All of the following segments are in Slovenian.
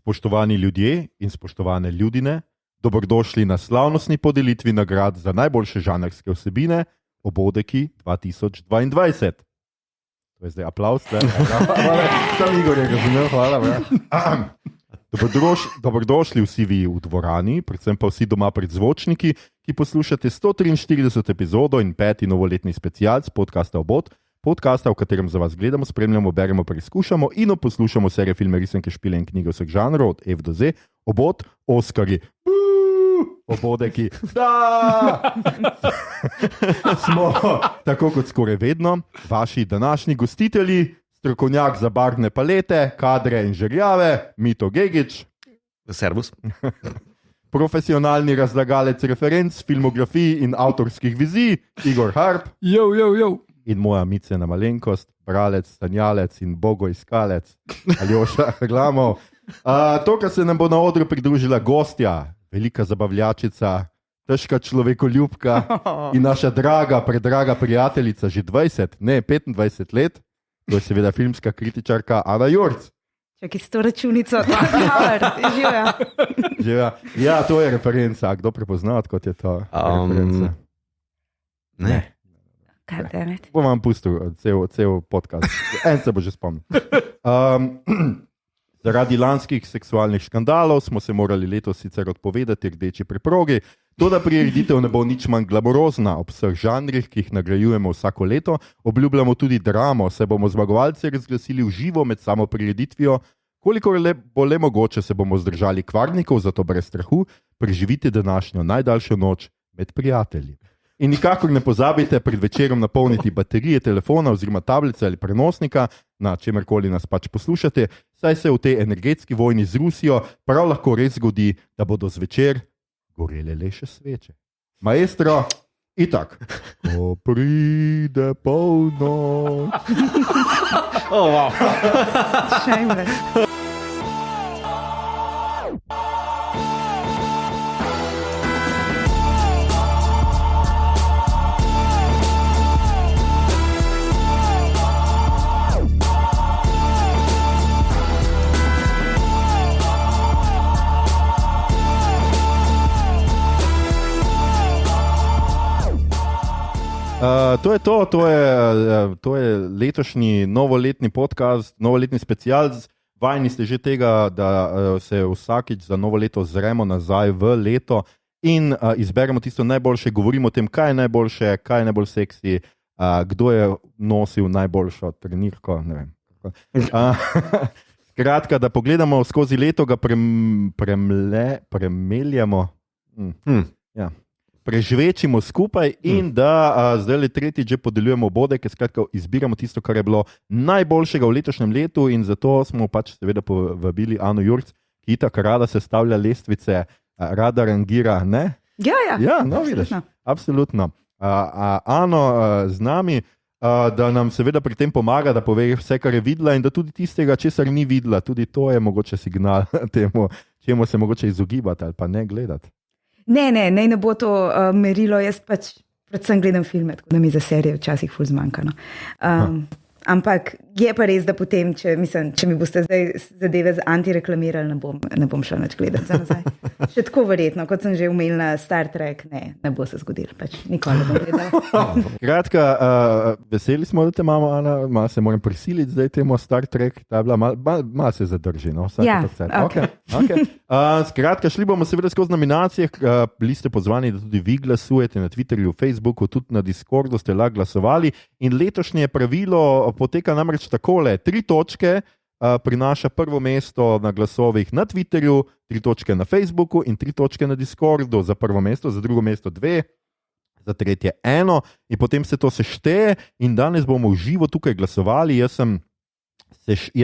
Spoštovani ljudje in spoštovane ljudine, dobrodošli na slavnostni podelitvi nagrad za najboljše žanrske vsebine Obodeki 2022. To je zdaj aplavz. Sam Igor je razumel, hvala. Dobrodošli vsi vi v dvorani, predvsem pa vsi doma pred zvočniki, ki poslušate 143. epizodo in 5. novoletni special podcasta Obod, podcasta, v katerem za vas gledamo, spremljamo, beremo, preizkušamo in poslušamo serije, filme, risanke, špile in knjige vseh žanrov, od F do Z, Obod, Oskarji, Obodeki, da! Smo, tako kot skoraj vedno, vaši današnji gostitelji, strokovnjak za barvne palete, kadre in žerjave, Mito Gegić. Servus. Profesionalni razlagalec referenc, filmografij in avtorskih vizij, Igor Harp. Jo. In moja micena malenkost, bralec, sanjalec in bogoiskalec, Aljoša Glamov. Tokrat se nam bo na odru pridružila gostja, velika zabavljačica, težka človekoljubka in naša draga, predraga prijateljica že 25 let. To je seveda filmska kritičarka Ana Jurc. Čakaj, s to računico, Živa. Ja, to je referenca. Kdo prepozna, kot je to referenca? Ne. Bom vam pustil cel podcast. En se bo že spomnil. Zaradi lanskih seksualnih škandalov smo se morali letos sicer odpovedati Rdeči preprogi, toda prireditev ne bo nič manj glamurozna ob vseh žanrih, ki jih nagrajujemo vsako leto. Obljubljamo tudi dramo, saj bomo zmagovalce razglasili v živo med samo prireditvijo. Kolikor bo le mogoče, se bomo zdržali kvarnikov, zato brez strahu preživite današnjo najdaljšo noč med prijatelji. In nikakor ne pozabite pred večerom napolniti baterije telefona oziroma tablice ali prenosnika, na čemerkoli nas pač poslušate, saj se v tej energetski vojni z Rusijo prav lahko res zgodi, da bodo zvečer gorele le še sveče. Maestro, itak. Ko pride polnoč. Wow. Shameless. To je letošnji novoletni podcast, novoletni special. Vajeni ste že tega, da se vsakič za novo leto zremo nazaj v leto in izberemo tisto najboljše, govorimo o tem, kaj je najboljše, kaj je najbolj seksi, kdo je nosil najboljšo trenirko, ne vem. Skratka, da pogledamo skozi leto, ga premeljamo. Ja. Prežvečimo skupaj in da zdaj le tretjič že podeljujemo Obodeke, skratka izbiramo tisto, kar je bilo najboljšega v letošnjem letu in zato smo pač seveda povabili Ano Jurc, ki tako rada sestavlja lestvice, rada rangira, ne? Ja, no, vidiš, absolutno. Ano z nami, da nam seveda pri tem pomaga, da pove vse, kar je videla in da tudi tistega, česar ni videla, tudi to je mogoče signal temu, čemu se mogoče izogibati ali pa ne gledati. Ne bo to merilo, jaz pač predvsem gledam filme, tako da mi za serije včasih ful zmanjka. Ampak je pa res, da potem, če mi boste zdaj zadeve antireklamirali, ne bom šel nič gledati za nazaj. Še tako verjetno, kot sem že umel na Star Trek, ne bo se zgodilo, pač nikoli ne bom gledala. Kratka, veseli smo, da te imamo, Ana, malo se moram prisiliti zdaj temu Star Trek, ta je bila malo se zadrži, no? Ja, okay. Skratka, šli bomo seveda skozi nominacije, bili ste pozvani, da tudi vi glasujete na Twitterju, Facebooku, tudi na Discordu ste lahko glasovali in letošnje pravilo poteka namreč takole, 3 točke prinaša prvo mesto na glasovih na Twitterju, 3 točke na Facebooku in 3 točke na Discordu za prvo mesto, za drugo mesto 2, za tretje 1 in potem se to sešteje in danes bomo v živo tukaj glasovali. Jaz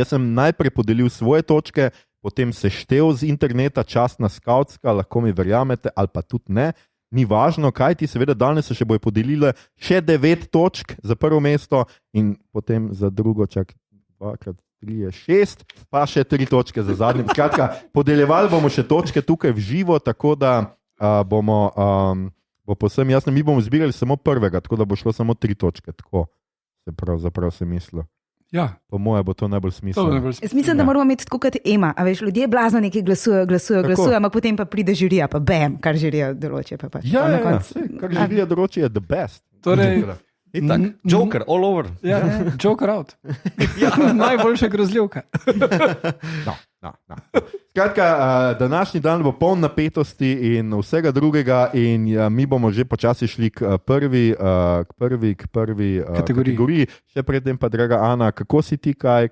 sem najprej podelil svoje točke, potem seštel z interneta, častna skautska, lahko mi verjamete ali pa tudi ne. Ni važno, kaj ti seveda danes se še bojo podelile še 9 točk za prvo mesto in potem za drugo čak 2x3 je 6, pa še 3 točke za zadnje. Skratka, podeljevali bomo še točke tukaj v živo, tako da bo posebno jasno, mi bomo zbirali samo prvega, tako da bo šlo samo 3 točke, tako se pravzaprav se mislilo. Ja, Po mojem bo to najbolj to je smiselno. najbolj Jaz mislim, da moramo imeti tako kot Ema, a veš, ljudje blazno nekaj glasujejo, ampak potem pa pride žirija, pa bam, kar žirija določi. Pa pač. Ja, Pa na ja, koncu- saj, kar želija doroči je the best. Torej, Itak, Joker, all over. ja, Joker out. Najboljša grozljivka. No. Skratka, današnji dan bo poln napetosti in vsega drugega, in mi bomo že počasi šli k prvi kategoriji. Še predtem pa, draga Ana, kako si ti, kaj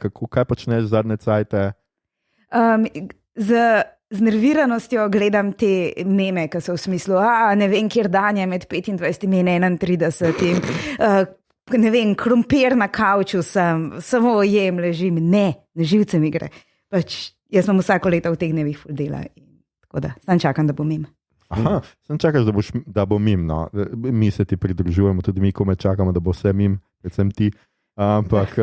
počneš zadnje cajte? Z nerviranostjo gledam te meme, ki so v smislu, ne vem, kjer dan je med 25 in 31. Ne vem, krompir na kavču sem, samo jem, ležim. Ne, na živce mi gre. Pač, jaz sem vsako leto v teh dnevih full dela. Tako da, sam čakam, da bom mim. Aha, sem čakaš, da bo mim. No. Mi se ti pridružujemo, tudi mi kome čakamo, da bo vse mim, predvsem ti. Ampak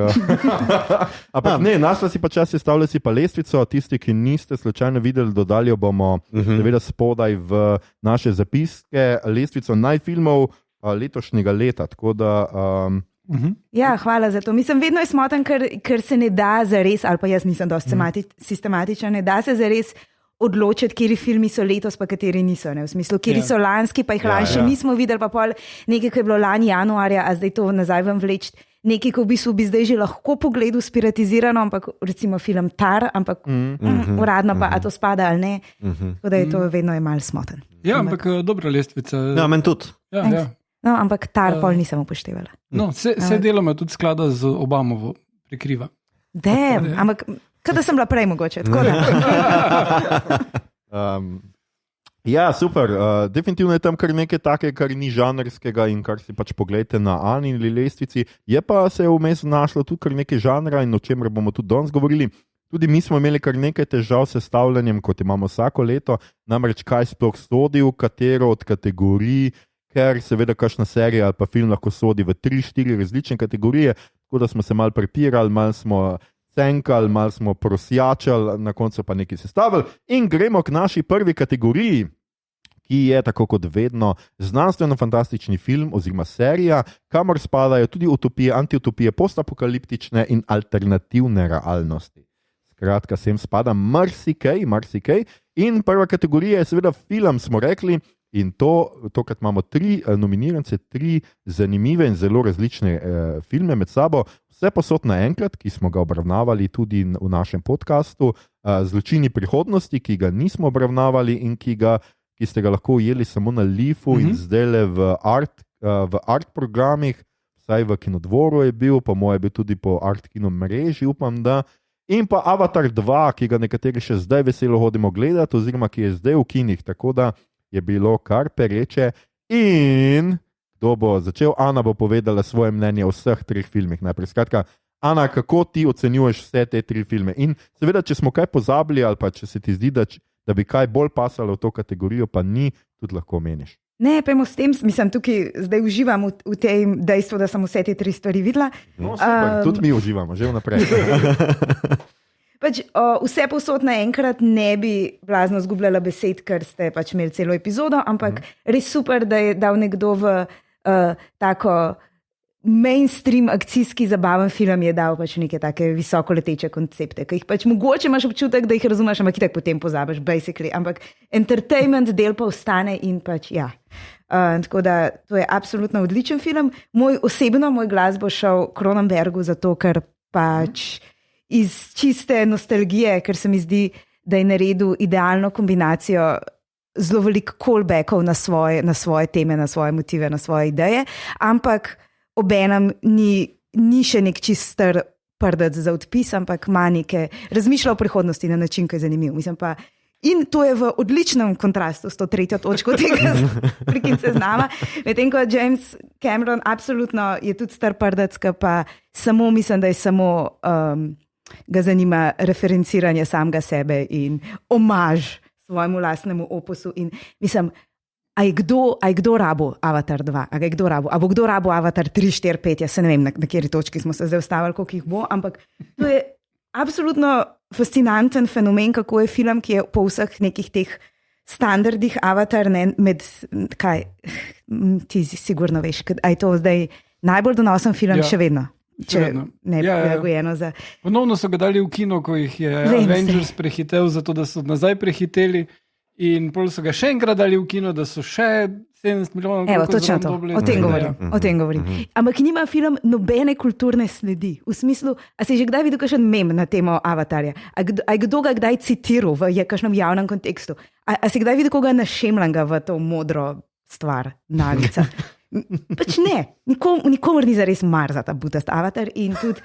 ne, našla si pa čas, sestavlja si pa lestvico. Tisti, ki niste slučajno videli, dodali jo bomo seveda spodaj v naše zapiske, lestvico najfilmov letošnjega leta. Tako da Ja, hvala za to. Mislim, vedno je smoten, ker se ne da zares, ali pa jaz nisem dosti sistematičen, ne da se zares odločiti, kateri filmi so letos, pa kateri niso. Ne? V smislu, kateri so lanski, pa jih lani še nismo videli, pa pol nekaj, ki je bilo lani januarja, a zdaj to nazaj vam vleči. Nekaj, ko v bistvu bi zdaj že lahko pogledal spiratizirano, ampak recimo film Tar, ampak uradno pa, a to spada ali ne. Tako da je to vedno je malo smoten. Ja, ampak dobra lestvica. Ja, meni tudi. Ja. No, ampak Tar pol nisem upoštevala. No, vse deloma tudi sklada z Obamovo prikriva. Ampak kada sem bila prej mogoče, tako da. Ja, super. Definitivno je tam kar nekaj takega, kar ni žanrskega in kar si pač pogledate na Anini lestvici. Je pa se vmes našlo tudi kar nekaj žanra in o čemer bomo tudi danes govorili. Tudi mi smo imeli kar nekaj težav s sestavljanjem, kot imamo vsako leto, namreč kaj sploh sodi v katero od kategorij, ker seveda kakšna serija ali pa film lahko sodi v 3-4 različne kategorije, tako da smo se malo prepirali, malo smo cenkali, malo smo prosjačali, na koncu pa nekaj sestavili. In gremo k naši prvi kategoriji, ki je tako kot vedno znanstveno-fantastični film oziroma serija, kamor spadajo tudi utopije, antiutopije, postapokaliptične in alternativne realnosti. Skratka, sem spada marsikaj. In prva kategorija je seveda film, smo rekli, in tokrat imamo 3 nominirance, 3 zanimive in zelo različne filme med sabo. Vse posod naenkrat, ki smo ga obravnavali tudi v našem podkastu, Zločini prihodnosti, ki ga nismo obravnavali in ki ste ga lahko ujeli samo na Leafu in zdaj v art programih, vsaj v Kinodvoru je bil, po mojem je bil tudi po Art Kino mreži, upam da. In pa Avatar 2, ki ga nekateri še zdaj veselo hodimo gledati, oziroma ki je zdaj v kinih, tako da je bilo kar pereče. In kdo bo začel? Ana bo povedala svoje mnenje o vseh 3 filmih. Najprej, skratka, Ana, kako ti ocenjuješ vse te 3 filme? In seveda, če smo kaj pozabili ali pa če se ti zdi, da bi kaj bolj pasalo v to kategorijo, pa ni, tudi lahko meniš. Ne, pojmo s tem, mislim, tukaj zdaj uživam v tem dejstvu, da sem vse te 3 stvari videla. No, super, tudi mi uživamo, že vnaprej. Pač, vse posod naenkrat ne bi blazno zgubljala besed, ker ste pač imeli celo epizodo, ampak res super, da je dal nekdo v tako mainstream akcijski zabaven film, je dal pač neke take visoko leteče koncepte, ki jih pač mogoče imaš občutek, da jih razumeš, ampak itak potem pozabiš, basically, ampak entertainment del pa ostane in pač ja. Tako da to je absolutno odličen film. Moj glas bo šel Cronenbergu, zato ker pač iz čiste nostalgije, ker se mi zdi, da je naredil idealno kombinacijo zelo veliko callbackov na svoje teme, na svoje motive, na svoje ideje, ampak obenem ni še nek čistar prdac za odpis, ampak ima neke razmišlja o prihodnosti na način, ki je zanimiv. Mislim pa, in to je v odličnem kontrastu s to 3. točko tega prikince znama. Medtem ko James Cameron absolutno je tudi star prdac, pa samo mislim, da je samo ga zanima referenciranje samega sebe in omaž svojemu lastnemu opusu. In mislim, a je kdo rabo Avatar 2? A bo kdo rabo Avatar 3, 4, 5? Jaz se ne vem, na kateri točki smo se zdaj ustavili, koliko jih bo, ampak to je absolutno fascinanten fenomen, kako je film, ki je po vseh nekih teh standardih Avatar, ne, med, kaj, ti sigurno veš, a je to zdaj najbolj donosen film še vedno? če ne bi prilagojeno za... Ponovno so ga dali v kino, ko jih je Avengers prehitel, zato da so nazaj prehiteli. In pol so ga še enkrat dali v kino, da so še 70 milijonov. Evo, točno to. O tem govorim. Ampak nima film nobene kulturne sledi. V smislu, a si že kdaj videl kakšen mem na temo Avatarja? A kdo ga kdaj citiral v kakšnem javnem kontekstu? A si kdaj videl koga našemljanga v to modro stvar naglica? Pač ne. Nikomor ni zares mar za ta butast Avatar in tudi...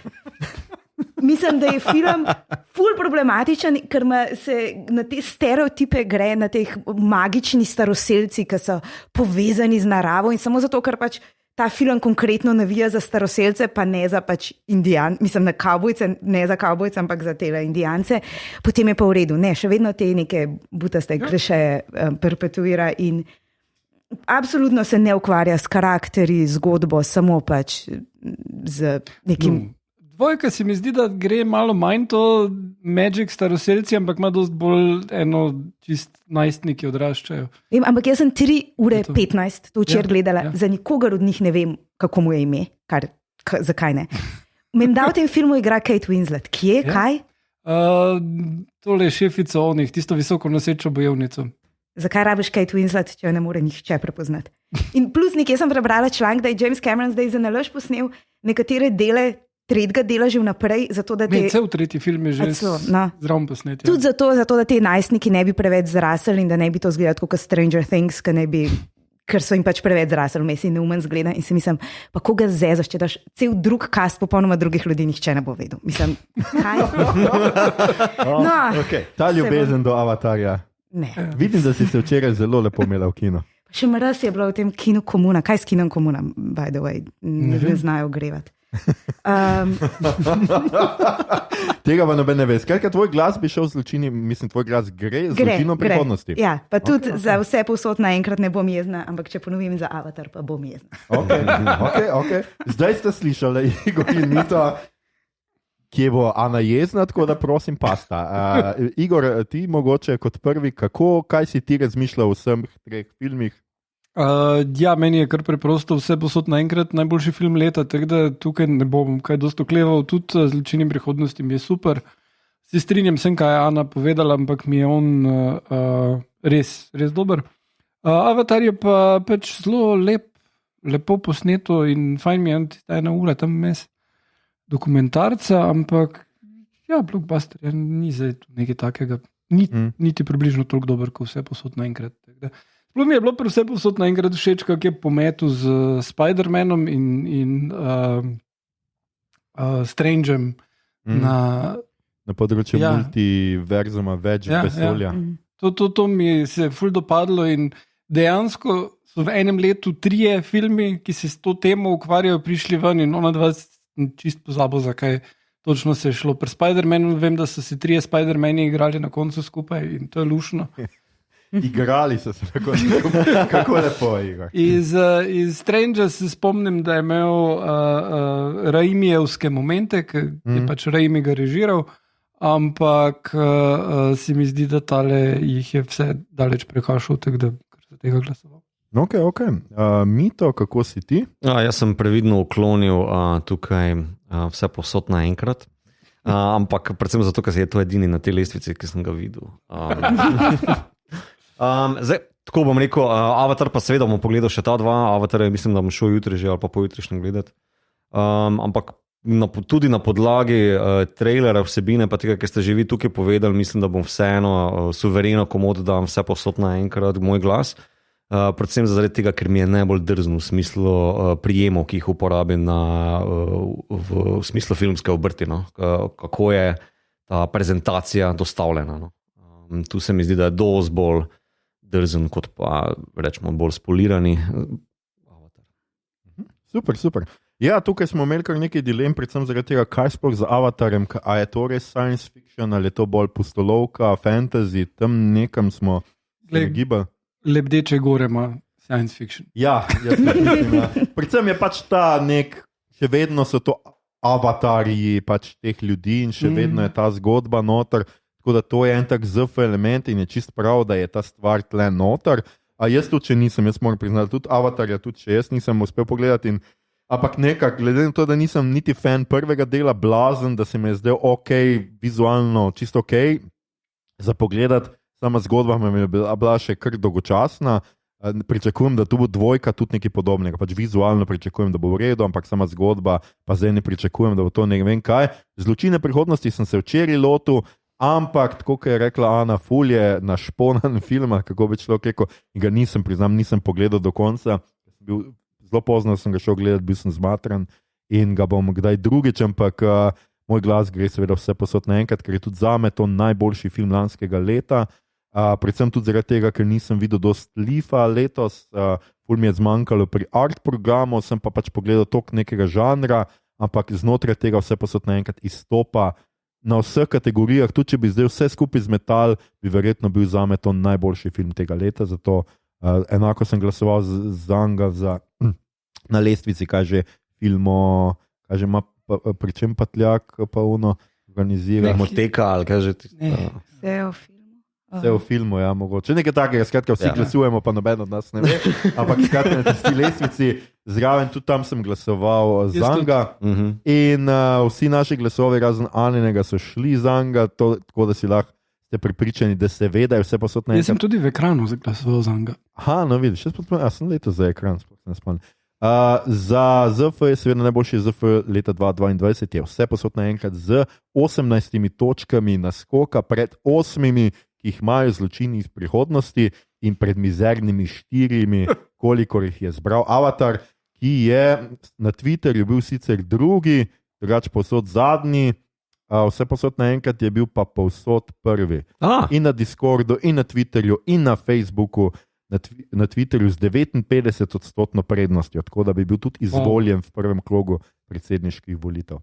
Mislim, da je film ful problematičen, ker se na te stereotipe gre, na teh magični staroselci, ki so povezani z naravo in samo zato, ker pač ta film konkretno navija za staroselce, pa ne za pač Indijan, mislim na kavbojce, ne za kavbojce, ampak za tele Indijance, potem je pa v redu. Ne, še vedno te neke butaste klišeje perpetuira in absolutno se ne ukvarja s karakteri, zgodbo, samo pač z nekim... Dvojka se mi zdi, da gre malo manj to Magic staroselci, ampak ima dosti bolj eno čist najstniki odraščajo. Ampak jaz sem 3:15 to včeraj gledala, za nikogar od njih ne vem, kako mu je ime, zakaj ne. Menda v tem filmu igra Kate Winslet. Kje, kaj? Tole je šefica onih, tisto visoko nosečo bojevnico. Zakaj rabiš Kate Winslet, če jo ne more nihče prepoznati? In plus nekje sem prebrala članek, da je James Cameron zdaj za nalož posnel nekatere dele tretjega dela že vnaprej, zato da te... Cel tretji film je že zraven posnet. Tudi zato, da te najstniki ne bi preveč zrasli in da ne bi to zgledali kot Stranger Things, ker so jim pač preveč zrasli, vmes in neumen zgleda in si mislim, pa koga zezaš, če daš cel drug kast popolnoma drugih ljudi, nihče ne bo vedel. Mislim, kaj? Ta ljubezen do Avatarja. Ne. Vidim, da si se včeraj zelo lepo imela v kino. Še mraz je bilo v tem kinu Komuna. Kaj s kinom Komuna, by the way? Ne znajo grevati. Tega pa noben ne ve. Skratka, tvoj glas bi šel z zločini, mislim, tvoj glas gre z zločinom prihodnosti. Ja, pa tudi za vse povsod naenkrat ne bom jezna, ampak če ponovim za Avatar, pa bom jezna. Okay. Zdaj ste slišali, Igor in Mito, kje bo Ana jezna, tako da prosim pasta. Igor, ti mogoče kot prvi, kaj si ti razmišljal o vseh treh filmih? Meni je kar preprosto vse posod naenkrat najboljši film leta, tako da tukaj ne bom kaj dosti okleval, tudi zločini prihodnosti mi je super. Se strinjam sem, kaj je Ana povedala, ampak mi je on res dober. Avatar je pa pač zelo lepo posneto in fajn mi je ena ura tam mes dokumentarca, ampak blockbuster ni zdaj nekaj takega, niti približno toliko dober, kot vse posod naenkrat. Sploh mi je bilo pri vse posod naenkrat všeč, kak je pometu z Spider-Manom in Strangem na področju multiverzuma, več vesolja. To mi se je ful dopadlo in dejansko so v enem letu 3 filmi, ki se s to temo ukvarjajo, prišli ven in ona dva čist pozabo, zakaj točno se je šlo. Pri Spider-Manu vem, da so se 3 Spider-Mani igrali na koncu skupaj in to je lušno. Igrali so se tako, kako lepo je Igor. Iz Strangera se spomnim, da je imel Raimijevske momente, ki je pač Raimi ga režiral, ampak se mi zdi, da tale jih je vse daleč prekašal, tako da se tega glasoval. Ok. Mito, kako si ti? Jaz sem previdno uklonil tukaj vse posod naenkrat. Ampak predvsem zato, ker je to edini na tej lestvici, ki sem ga videl. Zdaj, tako bom rekel, Avatar pa seveda bom pogledal še ta 2, Avatar mislim, da bom šel jutri že ali pa pojutrišnjem gledati. Ampak tudi na podlagi trailera, vsebine, pa tega, kar ste že vi tukaj povedali, mislim, da bom vseeno suvereno komod dam vse posod naenkrat moj glas. Predvsem zaradi tega, ker mi je najbolj drzno v smislu prijemov, ki jih uporabim v smislu filmske obrti, no? Kako je ta prezentacija dostavljena. No? Tu se mi zdi, da je dosti bolj drzen, kot pa rečemo bolj spolirani. Super. Ja, tukaj smo imeli kar nekaj dilem, predvsem zaradi tega, kaj sploh z Avatarjem, a je to res science fiction, ali je to bolj pustolovka, fantasy, tam nekam smo gibali. Lebdeče gore ima science fiction. Ja, jaz mislim, ja. Predvsem je pač ta še vedno so to avatarji pač teh ljudi in še vedno je ta zgodba noter. Tako da to je en tak ZF element in je čist prav, da je ta stvar tle noter. A jaz tudi, če nisem, jaz moram priznati, tudi Avatarja, tudi če jaz nisem uspel pogledati in Ampak nekako, glede na to, da nisem niti fan prvega dela, blazen, da se mi je zdel ok, vizualno čisto ok za pogledati, sama zgodba mi je bila še kar dolgočasna. Pričakujem, da tu bo dvojka tudi nekaj podobnega. Pač vizualno pričakujem, da bo v redu, ampak sama zgodba, pa zdaj ne pričakujem, da bo to ne vem kaj. Zločine prihodnosti sem se včeraj lotil, ampak tako, kot je rekla Ana, ful je našponan film, kako bi človek rekel, in ga nisem pogledal do konca. Zelo pozno sem ga šel gledati, bil sem zmatran in ga bom kdaj drugič, ampak moj glas gre seveda vse posod naenkrat, ker je tudi zame to najboljši film lanskega leta. Predvsem tudi zaradi tega, ker nisem videl dosti Leafa letos, ful mi je zmanjkalo pri art programu, sem pa pač pogledal toliko nekega žanra, ampak znotraj tega vse posod naenkrat izstopa na vseh kategorijah, tudi če bi zdaj vse skupaj zmetal, bi verjetno bil zame to najboljši film tega leta, zato enako sem glasoval zanj na lestvici, kaže filmo, kaže ima pri čem Patljak pa uno organizira. Moteka ali kaže ti. Vse v filmu, ja, mogoče. Nekaj takega, skratka, vsi glasujemo, pa noben od nas ne ve. Ampak skratka, na tisti lestvici zraven, tudi tam sem glasoval zanga. In vsi naši glasovi, razen Aninega, so šli zanga, tako da si lahko ste pripričani, da se ve, da je vse posod na enem. Jaz sem tudi v ekranu glasoval zanga. Aha, no vidiš, jaz sem leto za ekran, sploh se ne spomnim. Za ZF je seveda najboljši ZF leta 2022, je vse posod naenkrat z 18 točkami naskoka pred 8, ki jih imajo zločini iz prihodnosti in pred mizernimi 4, kolikor jih je zbral Avatar, ki je na Twitterju bil sicer drugi, drugače povsod zadnji, vse posod naenkrat je bil pa povsod prvi. In na Discordu, in na Twitterju, in na Facebooku, na Twitterju z 59% prednostjo, tako da bi bil tudi izvoljen v prvem krogu predsedniških volitev.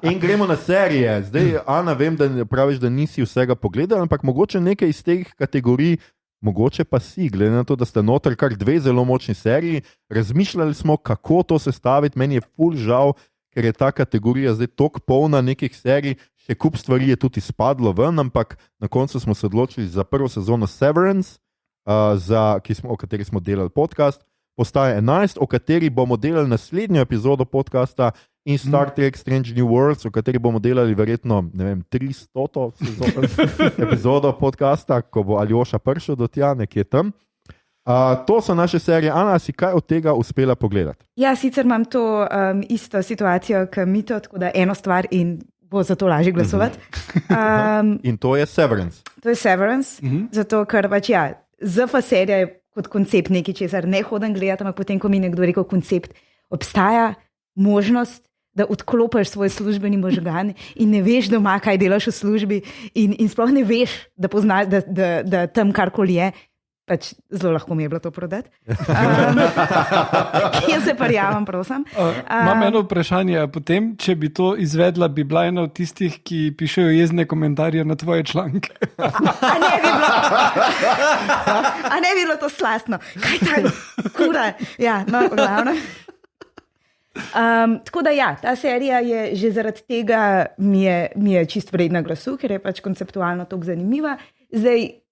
In gremo na serije. Zdaj, Ana, vem, da praviš, da nisi vsega pogledal, ampak mogoče nekaj iz teh kategorij, mogoče pa si, glede na to, da sta noter kar 2 zelo močni seriji. Razmišljali smo, kako to sestaviti, meni je ful žal, ker je ta kategorija zdaj toliko polna nekih serij, še kup stvari je tudi izpadlo ven, ampak na koncu smo se odločili za prvo sezono Severance, o kateri smo delali podcast, postaje 11, o kateri bomo delali naslednjo epizodo podcasta, in Star Trek Strange New Worlds, o kateri bomo delali verjetno, ne vem, 300 epizodo podcasta, ko bo Aljoša prišel do tja, nekje tam. To so naše serije. Ana, si kaj od tega uspela pogledati? Ja, sicer imam to isto situacijo, kot Mito, tako da eno stvar in bo zato lažje glasovati. In to je Severance. To je Severance, zato ker pač ja, ZF serija je kot koncept nekaj, česar ne hodim gledati, ampak potem, ko mi nekdo rekel koncept, obstaja možnost, da odklopiš svoj službeni možgan in ne veš doma, kaj delaš v službi in sploh ne veš, da poznaš, da tam karkoli je. Pač zelo lahko mi je bilo to prodati. Jaz se prijavim, prosim. Imam eno vprašanje. Potem, če bi to izvedla, bi bila ena od tistih, ki pišejo jezne komentarje na tvoje članke. A ne bi bilo to slastno? Kaj ta kura? Ja, no, glavno. Tako da ja, ta serija je že zaradi tega mi je čist vredna glasu, ker je pač konceptualno tako zanimiva. Zdaj,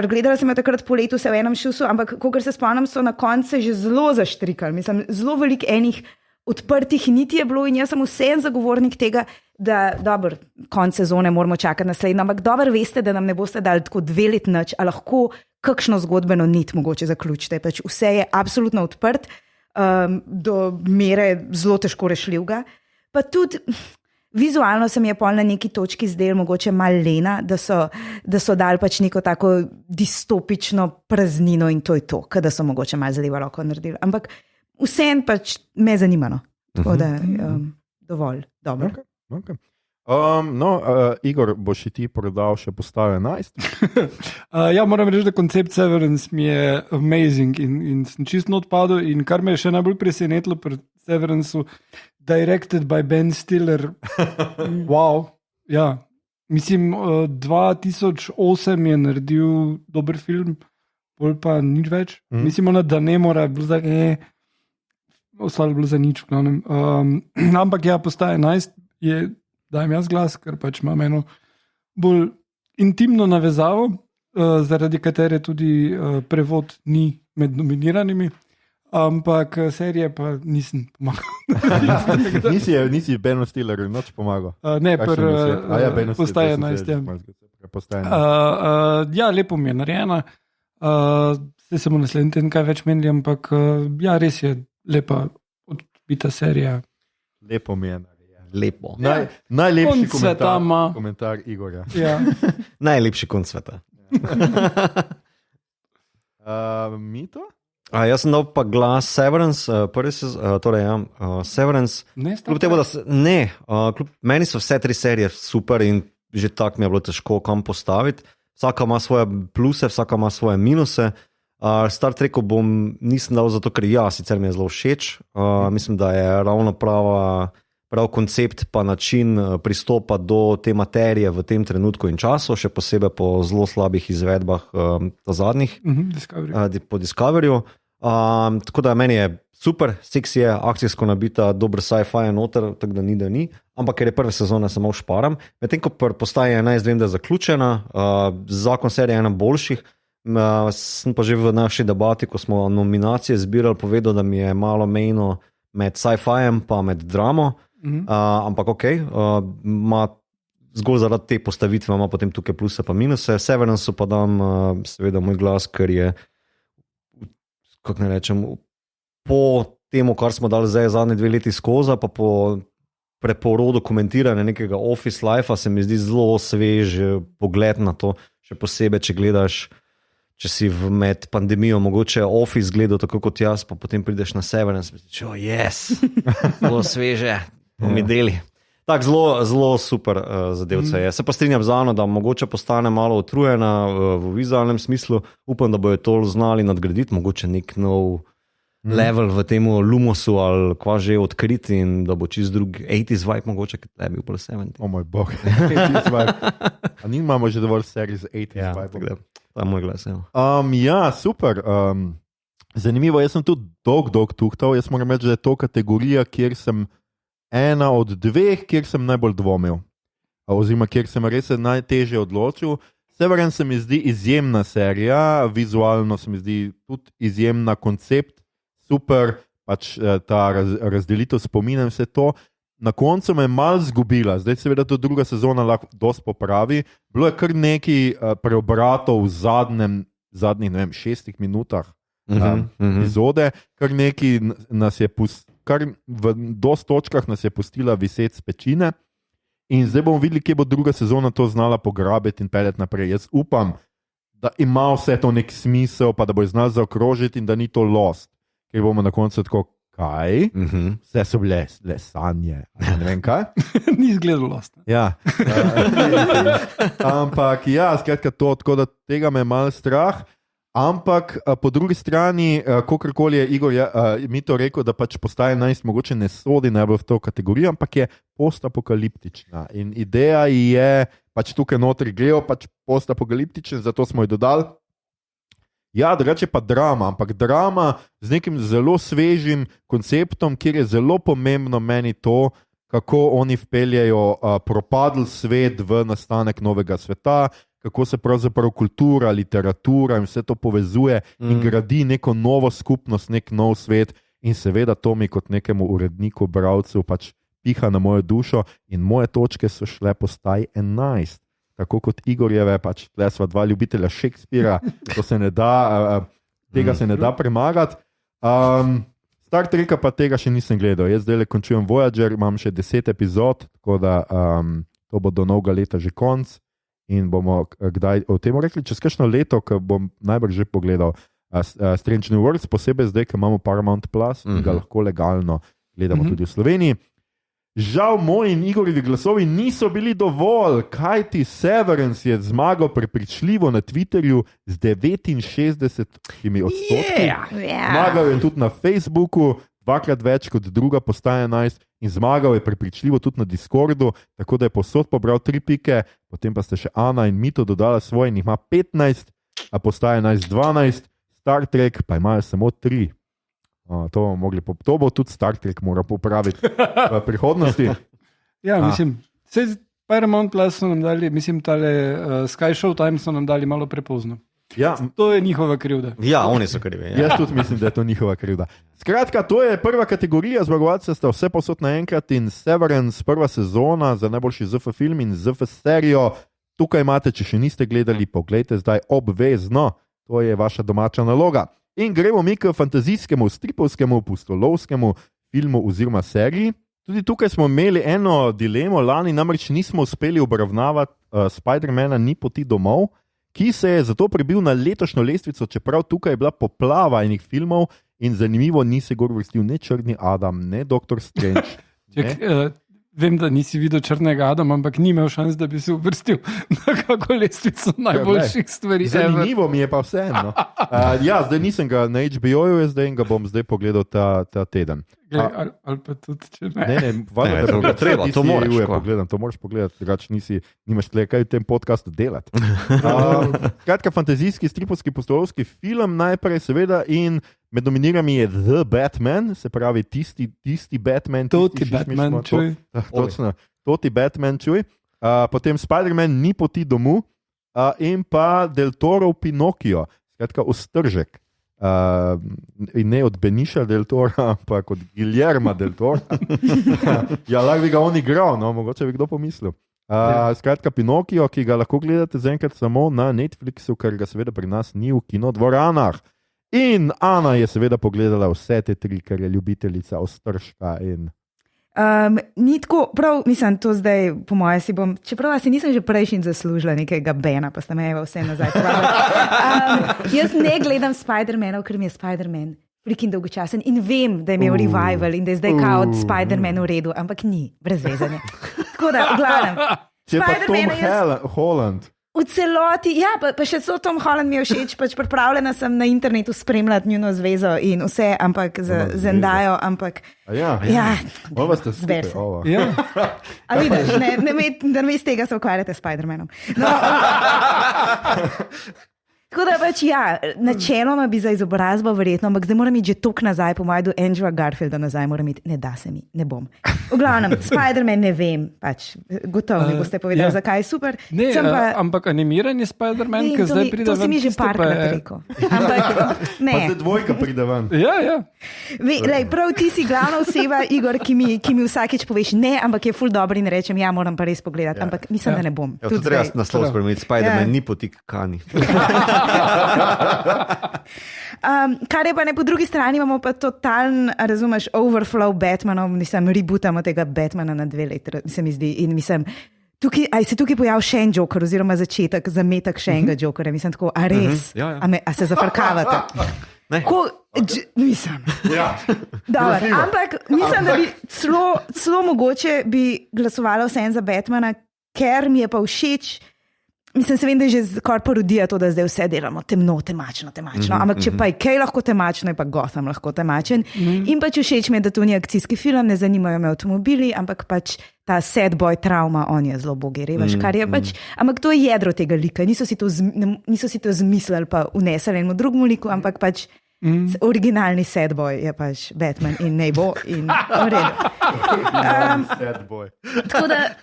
gledala sem jo takrat po letu, se v enem šusu, ampak kakor se spomnim, so na koncu že zelo zaštrikali. Mislim, zelo veliko enih odprtih niti je bilo in jaz sem vsem zagovornik tega, da dober, konc sezone moramo čakati naslednjo, ampak dobro veste, da nam ne boste dali tako 2 let nič, a lahko kakšno zgodbeno nit mogoče zaključite. Pač vse je absolutno odprt, do mere zelo težko rešljivega. Pa tudi vizualno se mi je pol na neki točki zdel mogoče malo lena, da so dali pač neko tako distopično praznino in to je to, da so mogoče malo zadeva roko naredili. Ampak vsem pač me zanimano. Tako da dovolj dobro. Okay. Igor, boš ti prodal še postajo 11? Ja, moram reči, da koncept Severance mi je amazing in sem čisto odpadel in kar me je še najbolj presenetilo pri Severanceu, directed by Ben Stiller. Wow. Ja. Mislim, 2008 je naredil dober film, bolj pa nič več. Mislim, da ne mora, ostalo bilo za nič v glavnem. Ampak ja, postaje 11 je, dajem jaz glas, ker pač imam eno bolj intimno navezavo, zaradi katere tudi prevod ni med nominiranimi. Ampak serije pa nisem pomagal. Nisi Ben Stiller, noč pomagal. Ne, Ben postaje 11. Ja, lepo mi je narejena. Zdaj se bomo naslednji teden kaj več menili, ampak ja, res je lepa odbita serija. Lepo mi je narejena. Lepo. Najlepši komentar Igorja. Ja. Najlepši konc sveta. Mito? Jaz sem dal pa glas Severance, Severance. Meni so vse 3 serije super in že tako mi je bilo težko kam postaviti. Vsaka ima svoje pluse, vsaka ima svoje minuse. Star Treku nisem dal zato, ker sicer mi je zelo všeč. Mislim, da je ravno prav koncept pa način pristopa do te materije v tem trenutku in času, še posebej po zelo slabih izvedbah zadnjih po Discoveryju. Tako da meni je super, seksi je, akcijsko nabita, dober sci-fi je noter, tako da ni. Ampak ker je prve sezone, samo šparam. Medtem ko postaje 11, vem, da je zaključena, zakon serije je ena boljših. Sem pa že v naši debati, ko smo nominacije zbirali, povedal, da mi je malo mejno med sci-fijem pa med dramo. Ampak ok, zgolj zaradi te postavitve ima potem tukaj pluse pa minuse. Severance pa dam seveda moj glas, ker je, kako ne rečem, po temu, kar smo dali zdaj zadnje 2 leti skozi, pa po preporodu komentiranja nekega office life, se mi zdi zelo svež pogled na to, še posebej, če gledaš, če si med pandemijo mogoče office gledal tako kot jaz, pa potem prideš na Severance in misliš, zelo sveže, mi deli. Tak, zelo super zadevce je. Se pa strinjam z Ano, da mogoče postane malo utrujena v vizualnem smislu. Upam, da bojo to znali nadgraditi, mogoče nek nov level v tem Lumosu ali kva že odkriti in da bo čist drug 80s vibe mogoče, kot je bil pol 70. O moj bog, 80s vibe. A nimamo že dovolj serij z 80s vibe? To je moj glas, ja, super. Zanimivo, jaz sem tudi dolg tuhtal. Jaz moram reči, da je to kategorija, kjer sem ena od 2, kjer sem najbolj dvomil. Oziroma, kjer sem res najtežje odločil. Severance se mi zdi izjemna serija, vizualno se mi zdi tudi izjemna koncept, super, pač ta razdelitev spomina in vse to. Na koncu me je malo zgubila, zdaj seveda to druga sezona lahko dosti popravi. Bilo je kar nekaj preobratov v zadnjih, ne vem, 6 minutah epizode, kar nekaj nas je kar v dosti točkah nas je pustila viseti s pečine in zdaj bomo videli, kje bo druga sezona to znala pograbiti in peljati naprej. Jaz upam, da ima vse to nek smisel, pa da bo znala zaokrožiti in da ni to lost, ker bomo na koncu tako, kaj? Vse so bile sanje, ne vem kaj. Ni izgledalo lost. Ja. Ampak ja, skratka to, tako da tega me je malo strah. Ampak po drugi strani, kakorkoli je Igor mi to rekel, da pač postaje 11 mogoče ne sodi najbolj v to kategorijo, ampak je postapokaliptična. In ideja je, pač tukaj notri grejo, pač postapokaliptične, zato smo jo dodali. Ja, drugače pa drama, ampak drama z nekim zelo svežim konceptom, kjer je zelo pomembno meni to, kako oni vpeljajo propadl svet v nastanek novega sveta, kako se pravzaprav kultura, literatura in vse to povezuje in gradi neko novo skupnost, nek nov svet in seveda to mi kot nekemu uredniku, bralcu pač piha na mojo dušo in moje točke so šle postaj 11. Tako kot Igorjeve, pač tle sva 2 ljubitelja Shakespearea, to se ne da, tega se ne da premagati. Star Treka pa tega še nisem gledal. Jaz zdaj končujem Voyager, imam še 10 epizod, tako da to bo do novega leta že konc. In bomo kdaj o tem rekli, čez kakšno leto, ko bom najbrž že pogledal Strange New Worlds, posebej zdaj, ko imamo Paramount Plus in ga lahko legalno gledamo tudi v Sloveniji. Žal moji in Igorjevi glasovi niso bili dovolj, kajti Severance je zmagal prepričljivo na Twitterju z 69%. Zmagal je tudi na Facebooku, 2-krat več kot druga postaja 11 in zmagal je prepričljivo tudi na Discordu, tako da je povsod pobral 3 pike, potem pa ste še Ana in Mito dodala svoje in jih ima 15, a postaja 11 12, Star Trek pa imajo samo 3. To bo tudi Star Trek moral popraviti v prihodnosti. Ja, mislim, Paramount Plus so nam dali, mislim, tale Sky Showtime so nam dali malo prepozno. Ja, To je njihova krivda. Ja, oni so krivi. Ja. jaz tudi mislim, da je to njihova krivda. Skratka, to je prva kategorija, zmagovalce sta vse posod naenkrat in Severance, prva sezona za najboljši ZF film in ZF serijo. Tukaj imate, če še niste gledali, poglejte zdaj obvezno, to je vaša domača naloga. In gremo mi k fantazijskemu, stripovskemu, pustolovskemu filmu oziroma seriji. Tudi tukaj smo imeli eno dilemo, lani namreč nismo uspeli obravnavati Spider-mana Ni poti domov, ki se je zato prebil na letošnjo lestvico, čeprav tukaj je bila poplava enih filmov in zanimivo, ni se gor vrstil ne Črni Adam, ne Doktor Strange. Vem, da nisi videl Črnega Adama, ampak ni imel šans, da bi se uvrstil na kako lestvico najboljših stvari. Zanimivo mi je pa vseeno. Ja, zdaj nisem ga na HBO-ju, zdaj ga bom zdaj pogledal ta teden. Ali pa tudi, če ne. Ne, valjda, da to treba, to moraš pogledati. To moraš pogledati, drugače nimaš tle kaj v tem podcastu delati. Kratka, fantazijski, stripovski, pustolovski film najprej seveda in med nominirami je The Batman, se pravi tisti Batman. Toti Batman, čuj. Točno, Toti Batman, čuj. Potem Spider-Man Ni poti domu in pa Del Toro Pinokio, skratka Ostržek. In ne od Beniša del Tora, ampak od Guillerma del Tora. Ja, lahko bi ga on igral, no, mogoče bi kdo pomislil. Skratka, Pinokio, ki ga lahko gledate zaenkrat samo na Netflixu, ker ga seveda pri nas ni v kinodvoranah. In Ana je seveda pogledala vse te tri, ker je ljubiteljica Ostržka in... Ni tako, prav, mislim, to zdaj, po mojem, si bom, čeprav si nisem že prejšnji zaslužila nekega Bena, pa sta me vse nazaj. Jaz ne gledam Spider-Manov, ker mi je Spider-Man freaking dolgočasen in vem, da je imel revival in da je zdaj kao od Spider-Man v redu, ampak ni, brez vezanja. Tako da, gledam. Če pa Tom Holland. V celoti, ja, pa še so Tom Holland mi je všeč, pač pripravljena sem na internetu spremljati njuno zvezo in vse, ampak Zendajo, ampak... Ja. Ova ste skupaj, ova. Ja. A vidiš, da mi iz tega se ukvarjate s Spider-Manom. No, tako da pač ja, načeloma bi za izobrazbo verjetno, ampak zdaj moram iti že tok nazaj, po mojem do Andrewa Garfielda nazaj, moram iti, ne da se mi, ne bom. V glavnem, Spider-Man ne vem, pač gotovo mi boste povedali, zakaj je super. Ne, ampak animirani Spider-Man, ki zdaj pride ven. To si mi že parkrat rekel. Ampak ne. Pa zdaj dvojka pride ven. Ja. Lej, prav ti si glavna oseba, Igor, ki mi vsakeč poveš ne, ampak je ful dobro in rečem, ja, moram pa res pogledati, ampak mislim, da ne bom. Ja, to treba naslov spremeniti, Spider-Man Ni poti kani. Kar je pa ne, po drugi strani imamo pa totalen, razumeš, overflow Batmanov, mislim, rebootamo tega Batmana na 2 leta, se mi zdi, in mislim, se tukaj pojav še en Joker, oziroma začetek, zametek še enega Jokera, mislim tako, a res, a se zafrkavate? Mislim. Ja. Dobar, ampak mislim, da bi celo mogoče bi glasovala vsem za Batmana, ker mi je pa všeč. Mislim, se vem, da je že skoraj parodija to, da zdaj vse delamo temno, temačno. Ampak če pa je kaj lahko temačno, je pa Gotham lahko temačen. In pač všeč mi je, da to ni akcijski film, ne zanimajo me avtomobili, ampak pač ta sad boy trauma, on je zelo bogi, veš, kar je pač. Ampak to je jedro tega lika, niso si to zmislili pa unesali enemu drugemu liku, ampak pač originalni sad boy je pač Batman in ne bo in v redu. Sad boy. Tako da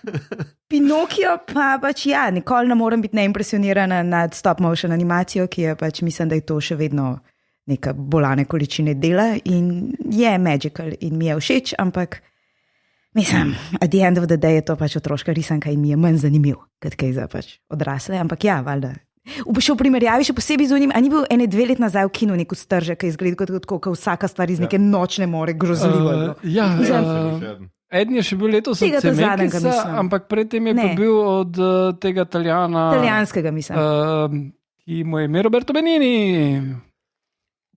Pinokio pa pač ja, nikoli ne morem biti neimpresionirana nad stop motion animacijo, ki je pač, mislim, da je to še vedno neka bolane količine dela in je magical in mi je všeč, ampak mislim, at the end of the day je to pač otroška risanka in mi je manj zanimiv, kot kaj za pač odrasle, ampak ja, valjda. Še v primerjavi, še posebej z unim, a ni bil 1-2 let nazaj v kinu nek Ostržek, ki je izgledal kot vsaka stvar iz neke nočne more, grozljivo. Eden je še bil letos od Zemeckisa, ampak predtem je pa bil od tega Italijanskega, mislim. Ki mu je ime Roberto Benini.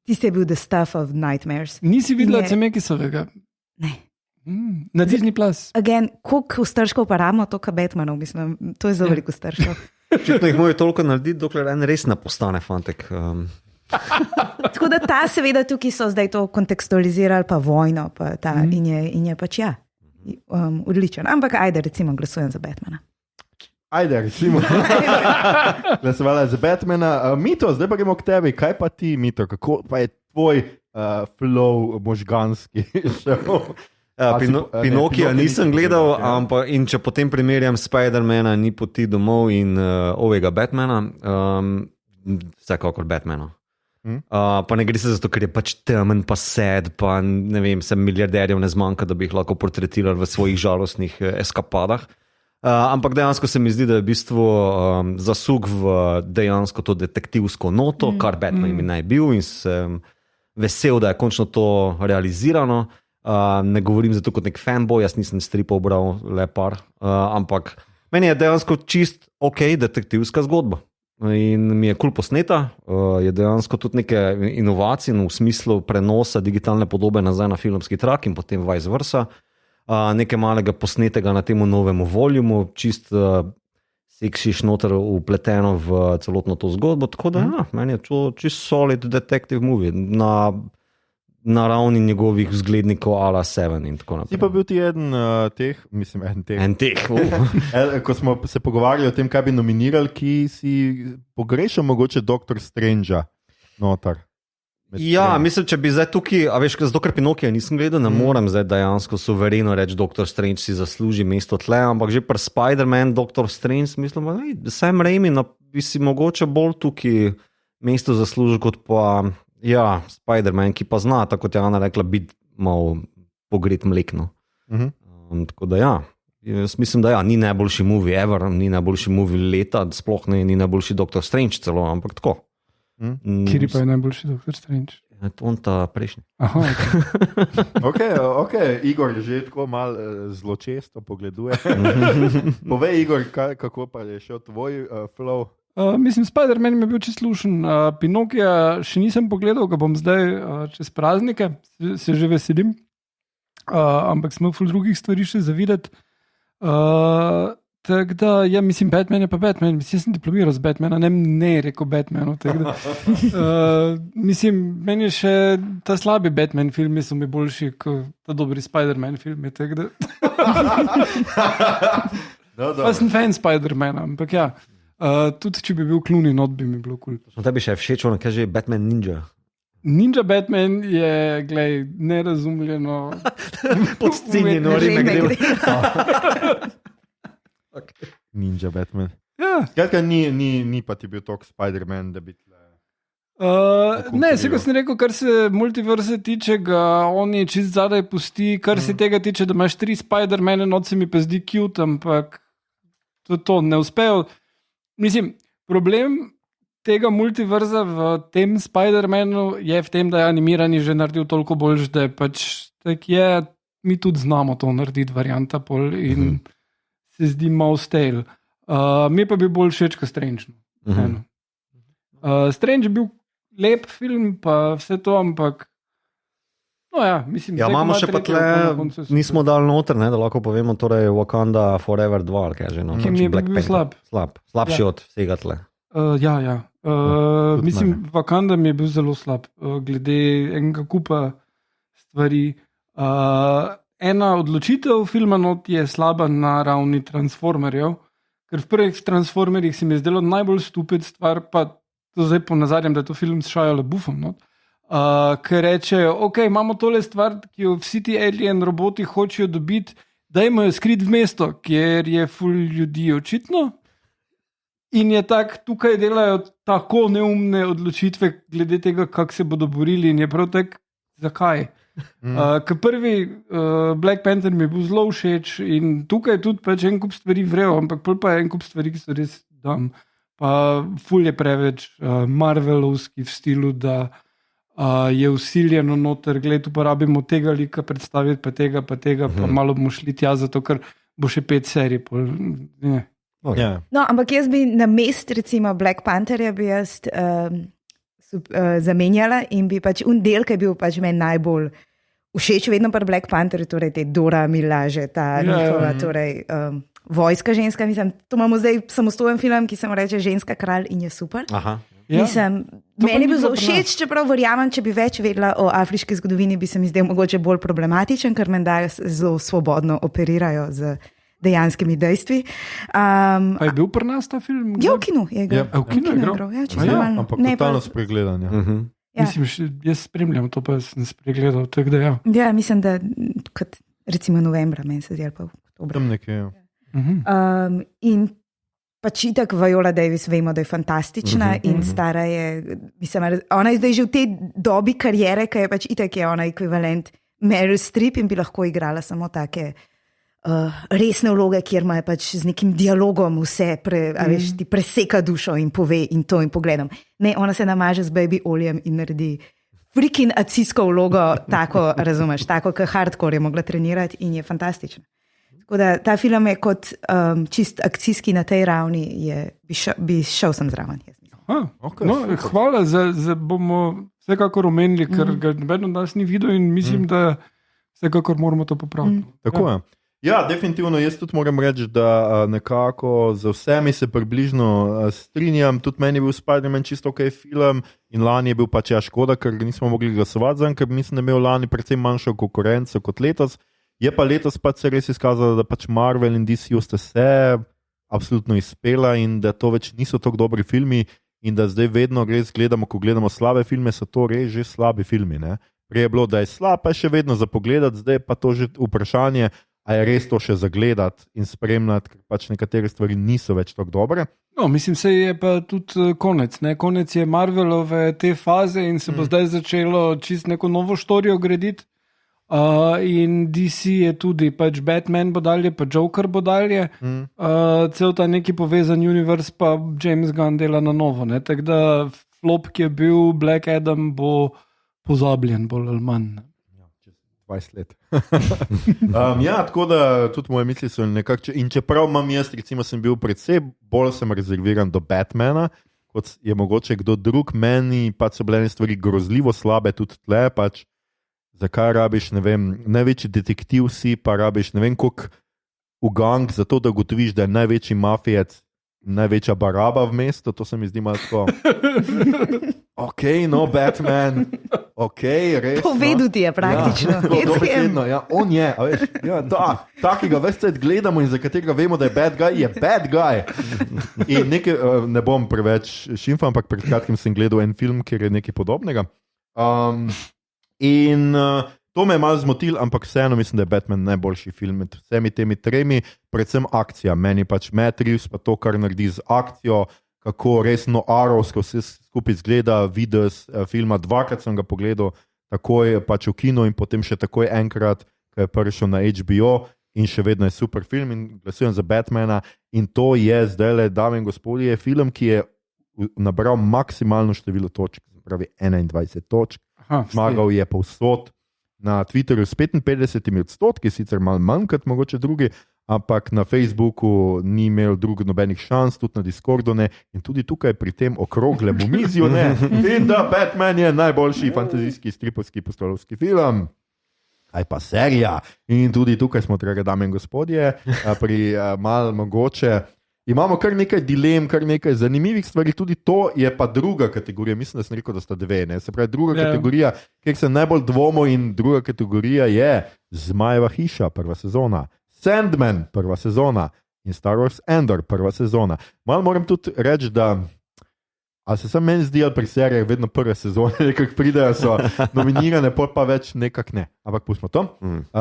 Tiste je bil The Stuff of Nightmares. Nisi videla Zemeckisovega? Ne. Na Disney Plus. Again, koliko Ostržkov pa rabimo, toliko Batmanov, mislim, to je zelo veliko Ostržkov. Očitno jih morajo toliko narediti, dokler en res ne postane fantek. Tako da ta seveda tukaj so zdaj to kontekstualizirali, pa vojno, pa ta, in je pač ja, odličen. Ampak ajde, recimo, glasujem za Batmana. Ajde, recimo. Glasovala za Batmana. Mito, zdaj pa gremo k tebi. Kaj pa ti, Mito? Kako pa je tvoj flow možganski šel? Pinokija nisem gledal, ampak in če potem primerjam Spider-mana Ni poti domov in ovega Batmana, Vsekakor Batmana. Pa ne gre se zato, ker je pač temen, pa sed, pa ne vem, se milijarderjev ne zmanjka, da bi jih lahko portretirali v svojih žalostnih eskapadah. Ampak dejansko se mi zdi, da je v bistvu zasuk v dejansko to detektivsko noto, kar Batman mi naj bil in sem vesel, da je končno to realizirano. Ne govorim zato kot nek fanboy, jaz nisem stripov bral le par, ampak meni je dejansko čist ok detektivska zgodba. In mi je cool posneta, je dejansko tudi neke inovacije v smislu prenosa digitalne podobe nazaj na filmski trak in potem vice versa. Nekaj malega posnetega na temu novemu volumu, čist seksiš noter upleteno v celotno to zgodbo, tako da meni je to čist solid detective movie na ravni njegovih vzglednikov ala Seven in tako naprej. Ti pa bil ti eden teh. Ko smo se pogovarjali o tem, kaj bi nominirali, ki si pogrešal mogoče Dr. Strange-a notar. Ja, mislim, če bi zdaj tukaj, a veš, zato ker Pinokija nisem gledal, ne morem zdaj dejansko suvereno reči, Dr. Strange si zasluži mesto tle, ampak že pri Spider-Man, Dr. Strange, mislim, da Sam Raimi bi si mogoče bolj tukaj mesto zaslužil kot pa ja, Spider-Man, ki pa zna, tako kot je Ana rekla, biti malo pogret mlekno. Tako da ja, jaz mislim, da ja, ni najboljši movie ever, ni najboljši movie leta, sploh ni najboljši Dr. Strange celo, ampak tako. Kjer pa je najboljši Dr. Strange? On ta prejšnji. Aha, Ok, Igor že tako malo zločesto pogleduje. Povej, Igor, kako pa je šel tvoj flow? Mislim, Spider-Man mi je bil čisto slušen. Pinokija še nisem pogledal, ga bom zdaj čez praznike, se že veselim. Ampak smo ful drugih stvari še za videti. Tako da, ja, mislim, Batman je pa Batman. Mislim, sem diplomiral z Batmana, ne rekel Batmanu. Mislim, meni je še ta slabi Batman filmi so mi boljši kot ta dobri Spider-Man filmi. Pa sem fan Spider-mana, ampak ja. Tudi če bi bil Clooney not, bi mi bilo kul. Tebi še všeč, ono kaže Batman Ninja. Ninja Batman je, glej, nerazumljeno. Podcenjeno, Ninja Batman. Ja. Skratka, ni pa ti bil tok Spider-Man, da bi tle... Ne, se kot sem rekel, kar se multiverse tiče, ga oni čist zadaj pusti, kar se tega tiče, da imaš 3 Spider-Mane, not se mi pa zdi cute, ampak to ne uspejo. Mislim, problem tega multiverza v tem Spider-Manu je v tem, da je animirani že naredil toliko boljš, da je pač tak je, mi tudi znamo to narediti varianta pol in se zdi malo stale. Mi pa bi bolj všeč kot Strange. Strange je bil lep film, pa vse to, ampak no ja, mislim, ja, imamo še pa tle, nismo dali noter, ne, da lahko povemo, torej Wakanda Forever 2, ali kaj že, no. Ki mi je bil slab. Slabši od vsega tle. Ja. Mislim, Wakanda mi je bil zelo slab, glede enega kupa stvari. Ena odločitev filma not je slaba na ravni Transformerjev, ker v prvih Transformerjih se mi je zdelo najbolj stupid stvar, pa to zdaj ponazarjam, da je to film s Shia LaBeoufom, not. Ker rečejo, ok, imamo tole stvar, ki jo vsi ti alien roboti hočejo dobiti, dajmo jo skriti v mesto, kjer je ful ljudi očitno. In je tak, tukaj delajo tako neumne odločitve glede tega, kako se bodo borili in je prav tak, zakaj? Ker prvi Black Panther mi je bil zelo všeč in tukaj tudi pač en kup stvari vrejo, ampak pol pa je en kup stvari, ki so res dam. Pa ful je preveč Marvelovski v stilu, da je usiljeno noter, gled, uporabimo tega lika predstaviti, pa tega, pa malo bomo šli tja, zato ker bo še 5 serij. Okay. Yeah. No, ampak jaz bi na mest recimo Black Pantherja bi jaz zamenjala in bi pač del, ki je bil pač meni najbolj všeč vedno pri Black Pantherju, torej te Dora Milaje, ta njihova, torej vojska ženska, mislim, to imamo zdaj samostojen film, ki se mu reče Ženska kralj in je super. Aha. Ja. Mislim, meni bi bilo všeč, čeprav verjamem, če bi več vedela o afriški zgodovini, bi se mi zdel mogoče bolj problematičen, ker menda zelo svobodno operirajo z dejanskimi dejstvi. A je bil pri nas ta film? Ja, v kinu je igral. V kinu je igral? Ja, čisto normalno. Ampak totalno spregledanje. Ja. Mislim, jaz spremljam to, pa sem spregledal, tako da ja. Ja, mislim, da kot recimo novembra, meni se zdi, ali pa v oktobru. Tam nekje, ja. In pač itak Viola Davis vemo, da je fantastična in stara je, mislim, ona je zdaj že v tej dobi karijere, ki je pač itak je ona ekvivalent Meryl Streep in bi lahko igrala samo take resne vloge, kjer ima pač z nekim dialogom vse, veš, ti preseka dušo in pove in to in pogledam. Ne, ona se namaže z baby oljem in naredi freaking akcijsko vlogo, tako, razumeš, tako, kot hardcore je mogla trenirati in je fantastična. Tako da ta film je kot čist akcijski na tej ravni, bi šel sem zraven. Okay, no, hvala, bomo vsekakor omenili, ker ga noben od nas ni videl in mislim, da vsekakor moramo to popraviti. Tako je. Ja, definitivno, jaz tudi moram reči, da nekako za vsemi se približno strinjam. Tudi meni je bil Spider-Man čisto ok film in lani je bil pač škoda, ker nismo mogli glasovati za njega, ker mislim, da je imel lani predvsem manjšo konkurenco kot letos. Je pa letos pač se res izkazalo, da pač Marvel in DC sta se absolutno izpela in da to več niso tako dobri filmi in da zdaj vedno res gledamo, ko gledamo slabe filme, so to res že slabi filmi. Ne? Prej je bilo, da je slab, pa je še vedno za pogledati, zdaj pa to že vprašanje, a je res to še zagledati in spremljati, ker pač nekatere stvari niso več tako dobre. No, mislim, se je pa tudi konec. Ne? Konec je Marvelove te faze in se bo zdaj začelo čist neko novo štorijo graditi. In DC je tudi, pač Batman bo dalje, pa Joker bo dalje. Cel ta neki povezan univerz pa James Gunn dela na novo. Tako da flop, ki je bil Black Adam, bo pozabljen bolj ali manj. 20 let. Ja, tako da tudi moje misli so nekako, in čeprav imam jaz, recimo sem bil predvsem bolj sem rezerviran do Batmana, kot je mogoče kdo drug, meni pač so bile stvari grozljivo slabe tudi tle, pač zakaj rabiš, ne vem, največji detektiv si, pa rabiš, ne vem, koliko ugank za to, da gotoviš, da je največji mafijec, največja baraba v mestu, to se mi zdi malo tako. Ok, no, Batman, ok, res. Povedal ti je praktično. Ja, on je, veš, ja, da, takega več set gledamo in za katerega vemo, da je bad guy. In nekaj, ne bom preveč šimfal, ampak pred kratkim sem gledal en film, kjer je nekaj podobnega. To me je malo zmotil, ampak vseeno mislim, da je Batman najboljši film med vsemi temi tremi, predvsem akcija. Meni pač Matt Reeves pa to, kar naredi z akcijo, kako resno arovsko vse skupaj izgleda, videz filma, dvakrat sem ga pogledal, takoj pač v kino in potem še takoj enkrat, ko je prišel na HBO in še vedno je super film in glasujem za Batmana in to je zdajle, dame in gospodje, film, ki je nabral maksimalno število točk, pravi 21 točk, zmagal je povsod. Na Twitterju s 55%, sicer malo manj kot mogoče drugi, ampak na Facebooku ni imel drug nobenih šans, tudi na Discordu ne, in tudi tukaj pri tem okroglem omizju ne. In da Batman je najboljši fantazijski stripovski postolovski film. Kaj pa serija? In tudi tukaj smo, drage dame in gospodje, pri malo mogoče. Imamo kar nekaj dilem, kar nekaj zanimivih stvari, tudi to je pa druga kategorija, mislim, da sem rekel, da sta dve, ne? Se pravi druga kategorija, kjer se najbolj dvomo in druga kategorija je Zmajeva hiša, prva sezona, Sandman, prva sezona in Star Wars Andor, prva sezona. Malo moram tudi reči, da a se sam meni zdi, ali pri serijah vedno prve sezone nekako pridejo, so nominirane, pa več nekako ne. Ampak pustimo to.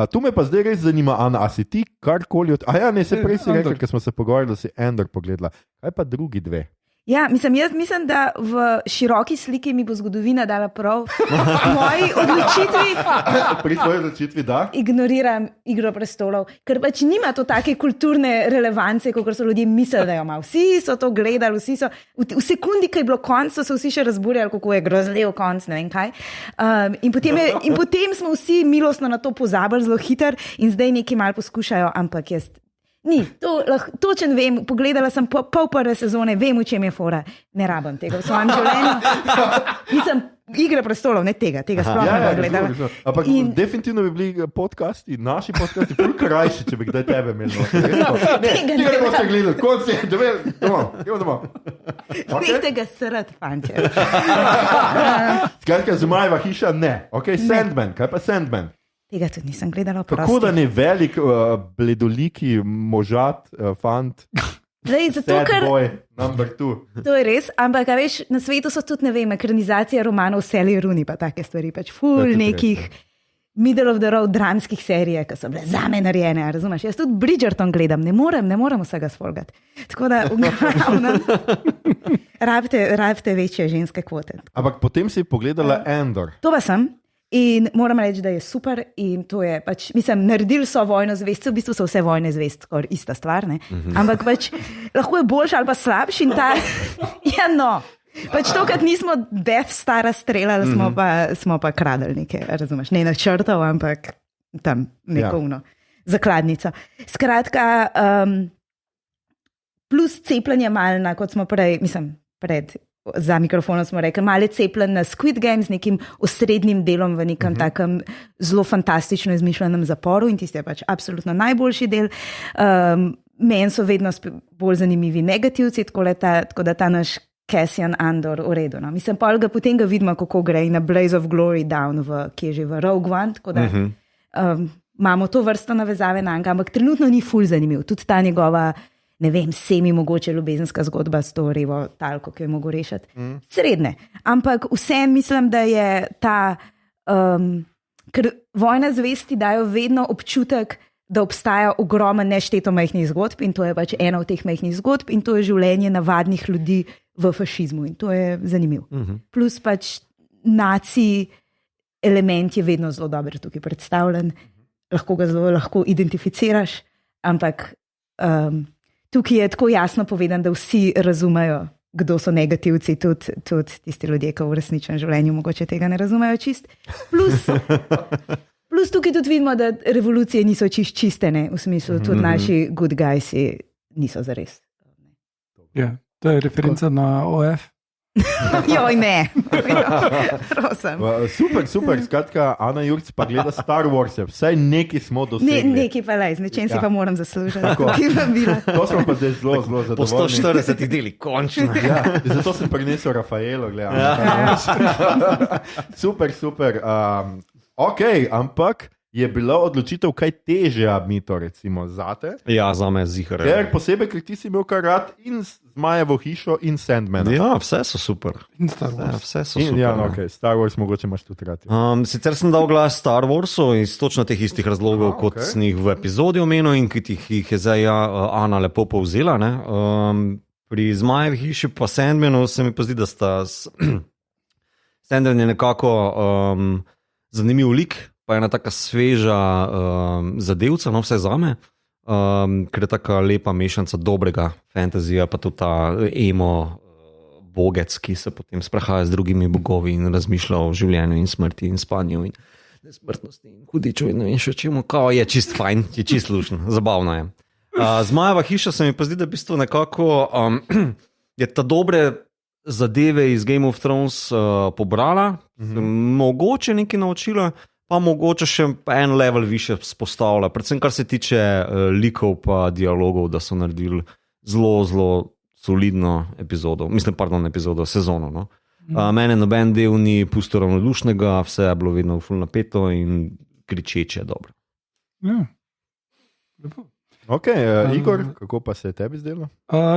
Tu me pa zdaj res zanima, Ana, a si ti karkoli se prej si rekel, ker smo se pogovarjali, da si Andor pogledala. Kaj pa drugi dve? Ja, jaz mislim, da v široki sliki mi bo zgodovina dala prav. Moji odločitvi... Pri tvoji odločitvi, da? Ignoriram Igro prestolov, ker pač nima to take kulturne relevance, kot so ljudje mislili, da jo ima. Vsi so to gledali, vsi so... V sekundi, ko je bilo konc, so se vsi še razburjali, kako je grozljiv konc, ne vem kaj. In potem smo vsi milostno na to pozabili zelo hiter in zdaj nekaj malo poskušajo, ampak jaz... Ni, točen vem, pogledala sem pol prve sezone, vem, v čem je fora. Ne rabim tega v svojem življenju. Nisem Igre prestolov, ne tega sploh ne bom gledala. Ampak definitivno bi bili podcasti, naši podcasti, ful krajši, če bi kdaj tebe imeli. Tega ne boste gledali, kot si, doma. Dajte ga srd, fanče. Skratka, Zmajeva hiša, ne. Ok, Sandman, kaj pa Sandman? Tega tudi nisem gledala. Kako da ne velik, bledoliki, možat, fant, sad boy, number 2. To je res, ampak veš, na svetu so tudi, ne vem, ekranizacije romanov Sally Rooney, pa take stvari, pač ful nekih middle of the road dramskih serij, ki so bile zame narejene, razumeš? Jaz tudi Bridgerton gledam, ne morem vsega sfolgati. Tako da rabite večje ženske kvote. Ampak potem si pogledala Andor. To pa sem. In moram reči, da je super. In to je pač, mislim, naredili so Vojno zvezd, v bistvu so vse vojne zvezd, skoraj ista stvar. Ampak pač lahko je boljši ali pa slabši. In ta, ja, no. Pač to, kad nismo Death Stara streljali, smo pa kradli nekaj, razumeš, ne načrtov, ampak tam neko zakladnico. Skratka, plus cepljenje malna, kot smo prej, mislim, za mikrofonom smo rekli, malo cepljen na Squid Game z nekim osrednjim delom v nekem takem zelo fantastično izmišljenem zaporu in tisti je pač absolutno najboljši del. Meni so vedno bolj zanimivi negativci, tako da ta naš Cassian Andor v redu. No. Mislim, pa potem ga vidimo, kako gre na Blaze of Glory down, ki je že v Rogue One, tako da imamo to vrsto navezave na njega, ampak trenutno ni ful zanimiv. Tudi ta njegova, ne vem, semi-mogoče ljubezenska zgodba s to revo talko, ki jo mogo rešiti. Srednje. Ampak vsem mislim, da je ta, ker Vojna zvesti dajo vedno občutek, da obstaja ogromen nešteto majhnih zgodb in to je pač ena od teh majhnih zgodb in to je življenje navadnih ljudi v fašizmu in to je zanimivo. Plus pač naciji element je vedno zelo dobro tukaj predstavljen, lahko ga zelo lahko identificiraš, ampak tukaj je tako jasno povedan, da vsi razumejo, kdo so negativci, tudi tisti ljudje, ki v resničnem življenju mogoče tega ne razumejo čist. Plus tukaj tudi vidimo, da revolucije niso čistene, v smislu tudi naši good guys niso zares. Ja, to je referenca na OF. Joj, ne. Prosim. Super. Skratka, Ana Jurc pa gleda Star Wars, vsaj neki smo dosegli. Neki pa lej, z nečem si pa moram zaslužiti. To smo pa zdaj zelo zadovoljni. Po 140 deli, končno. Ja, zato sem prinesel Rafaelo, gledam. Super. Ok, ampak je bila odločitev kaj težja, Mito, recimo, zate? Ja, za me zihar. Ker posebej, ker ti si imel kar rad in Zmajevo hišo in Sandmana. Ja, vse so super. In Star Wars. Vse so super. Ja, no, okay. Star Wars mogoče imaš tudi rad. Sicer sem dal glas Star Warsu iz točno teh istih razlogov, kot sem jih v epizodi omenil in ki jih je zdaj Ana lepo povzela. Ne? Pri Zmajevi hiši pa Sandmanu se mi pa zdi, da sta Sandman je nekako zanimiv lik, pa je ena taka sveža zadevca, no vse zame, ker je taka lepa mešanca dobrega fantazija, pa tudi ta emo bogec, ki se potem sprehaja z drugimi bogovi in razmišlja o življenju in smrti in spanju in nesmrtnosti in hudiču in ne vem še čemu, kao je čist fajn, je čist lušen, zabavno je. Zmajeva hiša se mi pa zdi, da v bistvu nekako je ta dobre zadeve iz Game of Thrones pobrala, mogoče nekaj naučila, pa mogoče še en level više spostavlja, predvsem kar se tiče likov pa dialogov, da so naredili zelo solidno epizodo, sezono. No? Mene noben del ni pustil ravnodušnega, vse je bilo vedno ful napeto in kričeče dobro. Ja, lepo. Ok, Igor, kako pa se je tebi zdelo?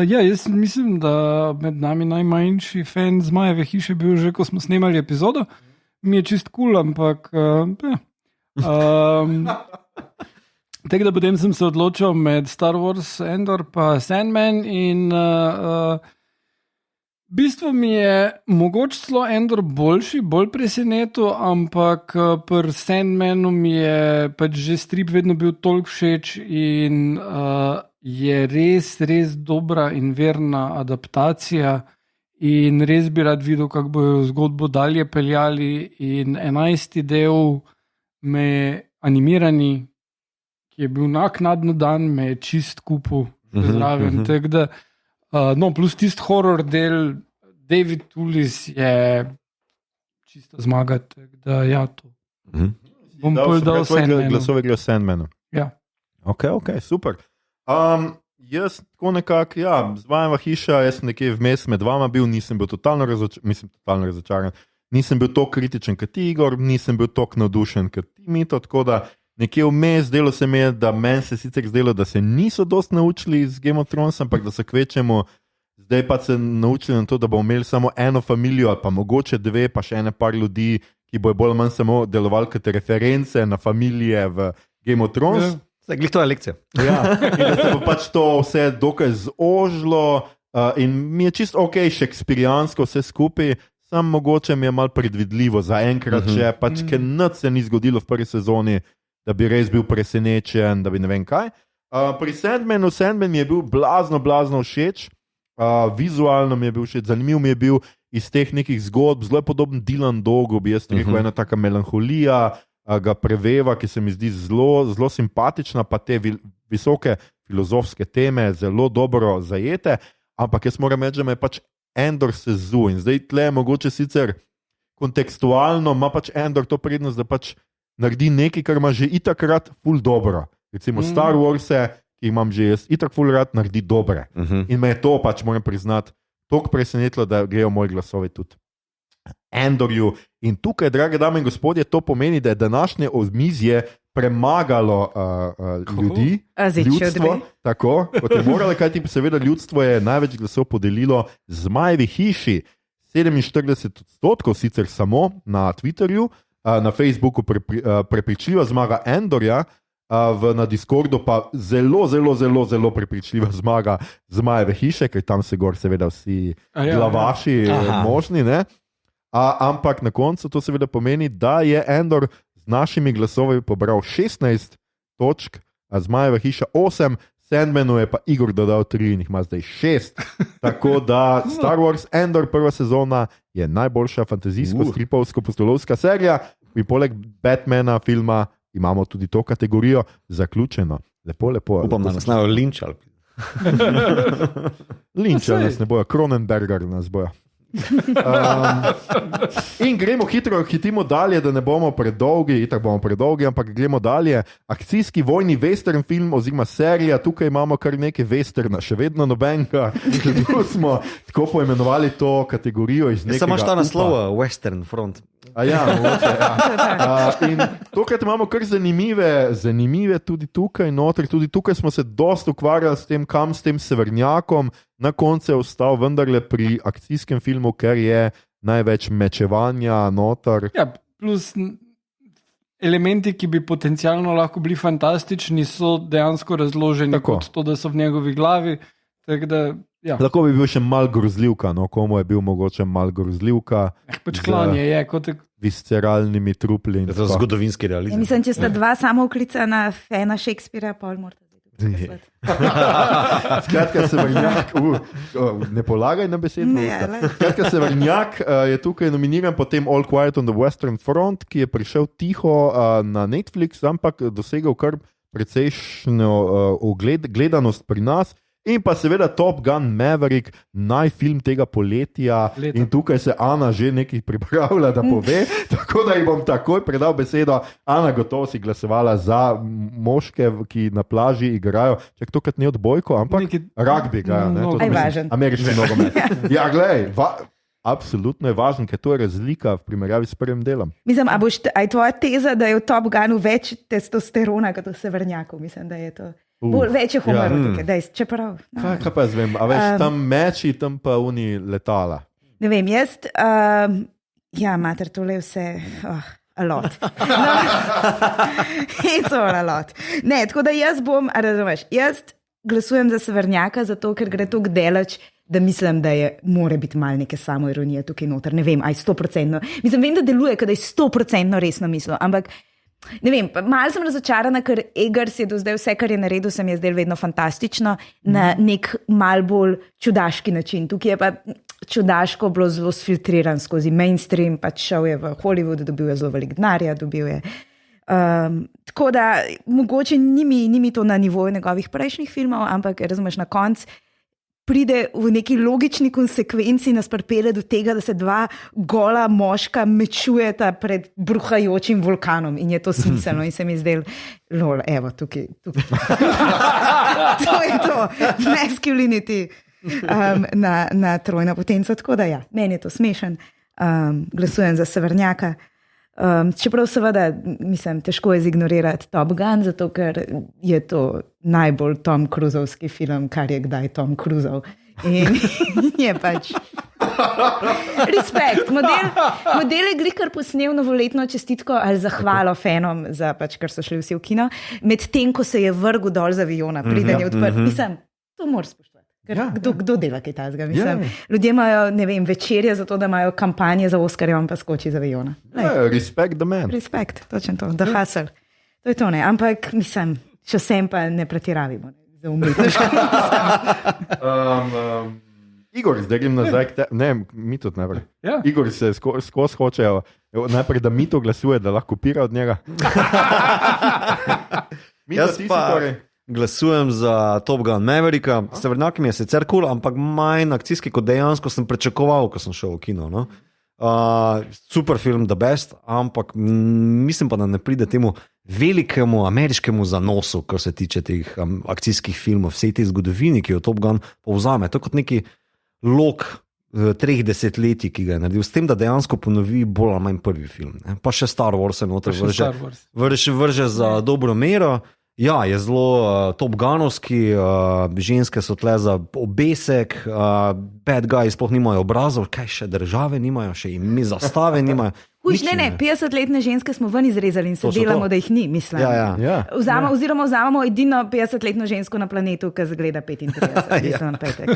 Ja, jaz mislim, da med nami najmanjši fan Zmajeve hiše bil že, ko smo snemali epizodo. Mi je čist cool, ampak ja. Tako da potem sem se odločil med Star Wars, Andor pa Sandman in v bistvu mi je mogoče celo Andor boljši, bolj presenetil, ampak pri Sandmanu mi je pač že strip vedno bil toliko všeč in je res dobra in verna adaptacija. In res bi rad videl, kako bojo zgodbo dalje peljali. In 11. del animirani, ki je bil naknadno dan, me je čist kupil zraven. Plus tisti horror del, David Toulis je čisto zmagati. Ja, to. Bom povedal Sandmanu. Glasove gre o Sandmanu. Ja. Ok, super. Jaz tako nekako, Zmajeva hiša, jaz sem nekje vmes med vama bil, nisem bil totalno razočaran, nisem bil toliko kritičen kot ti, Igor, nisem bil toliko navdušen kot ti, Mito, tako da nekje vmes zdelo se mi je, da meni se sicer zdelo, da se niso dosti naučili z Game of Thrones, ampak da se kvečemo, zdaj pa se naučili na to, da bomo imeli samo eno familijo ali pa mogoče dve, pa še ene par ljudi, ki bojo bolj ali manj samo delovali kot reference na familije v Game of Thrones. Glih to je lekcija. Ja, in da se bo pač to vse dokaj zožilo in mi je čisto ok, šekspirijansko vse skupaj, samo mogoče mi je malo predvidljivo za enkrat, če pač nič se ni zgodilo v prvi sezoni, da bi res bil presenečen, da bi ne vem kaj. Pri Sandmanu mi je bil blazno všeč, vizualno mi je bil všeč, zanimiv mi je bil iz teh nekih zgodb, zelo podoben Dylan Dogu, bi jaz rekel, ena taka melanholija, ga preveva, ki se mi zdi zelo simpatična, pa te visoke filozofske teme zelo dobro zajete, ampak jaz moram reči, da me je pač Andor sezu in zdaj tle mogoče sicer kontekstualno ima pač Andor to prednost, da pač naredi nekaj, kar ima že itak rad ful dobro. Recimo Star Warse, ki imam že jaz itak ful rad, naredi dobre. In me je to pač, moram priznati, toliko presenetilo, da grejo moji glasovi tudi Andorju. In tukaj, drage dame in gospodje, to pomeni, da je današnje omizje premagalo ljudi, ljudstvo, tako, kot je moralo, kajti seveda ljudstvo je največ glasov podelilo Zmajevi hiši, 47% sicer samo na Twitterju, na Facebooku prepričljiva zmaga Andorja, na Discordu pa zelo prepričljiva zmaga Zmajeve hiše, ker tam se gor seveda vsi glavaši možni, ne? Ampak na koncu to seveda pomeni, da je Andor z našimi glasovi pobral 16 točk, Zmajeva hiša 8, Sandmanu je pa Igor dodal 3 in jih ima zdaj 6. Tako da Star Wars Andor prva sezona je najboljša fantazijsko-stripovsko postolovska serija in poleg Batmana filma imamo tudi to kategorijo zaključeno. Lepo. Upam, da nas ne bojo linčali. Linčali nas ne bojo, Cronenberger nas bojo. In gremo hitimo dalje, da ne bomo predolgi, itak bomo predolgi, ampak gremo dalje. Akcijski vojni western film oziroma serija, tukaj imamo kar nekaj westerna, še vedno nobenega. Tu smo tako poimenovali to kategorijo iz nekega Samo šta naslova, Western Front. Mogoče, in tokrat imamo kar zanimive tudi tukaj noter, tudi tukaj smo se dosti ukvarjali s tem, kam s tem severnjakom, na koncu je ostal vendarle pri akcijskem filmu, ker je največ mečevanja noter. Ja, plus elementi, ki bi potencialno lahko bili fantastični, so dejansko razloženi kot to, da so v njegovi glavi. Tak da, ja. Lahko bi bil še mal grozljivka, komu je bil mogoče mal grozljivka. Pač klanje je kot visceralnimi trupli. To je zgodovinski realizem. Ja, mislim, če sta dva samooklicana fena Shakespearea, Paul morate zdaj Skratka, Severnjak, ne polagaj na besedo. Skratka, Severnjak je tukaj nominiran, potem All Quiet on the Western Front, ki je prišel tiho na Netflix, ampak dosegel kar precejšnjo gledanost pri nas. In pa seveda Top Gun Maverick, najfilm tega poletja. In tukaj se Ana že nekaj pripravlja, da pove, tako da ji bom takoj predal besedo. Ana, gotovo si glasovala za moške, ki na plaži igrajo, čak tokrat ne odbojko, ampak rugby igrajo. Ameriški nogomet. Ja, glej, absolutno je važen, ker to je razlika v primerjavi s prvim delom. Mislim, a je tvoja teza, da je v Top Gunu več testosterona kot v Severnjaku? Mislim, da je to več humora tukaj, čeprav. Kaj pa jaz vem, a veš, tam meči, tam pa uni letala. Ne vem, jaz, mater, tole je vse, a lot. It's all a lot. Ne, tako da jaz bom, razumeš, jaz glasujem za Severnjaka, zato ker gre toliko delač, da mislim, da mora biti malo neke samoironije tukaj noter. Ne vem, 100%. Mislim, vem, da deluje, da je 100% resno mislil, ampak ne vem, malo sem razočarana, ker Eggers je do zdaj vse, kar je naredil, se mi je zdelo vedno fantastično, na nek mal bolj čudaški način. Tukaj je pa čudaško bilo zelo sfiltriran skozi mainstream, pač šel je v Hollywood, dobil je zelo velik denarja, dobil je. Tako da mogoče ni mi to na nivoju njegovih prejšnjih filmov, ampak razumeš, na koncu pride v neki logični konsekvenci nas pripelje do tega, da se dva gola moška mečujeta pred bruhajočim vulkanom in je to smiselno in se mi zdelo, lol, evo, tukaj. To je to, masculinity na trojno potenco, tako da ja, meni je to smešen, glasujem za Severnjaka. Čeprav seveda, mislim, težko je zignorirati Top Gun, zato ker je to najbolj Tom Cruiseovski film, kar je kdaj Tom Cruiseov. In je pač Respekt. Model je glikar posnel novoletno čestitko ali zahvalo fanom, za pač, ker so šli vsi v kino, medtem ko se je vrgel dol z aviona, preden je odprt. Mislim, to moraš spoštovati. Kdo dela kaj takega? Ljudje imajo, ne vem, večerje za to, da imajo kampanje za Oskarje, on pa skoči z aviona. Respect the man. Respekt, točno to. The hustle. To je to, ne. Ampak, mislim, še vsem pa ne pretiravimo. Za umetniško. Igor, zdaj grem nazaj k tebi. Ne, mi tudi najprej. Ja. Igor se skozi hočejo, najprej, da mi to glasuje, da lahko kopira od njega. Jaz pa glasujem za Top Gun Mavericka. Severnjak mi je sicer cool, ampak manj akcijski, kot dejansko sem pričakoval, ko sem šel v kino. No? Super film, the best, ampak mislim pa, da ne pride temu velikemu ameriškemu zanosu, kar se tiče teh akcijskih filmov, vsej te zgodovini, ki jo Top Gun povzame. To je kot neki lok 3 desetletij, ki ga je naredil, s tem, da dejansko ponovi bolj ali manj prvi film. Ne? Pa še Star Wars je noter vrže za dobro mero. Ja, je zelo Top Gunovski, ženske so tle za obesek, bad guys sploh nimajo obrazov, kaj še države nimajo, še ime zastave nimajo. Ne, 50-letne ženske smo ven izrezali in se delamo, da jih ni, mislim. Ja. Oziroma vzamemo edino 50-letno žensko na planetu, ki zgleda 35, mislim na petek.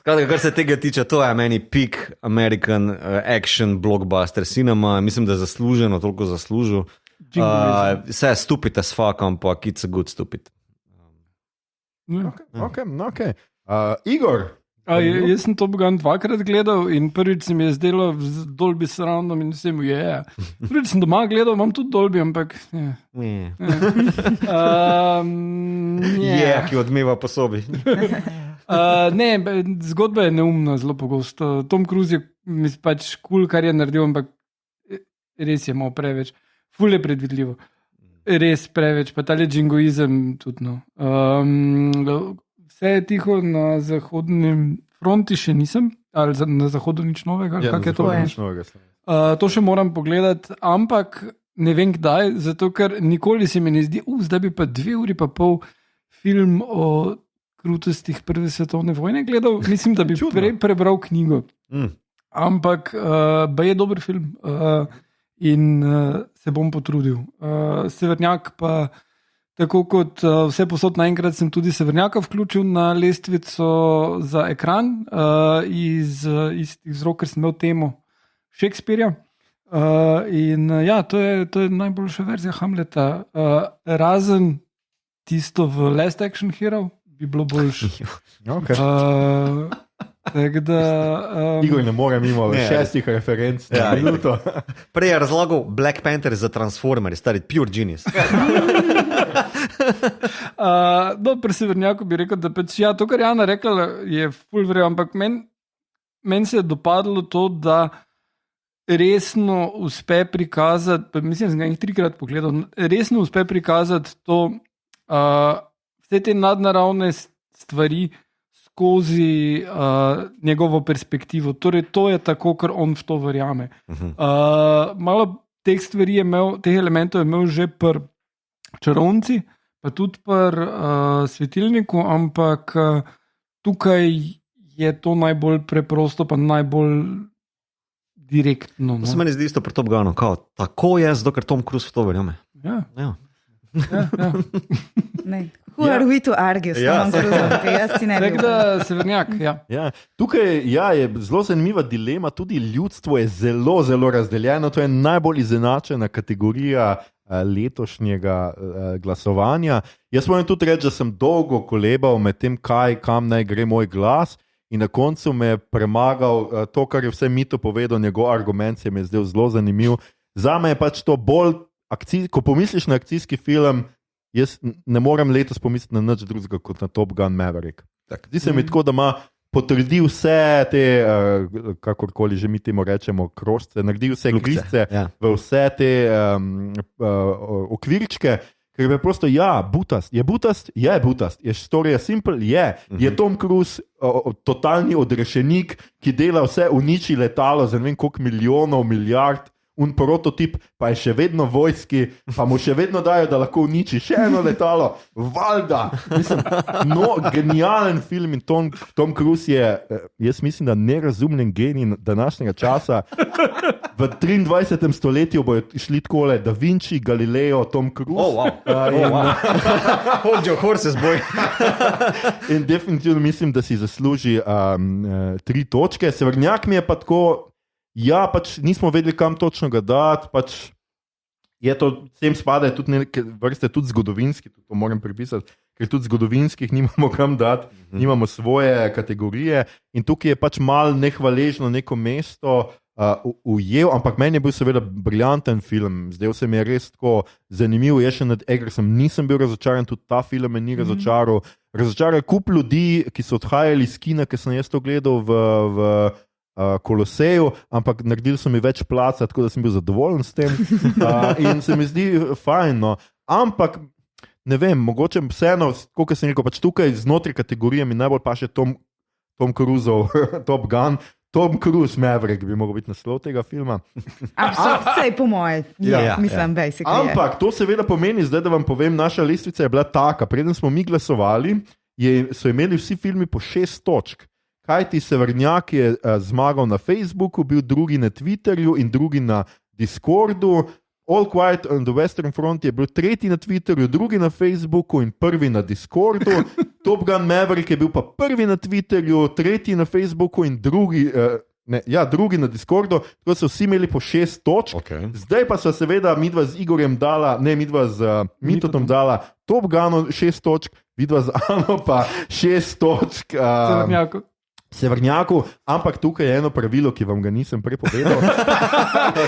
Skratka, kar se tega tiče, to je meni peak American action blockbuster cinema, mislim, da je zasluženo, toliko zaslužil. Vse je stupid as fuck, ampak it's a good stupid. Okay. Igor? Jaz sem Top Gun 2-krat gledal in prvič se mi je zdelo z Dolby Surroundom in vsem, Prvič sem doma gledal, imam tudi Dolby, ampak ki odmeva po sobi. Ne, zgodba je neumna zelo pogosto. Tom Cruise je pač cool, kar je naredil, ampak res je malo preveč. Ful je predvidljivo. Res preveč, pa tale džingoizem tudi. No. Vse je tiho na zahodnem fronti, še nisem, ali na zahodu nič novega. To še moram pogledati, ampak ne vem kdaj, zato ker nikoli se mi ne zdi, zdaj bi pa 2 uri pa pol film o krutostih Prve svetovne vojne gledal. Mislim, da bi prej prebral knjigo. Ampak je dober film. In se bom potrudil. Severnjak pa, tako kot vse posod naenkrat, sem tudi Severnjaka vključil na lestvico za ekran iz istih vzrok, ker sem imel temo Shakespearea. To je najboljša verzija Hamleta. Razen tisto v Last Action Hero bi bilo boljše. Igor ne more mimo 6 referenc na minuto. Prej je razlagal Black Panther za Transformers, stari pure genius. Pri Severnjaku bi rekel, da pač, to, kar je Jana rekla, je ful vrejo, ampak meni se je dopadlo to, da resno uspe prikazati, pa mislim, da sem ga jih 3-krat pogledal, resno uspe prikazati to, vse te nadnaravne stvari skozi njegovo perspektivo. Torej, to je tako, ker on v to verjame. Malo teh stvari je imel, teh elementov je imel že pri Čarovnici, pa tudi pri Svetilniku, ampak tukaj je to najbolj preprosto, pa najbolj direktno. No? To se meni zdi isto pri Top Gunu, tako je, zato ker Tom Cruise v to verjame. Ja. Who are we to argue? Severnjak, Tukaj je zelo zanimiva dilema, tudi ljudstvo je zelo, zelo razdeljeno, to je najbolj izenačena kategorija letošnjega glasovanja. Jaz moram tudi reči, da sem dolgo kolebal med tem, kam naj gre moj glas, in na koncu me je premagal to, kar je vse Mito povedal, njegov argument se mi je zdel zelo zanimiv. Zame je pač to bolj ko pomisliš na akcijski film, jaz ne morem letos pomisliti na nič drugega kot na Top Gun Maverick. Zdi se mi tako, da ima potrdil vse te, kakorkoli že mi temu rečemo, krožce, naredil vse glisce v vse te okvirčke, ker je prosto, butast. Je butast? Je butast. Je storija simple? Je Tom Cruise totalni odrešenik, ki dela vse, uniči letalo za ne vem koliko milijonov, milijard, un prototip, pa je še vedno vojski, pa mu še vedno dajo, da lahko uniči še eno letalo. Valjda, mislim, genijalen film in Tom Cruise je, jaz mislim, da nerazumljen genij današnjega časa. V 23. stoletju bojo šli takole Da Vinci, Galileo, Tom Cruise. Hold your horses, boy. In definitivno mislim, da si zasluži 3 točke. Severnjak mi je pa tako, ja, pač nismo vedeli, kam točno ga dati, pač je to, sem spadajo tudi neke vrste, tudi zgodovinski, to moram pripisati, ker tudi zgodovinskih nimamo kam dati, nimamo svoje kategorije in tukaj je pač malo nehvaležno neko mesto ujel, ampak meni je bil seveda briljanten film, zdaj se mi je res tako zanimiv, jaz še nad Eggersom nisem bil razočaran, tudi ta film me ni razočaral. Razočaral kup ljudi, ki so odhajali iz kina, ker sem jaz to gledal v Koloseju, ampak naredili so mi več placa, tako da sem bil zadovoljen s tem in se mi zdi fajn, no. Ampak ne vem, mogoče vseeno, kot sem rekel, pač tukaj znotraj kategorije mi najbolj paše Tom Cruiseov Top Gun. Tom Cruise Maverick bi mogel biti naslov tega filma. Vse po moje, mislim, basically. Ampak to seveda pomeni, zdaj da vam povem, naša lestvica je bila taka, preden smo mi glasovali, so imeli vsi filmi po 6 točk. Kajti Severnjak je zmagal na Facebooku, bil drugi na Twitterju in drugi na Discordu. All Quiet on the Western Front je bil tretji na Twitterju, drugi na Facebooku in prvi na Discordu. Top Gun Maverick je bil pa prvi na Twitterju, tretji na Facebooku in drugi na Discordu. Tako so vsi imeli po 6 točk. Okay. Zdaj pa so seveda midva z Igorjem dala, midva z Mitotom dala Top Gunu 6 točk, midva z Ano pa 6 točk. Severnjaku, ampak tukaj je eno pravilo, ki vam ga nisem prepovedal,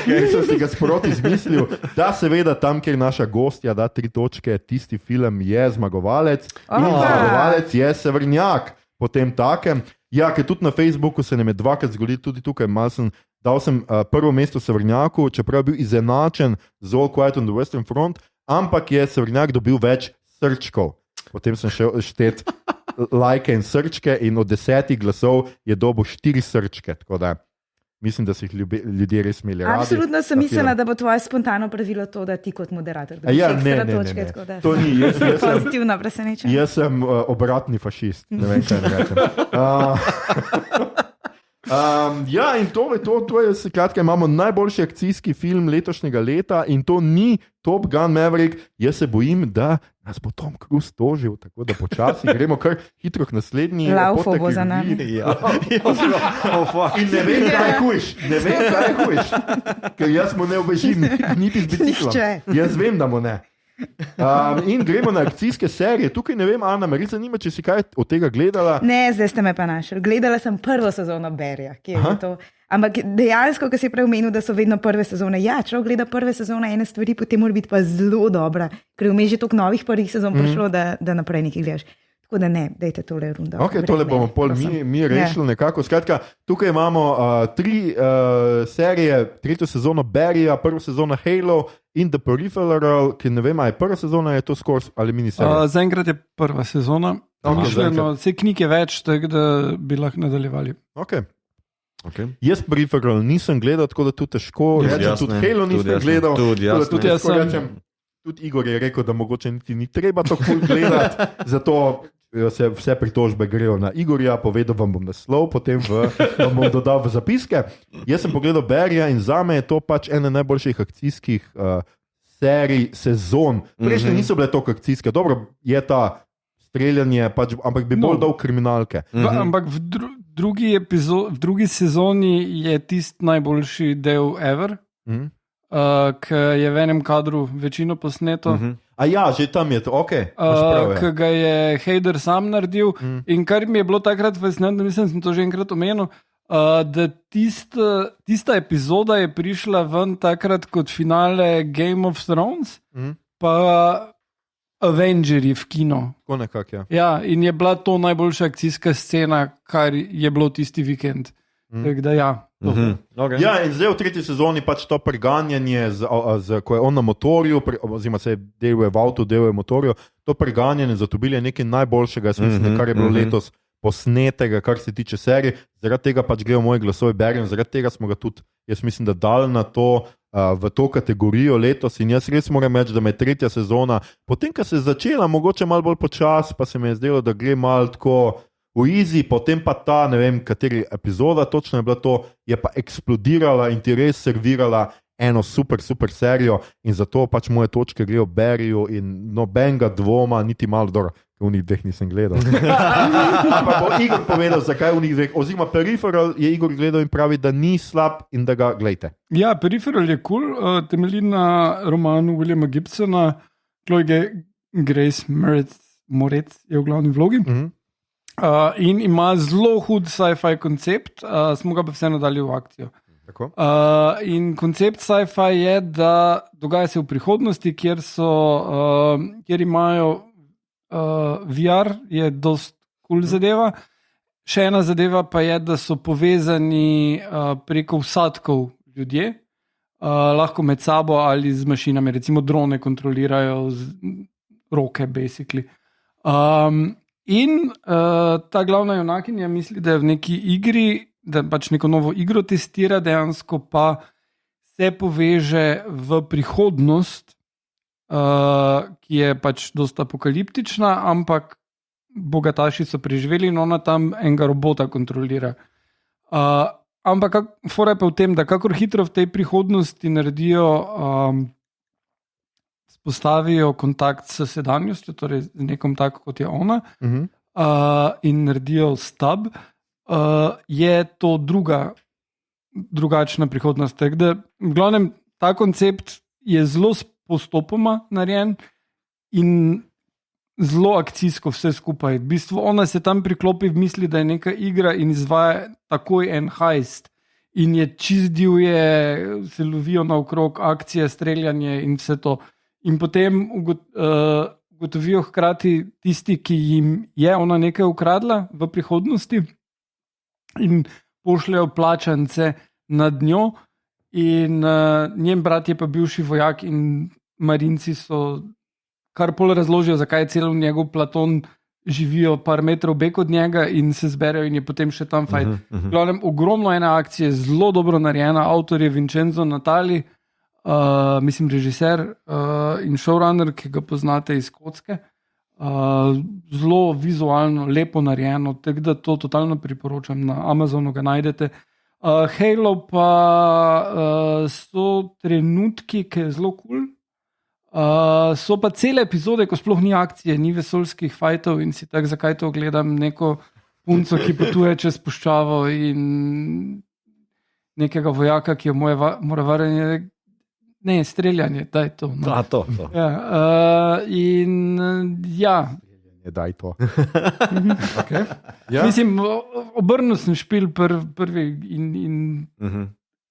ker sem si ga sproti izmislil, da seveda tam, kjer naša gostja da 3 točke, tisti film je zmagovalec in zmagovalec je Severnjak. Potem takem, ja, ker tudi na Facebooku se nam je 2krat zgodilo, tudi tukaj dal sem prvo mesto Severnjaku, čeprav je bil izenačen z All Quiet on the Western Front, ampak je Severnjak dobil več srčkov. Potem sem šel štet lajke in srčke in od 10 glasov je dobil 4 srčke, tako da mislim, da si jih ljudje res imeli radi. Absolutno sem mislila, da bo tvoje spontano pravilo to, da ti kot moderator dobiš ekstra točke. Ne. To ni, jaz sem pozitivno presenečen. Jaz sem obratni fašist, ne vem, kaj ne rečem. Ja, in to je, skratka, imamo najboljši akcijski film letošnjega leta in to ni Top Gun Maverick. Jaz se bojim, da nas bo Tom Cruise tožil, tako da počasi gremo kar hitro k naslednji. Laufo bo za nami. In ne vem, kaj hujš. Ker jaz mu ne obežim, niti z biciklom. Jaz vem, da mu ne. In gremo na akcijske serije. Tukaj ne vem, Ana, me res zanima, če si kaj od tega gledala. Ne, zdaj ste me pa našli. Gledala sem prvo sezono Barryja, ki je to. Ampak dejansko, ko si prej omenil, da so vedno prve sezone. Ja, človek gleda prve sezone ene stvari, potem mora biti pa zelo dobra, ker je vmes že toliko novih prvih sezon prišlo, da naprej nekaj gledaš. Tako da ne, dajte tole rundo. Ok, tole bomo mi rešili nekako. Skratka, tukaj imamo 3 serije, 3. sezono Barryja, 1. sezono Halo in The Peripheral, ki ne vem, ali je 1. sezona, je to skoro ali miniserija? Zaenkrat je 1. sezona. Vse knjige več, tako da bi lahko nadaljevali. Okay. Jaz Peripheral nisem gledal, tako da tudi težko rečem, tudi Halo nisem gledal. Tudi Igor je rekel, da mogoče niti ni treba to gledati, zato se vse pritožbe grejo na Igorja, povedal vam bom naslov, potem vam bom dodal v zapiske. Jaz sem pogledal Barryja in zame je to pač ena najboljših akcijskih serij, sezon. Prejšnje niso bile toliko akcijske, dobro je ta streljanje, pač, ampak bi bolj dal kriminalke. Ampak v drugi sezoni je tisti najboljši del ever, ki je v enem kadru večino posneto. A ja, že tam je to, ok. Ki ga je Hader sam naredil in kar mi je bilo takrat fascinantno, mislim, sem to že enkrat omenil, da tista epizoda je prišla ven takrat kot finale Game of Thrones, pa Avengerji v kino. Tako nekako, ja. Ja, in je bila to najboljša akcijska scena, kar je bilo tisti vikend. Tako da ja. Okay. Ja, in zdaj v 3. sezoni pač to preganjanje, ko je on na motorju, oziroma se deluje v avtu, deluje v motorju, to preganjanje zatobili je nekaj najboljšega, mislim, kar je bilo letos posnetega, kar se tiče serije. Zaradi tega pač grejo moji glasovi Barryju, zaradi tega smo ga tudi, jaz mislim, da dali na to v to kategorijo letos in jaz res moram reči, da me je tretja sezona, potem, ko se je začela, mogoče malo bolj počas, pa se mi je zdelo, da gre malo tako v easy, potem pa ta, ne vem, kateri epizoda točno je bila to, je pa eksplodirala in ti res servirala eno super serijo in zato pač moje točke grejo Barryju in nobenega dvoma, niti malo dobro, ker v njih dveh nisem gledal. Ampak bo Igor povedal, zakaj v njih dveh, oziroma Peripheral je Igor gledal in pravi, da ni slab in da ga gledajte. Ja, Peripheral je cool, temelji na romanu Williama Gibsona, Chloe Grace Moretz je v glavni vlogi. In ima zelo hud sci-fi koncept, smo ga pa vseeno dali v akcijo. In koncept sci-fi je, da dogaja se v prihodnosti, kjer imajo VR, je dost cool zadeva. Še ena zadeva pa je, da so povezani preko vsadkov ljudje, lahko med sabo ali z mašinami, recimo drone kontrolirajo z roke, basically. In ta glavna junakinja misli, da je v neki igri, da pač neko novo igro testira, dejansko pa se poveže v prihodnost, ki je pač dosta apokaliptična, ampak bogataši so preživeli in ona tam enega robota kontrolira. Ampak fora je pa v tem, da kakor hitro v tej prihodnosti naredijo, spostavijo kontakt s sedanjostjo, torej z nekom tako, kot je ona, in naredijo stub, je to drugačna prihodnost. Tako da, v glavnem, ta koncept je zelo postopoma narejen in zelo akcijsko vse skupaj. V bistvu ona se tam priklopi v misli, da je neka igra in izvaja takoj en heist. In je čizdivje, se lovijo naokrog, akcije, streljanje in vse to. In potem ugotovijo hkrati tisti, ki jim je ona nekaj ukradla v prihodnosti in pošljajo plačance nad njo in njen brat je pa bivši vojak in marinci so kar pol razložijo, zakaj je celo njegov platon živijo par metrov bek od njega in se zberejo in je potem še tam fajt. Glavnem, ogromno ene akcije, zelo dobro narejena, avtor je Vincenzo Natali, mislim režiser in showrunner, ki ga poznate iz Kocke. Zelo vizualno, lepo narejeno, tako da to totalno priporočam, na Amazonu ga najdete. Halo pa so trenutki, ki je zelo cool. So pa cele epizode, ko sploh ni akcije, ni vesoljskih fajtov in si tak, zakaj to gledam, neko punco, ki potuje čez puščavo in nekega vojaka, ki jo mora varjanje, ne, streljanje, daj to. No. To. Ja, in ja. Daj to. Okay. Ja. Mislim, obrnil sem špil prvi in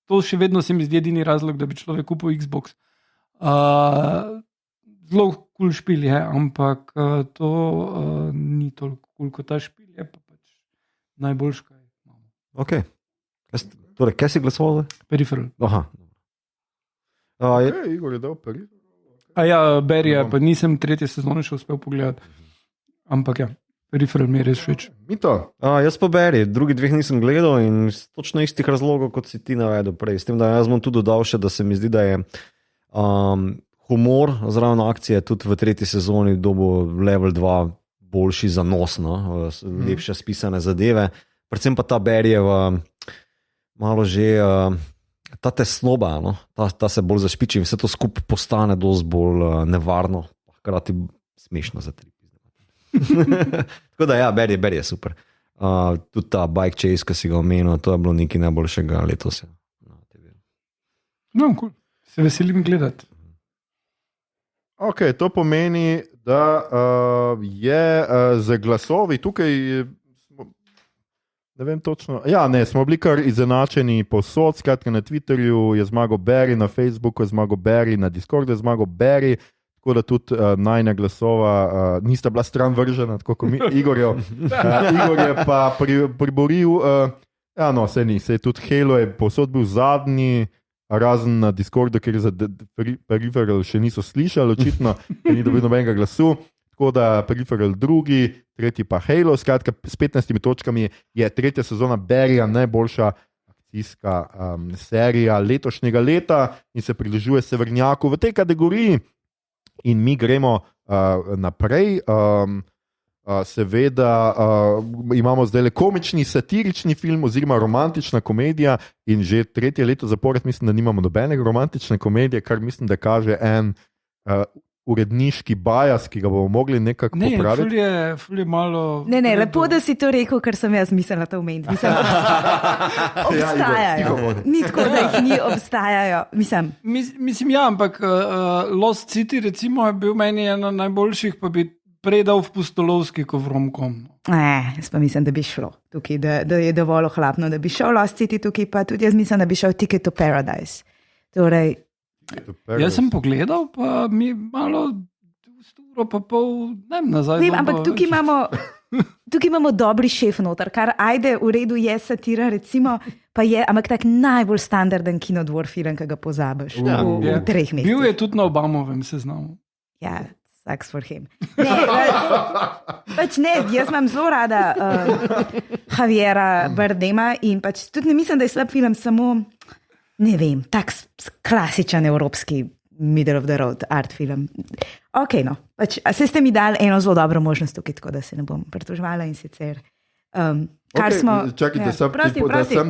to še vedno se mi zdi edini razlog, da bi človek kupil Xbox. Zelo cool špil je, ampak to ni toliko cool kot ta špil, je pa pač najboljš, kaj imamo. Ok. Torej, kaj si glasoval? Peripheral. Aha. Igor je dal Peripheral. Barryja, pa nisem tretje sezone še uspel pogledati. Ampak ja, Peripheral mi je res všeč. Mito? Jaz pa Barry, drugi dveh nisem gledal in točno istih razlogov, kot si ti navedel prej. S tem, da jaz bom tudi dodal še, da se mi zdi, da je humor zraven akcije tudi v tretji sezoni dobo level 2 boljši zanos, no? Lepše spisane zadeve. Predvsem pa ta Barryjeva malo že ta tesnoba, no? ta se bolj zašpiči in vse to skupaj postane dosti bolj nevarno, hkrati smešno za tri. Tako da ja, Barry je super. Tudi ta bike chase, ki si ga omenil, to je bilo nekaj najboljšega letos. No, cool. Se veselim gledati. Ok, to pomeni, da je za glasovi tukaj, ne vem točno, smo bili kar izenačeni povsod, skratka na Twitterju je zmagal Barry, na Facebooku je zmagal Barry, na Discordu je zmagal Barry, tako da tudi najna glasova nista bila stran vržena, tako kot Igorjev. Igor je pa priboril, sej ni, sej tudi Halo je povsod bil zadnji, razen na Discordu, ker za Peripheral še niso slišali, očitno, ker ni dobil nobenega glasu. Tako da Peripheral drugi, tretji pa Halo. Skratka, s 15 točkami je tretja sezona Barryja najboljša akcijska serija letošnjega leta in se pridružuje Severnjaku v tej kategoriji. In mi gremo naprej. Seveda imamo zdaj le komični, satirični film oziroma romantična komedija in že 3. leto zapored mislim, da nimamo nobene romantične komedije, kar mislim, da kaže en uredniški bias, ki ga bomo mogli nekako popraviti. Ful je malo... Ne, lepo, da si to rekel, ker sem jaz mislila to omeniti. Obstajajo. Ni tako, da jih ni, obstajajo. Mislim, ja, ampak Lost City recimo je bil meni ena najboljših, pa bi predal v pustolovski, ko v romkom. Jaz pa mislim, da bi šlo tukaj, da je dovolj ohlapno, da bi šel Lost City tukaj, pa tudi jaz mislim, da bi šel Ticket to Paradise. Torej, jaz sem pogledal, pa mi malo uro pa pol, ne vem, nazaj. Vem, ampak tukaj imamo dobri šef noter, kar ajde v redu je satira, recimo, pa je, ampak tak najbolj standarden kinodvor film, ki ga pozabiš v 3 mesecih. Bil je tudi na Obamovem seznamu. Ja, sucks for him. Ne, jaz imam zelo rada Javiera Bardema in pač tudi ne mislim, da je slab film, samo ne vem, tak klasičen evropski middle of the road art film. Ok, no, pač, se ste mi dali eno zelo dobro možnost tukaj, tako da se ne bom pritožvala in sicer... Čakajte,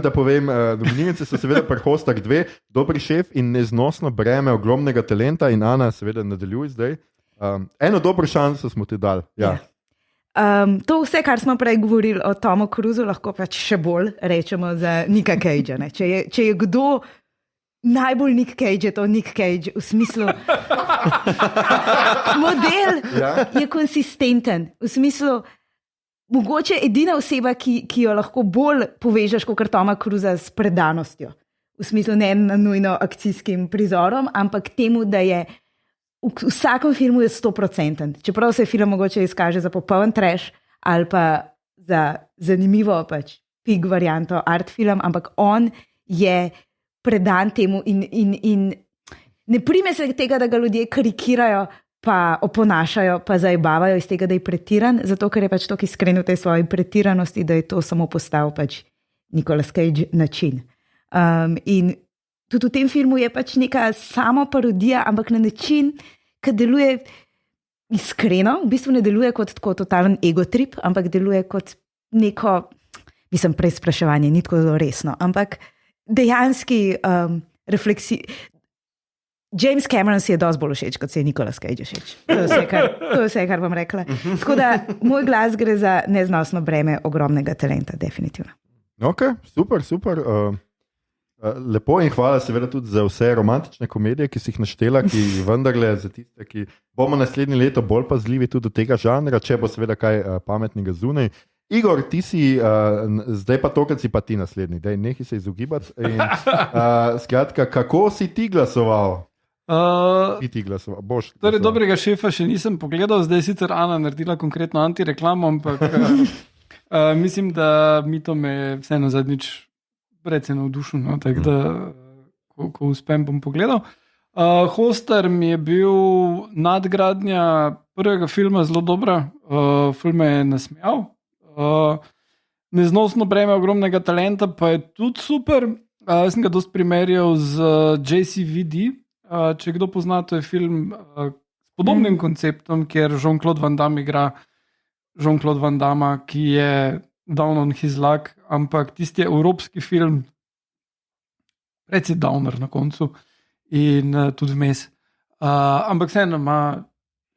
da povem, nominiranci so seveda pri Hostah 2, Dobri šef in Neznosno breme ogromnega talenta in Ana seveda nadaljuje zdaj. Eno dobro šanso smo ti dali. Ja. To vse, kar smo prej govorili o Tomu Cruisu, lahko pač še bolj rečemo za Nicka Cagea. Če je kdo najbolj Nick Cage, je to Nick Cage v smislu model je konsistenten, v smislu mogoče edina oseba, ki jo lahko bolj povežeš kot Toma Cruisa s predanostjo, v smislu ne na nujno akcijskim prizorom, ampak temu, da je v vsakem filmu je 100%. Čeprav se film mogoče izkaže za popoln trash ali pa za zanimivo pač pig varianto art film, ampak on je predan temu in ne prime se tega, da ga ljudje karikirajo, pa oponašajo, pa zajebavajo iz tega, da je pretiran, zato ker je pač tako iskren v tej svoji pretiranosti, da je to samo postal pač Nicolas Cage način. In tudi v tem filmu je pač neka samo parodija, ampak na način, ki deluje iskreno, v bistvu ne deluje kot tako totalen egotrip, ampak deluje kot neko, mislim, preizpraševanje, ni tako zelo resno, ampak dejanski refleksij. James Cameron si je dosti bolj všeč, kot se je Nicolas Cage všeč. To je vse, kar bom rekla. Tako da moj glas gre za neznosno breme ogromnega talenta, definitivno. Ok, super. Lepo in hvala seveda tudi za vse romantične komedije, ki si jih naštela, ki vendarle za tiste, ki bomo naslednje leto bolj pazljivi tudi do tega žanra, če bo seveda kaj pametnega zunaj. Igor, ti si, zdaj pa to, kad si pa ti naslednji, daj nehi se izogibati. Skratka, kako si ti glasoval? Ti glasoval, boš. Torej, Dobrega šefa še nisem pogledal, zdaj je sicer Ana naredila konkretno antireklamo, ampak mislim, da Mito me vseeno zadnjič precej navdušil, no, tako da ko uspem, bom pogledal. Hoster mi je bil nadgradnja prvega filma zelo dobra, film me je nasmejal. Neznosno breme ogromnega talenta pa je tudi super. Jaz sem ga dosti primerjal z JCVD. Če kdo pozna, to je film s podobnim konceptom, kjer Jean-Claude Van Damme igra Jean-Claude Van Damme, ki je down on his luck, ampak tisti evropski film precej downer na koncu in tudi vmes. Ampak vseeno ima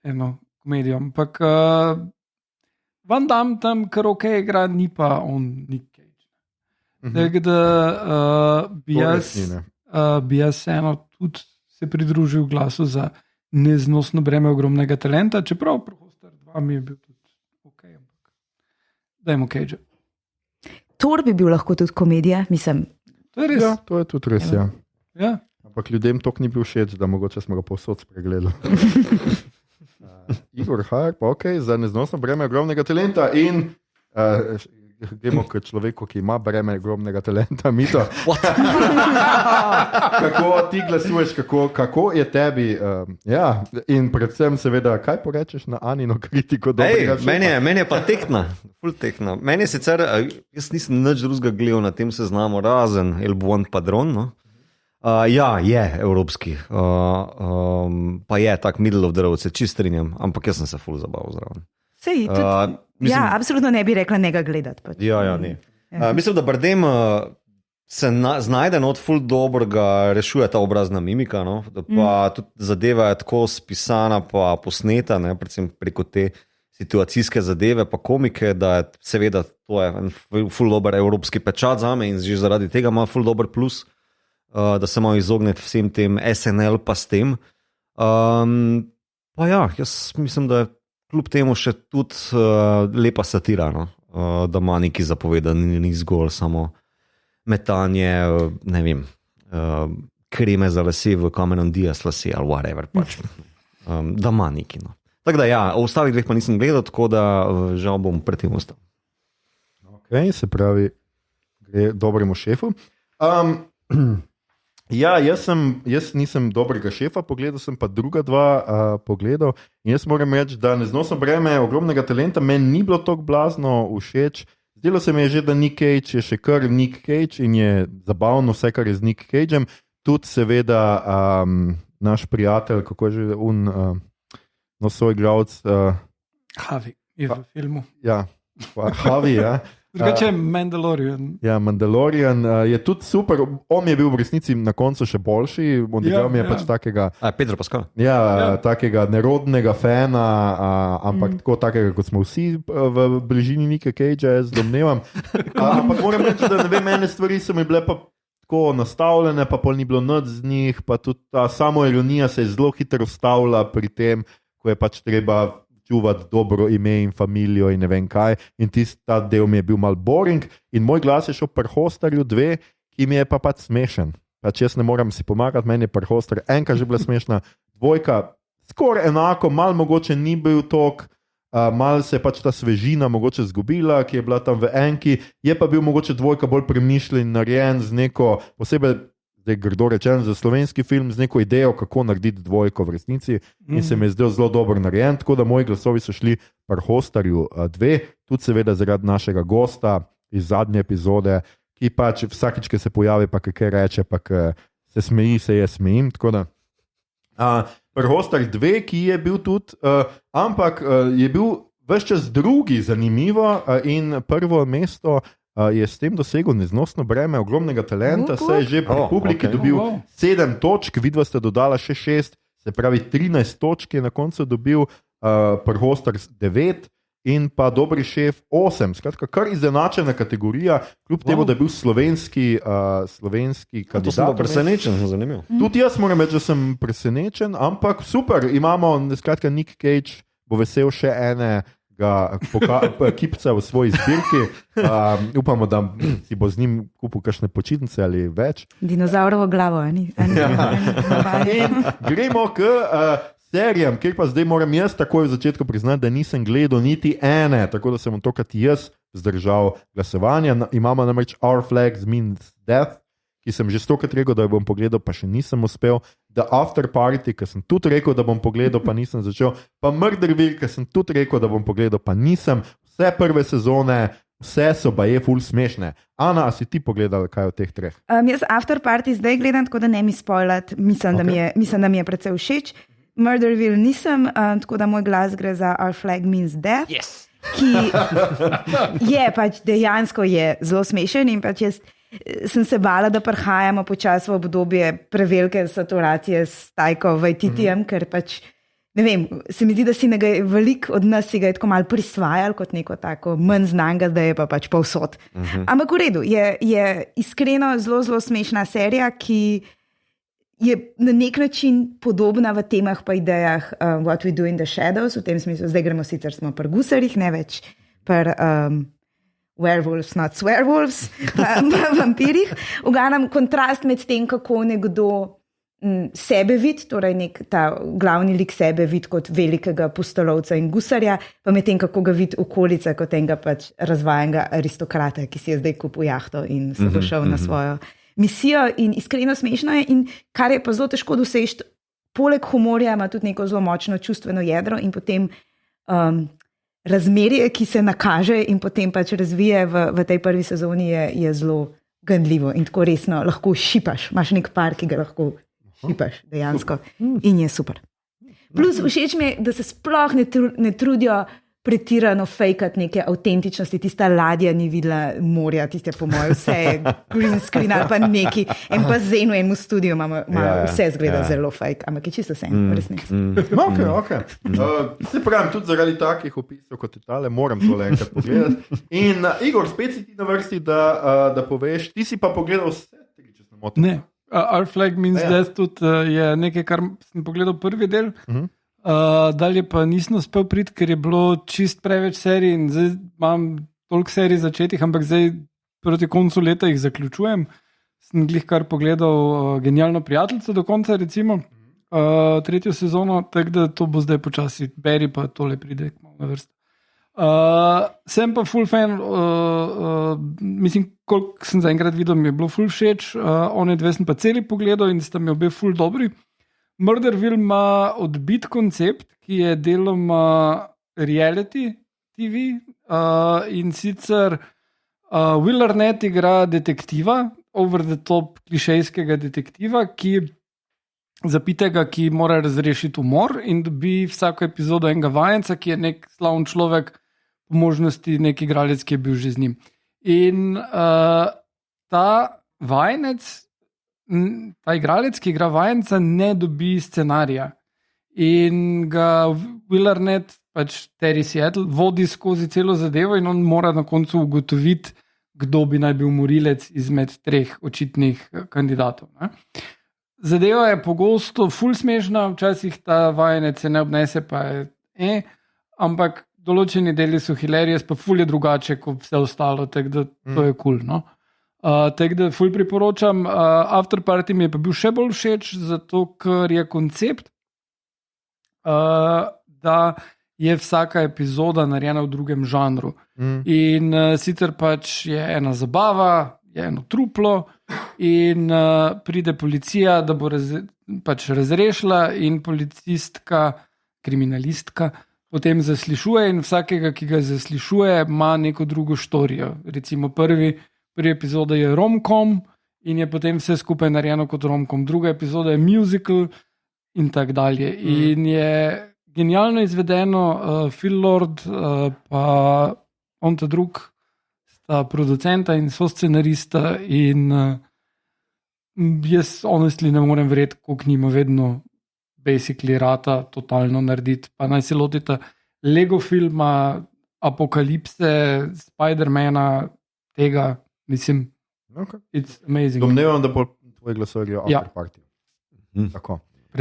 eno komedijo. Ampak Van Damme tam kar ok igra, ni pa on Nick Cage. Tako da bi jaz eno tudi se pridružil glasu za neznosno breme ogromnega talenta, čeprav Prohoster 2 mi je bil tudi ok, ampak dajmo Cage. Thor bi bil lahko tudi komedija, mislim. To je res. Ja, to je tudi res, ja. Ja. Ampak ljudem tok ni bil všeč, da mogoče smo ga povsod spregledali. Igor Hajer, pa ok, za neznosno breme ogromnega talenta in gremo k človeku, ki ima breme ogromnega talenta, Mito. Kako ti glasuješ, kako je tebi, in predvsem seveda, kaj porečeš na Anino kritiko dobrega šefa? Meni je pa tehna, ful tehna. Meni je sicer, jaz nisem nič drugega gledal na tem seznamu, razen El Buen Padron, no? Je evropski, pa je tak middle of the road, se čist strinjam, ampak jaz sem se ful zabaval zraven. Sej, absolutno ne bi rekla njega gledati. Pač. Ne. Mislim, da Bardem se znajde od ful dobrega, rešuje ta obrazna mimika, no? Pa tudi zadeva je tako spisana pa posneta, ne? Predvsem preko te situacijske zadeve pa komike, da je seveda to je en ful dober evropski pečat zame in že zaradi tega ima ful dober plus, da se malo izogne vsem tem SNL pa s tem. Pa jaz mislim, da je kljub temu še tudi lepa satira, no? Da ima nekaj zapovedati, ni zgolj samo metanje, ne vem, kreme za lase v Cameron Diaz lase ali whatever, pač. Da ima nekaj. No. Tako da o ostalih dveh pa nisem gledal, tako da žal bom pred tem ostal. Ok, se pravi, gre dobremu šefu. Jaz nisem dobrega šefa pogledal, sem pa druga dva pogledal in jaz moram reči, da Neznosno breme ogromnega talenta meni ni bilo tako blazno všeč. Zdelo se mi je že, da Nick Cage je še kar Nick Cage in je zabavno vse, kar je z Nick Cageem. Tudi seveda naš prijatelj, kako je že soigralec. Harvey je v filmu. Ja, Harvey, ja. Drugače je Mandalorian. Ja, Mandalorian je tudi super. On je bil v resnici na koncu še boljši. Odigral mi je pač takega... Pedro Pascal. Takega nerodnega fana, ampak tako takega, kot smo vsi v bližini Nicka Cagea, jaz domnevam. Ampak moram reči, da ne vem, ene stvari so mi bile pa tako nastavljene, pa pol ni bilo nič z njih, pa tudi ta samoironija se je zelo hitro ustavila pri tem, ko je pač treba čuvati dobro ime in familijo in ne vem kaj. In ta del mi je bil mal boring in moj glas je šel pri Hostarju 2, ki mi je pa pač smešen. Pač jaz ne moram si pomagati, meni je pri Hostar enka že bila smešna, dvojka skoraj enako, mal mogoče ni bil tok, mal se je pač ta svežina mogoče zgubila, ki je bila tam v enki, je pa bil mogoče dvojka bolj premišljen, narejen z neko, posebej zdaj grdo rečen, za slovenski film z neko idejo, kako narediti dvojko v resnici in se mi je zdel zelo dobro narejen, tako da moji glasovi so šli pri Hostarju 2, tudi seveda zaradi našega gosta iz zadnje epizode, ki pač vsakič, ki se pojavi, pa kaj reče, pa se smeji, se je smejim, tako da pri Hostarju 2, ki je bil tudi, ampak je bil ves čas drugi zanimivo in prvo mesto je s tem dosegel Neznosno breme ogromnega talenta, se je že pri publiki dobil 7 točk, vidva ste dodala še 6, se pravi 13 točk je na koncu dobil, pri Hostar 9 in pa Dobri šef 8, skratka kar izenačena kategorija, kljub temu, da je bil slovenski kandidat. To sem pa presenečen, zanimivo. Tudi jaz moram reči, da sem presenečen, ampak super, imamo, skratka Nick Cage bo vesel še kipca v svoji zbirki. Upamo, da si bo z njim kupil kakšne počitnice ali več. Dinozaurovo glavo, ani? Gremo k serijam, kjer pa zdaj moram jaz takoj v začetku priznati, da nisem gledal niti ene, tako da sem tokrat jaz zdržal glasovanja. Imamo namreč Our Flag Means Death, ki sem že 100krat rekel, da bom pogledal, pa še nisem uspel. The After Party, ki sem tudi rekel, da bom pogledal, pa nisem začel. Pa Murderville, ki sem tudi rekel, da bom pogledal, pa nisem. Vse prve sezone, vse so baje ful smešne. Ana, a si ti pogledala kaj od teh treh? Jaz After Party zdaj gledam, tako da ne mi spoilati. Mislim, da mi je precej všeč. Murderville nisem, tako da moj glas gre za Our Flag Means Death. Yes. Ki je pač dejansko je zelo smešen in pač jaz sem se bala, da prihajamo počasi v obdobje prevelike saturacije s Tajko Waititijem, ker pač, ne vem, se mi zdi, da si veliko od nas si ga je tako malo prisvajali kot neko tako manj znanga, da je pa pač povsod. Ampak v redu, je iskreno zelo smešna serija, ki je na nek način podobna v temah pa idejah What We Do in the Shadows, v tem smislu, zdaj gremo sicer smo pri gusarjih, ne več pri werewolves, not swearwolves, vampirih. V glavnem kontrast med tem, kako nekdo sebe vid, torej ta glavni lik sebe vid kot velikega pustolovca in gusarja, pa medtem kako ga vid okolica kot enega pač razvajenega aristokrata, ki si je zdaj kupil jahto in se bo šel na svojo misijo. In iskreno smešno je, in kar je pa zelo težko doseči, poleg humorja ima tudi neko zelo močno čustveno jedro in potem razmerje, ki se nakaže in potem pač razvije v tej prvi sezoni, je zelo gandljivo in tako resno lahko šipaš. Imaš nek par, ki ga lahko šipaš dejansko in je super. Plus všeč mi je, da se sploh ne trudijo pretirano fejkati neke avtentičnosti, tista ladja ni videla morja, tiste po mojem vse je green screen ali pa neki, en pa z enem v studiu ima vse zgleda zelo fake, ampak je čisto vse v resnici. Okay. Se pravim, tudi zaradi takih opisov kot je tale, moram tole enkrat pogledati. In Igor, spet si ti na vrsti, da poveš, ti si pa pogledal vse tri, če sem motil. Ne, Our Flag Means Death tudi je nekaj, kar sem pogledal prvi del, dalje pa nisem uspel priti, ker je bilo čist preveč serij in zdaj imam toliko serij začetih, ampak zdaj proti koncu leta jih zaključujem. Sem glih kar pogledal Genialno prijateljico do konca, recimo, tretjo sezono, tako da to bo zdaj počasi. Barry pa tole pride na vrsto. Sem pa full fan, mislim, koliko sem zaenkrat videl, mi je bilo full všeč, one dve sem pa celi pogledal in sta mi obe full dobri. Murderville ima odbit koncept, ki je deloma reality TV in sicer Will Arnett igra detektiva, over the top klišejskega detektiva, zapitega, ki mora razrešiti umor in dobi vsako epizodo enega vajenca, ki je nek slavn človek, po možnosti nek igralec, ki je bil že z njim. In ta vajenec, ta igralec, ki igra vajenca, ne dobi scenarija. In ga Will Arnett, pač Terry Seattle, vodi skozi celo zadevo in on mora na koncu ugotoviti, kdo bi naj bil morilec izmed treh očitnih kandidatov. Ne? Zadeva je pogosto ful smešna, včasih ta vajenec se ne obnese, pa je ampak določeni deli so hilarious, pa ful je drugače kot vse ostalo, tako da to je cool, no? Tako da ful priporočam. After Party mi je pa bil še bolj všeč, zato ker je koncept, da je vsaka epizoda narejena v drugem žanru. In sicer pač je ena zabava, je eno truplo in pride policija, da bo pač razrešila in policistka, kriminalistka, potem zaslišuje in vsakega, ki ga zaslišuje, ima neko drugo štorijo. Recimo prvi epizoda je rom-com in je potem vse skupaj narejeno kot rom-com. Druga epizoda je musical in tak dalje. In je genialno izvedeno, Phil Lord pa on ta drug sta producenta in so scenarista in jaz honestly ne morem verjeti, koliko njima vedno basically rata totalno narediti. Pa naj se lotita Lego filma, Apokalipse, Spidermana, tega, mislim, it's amazing. Domnevam, da bo tvoj glasovali o After Party. Tako.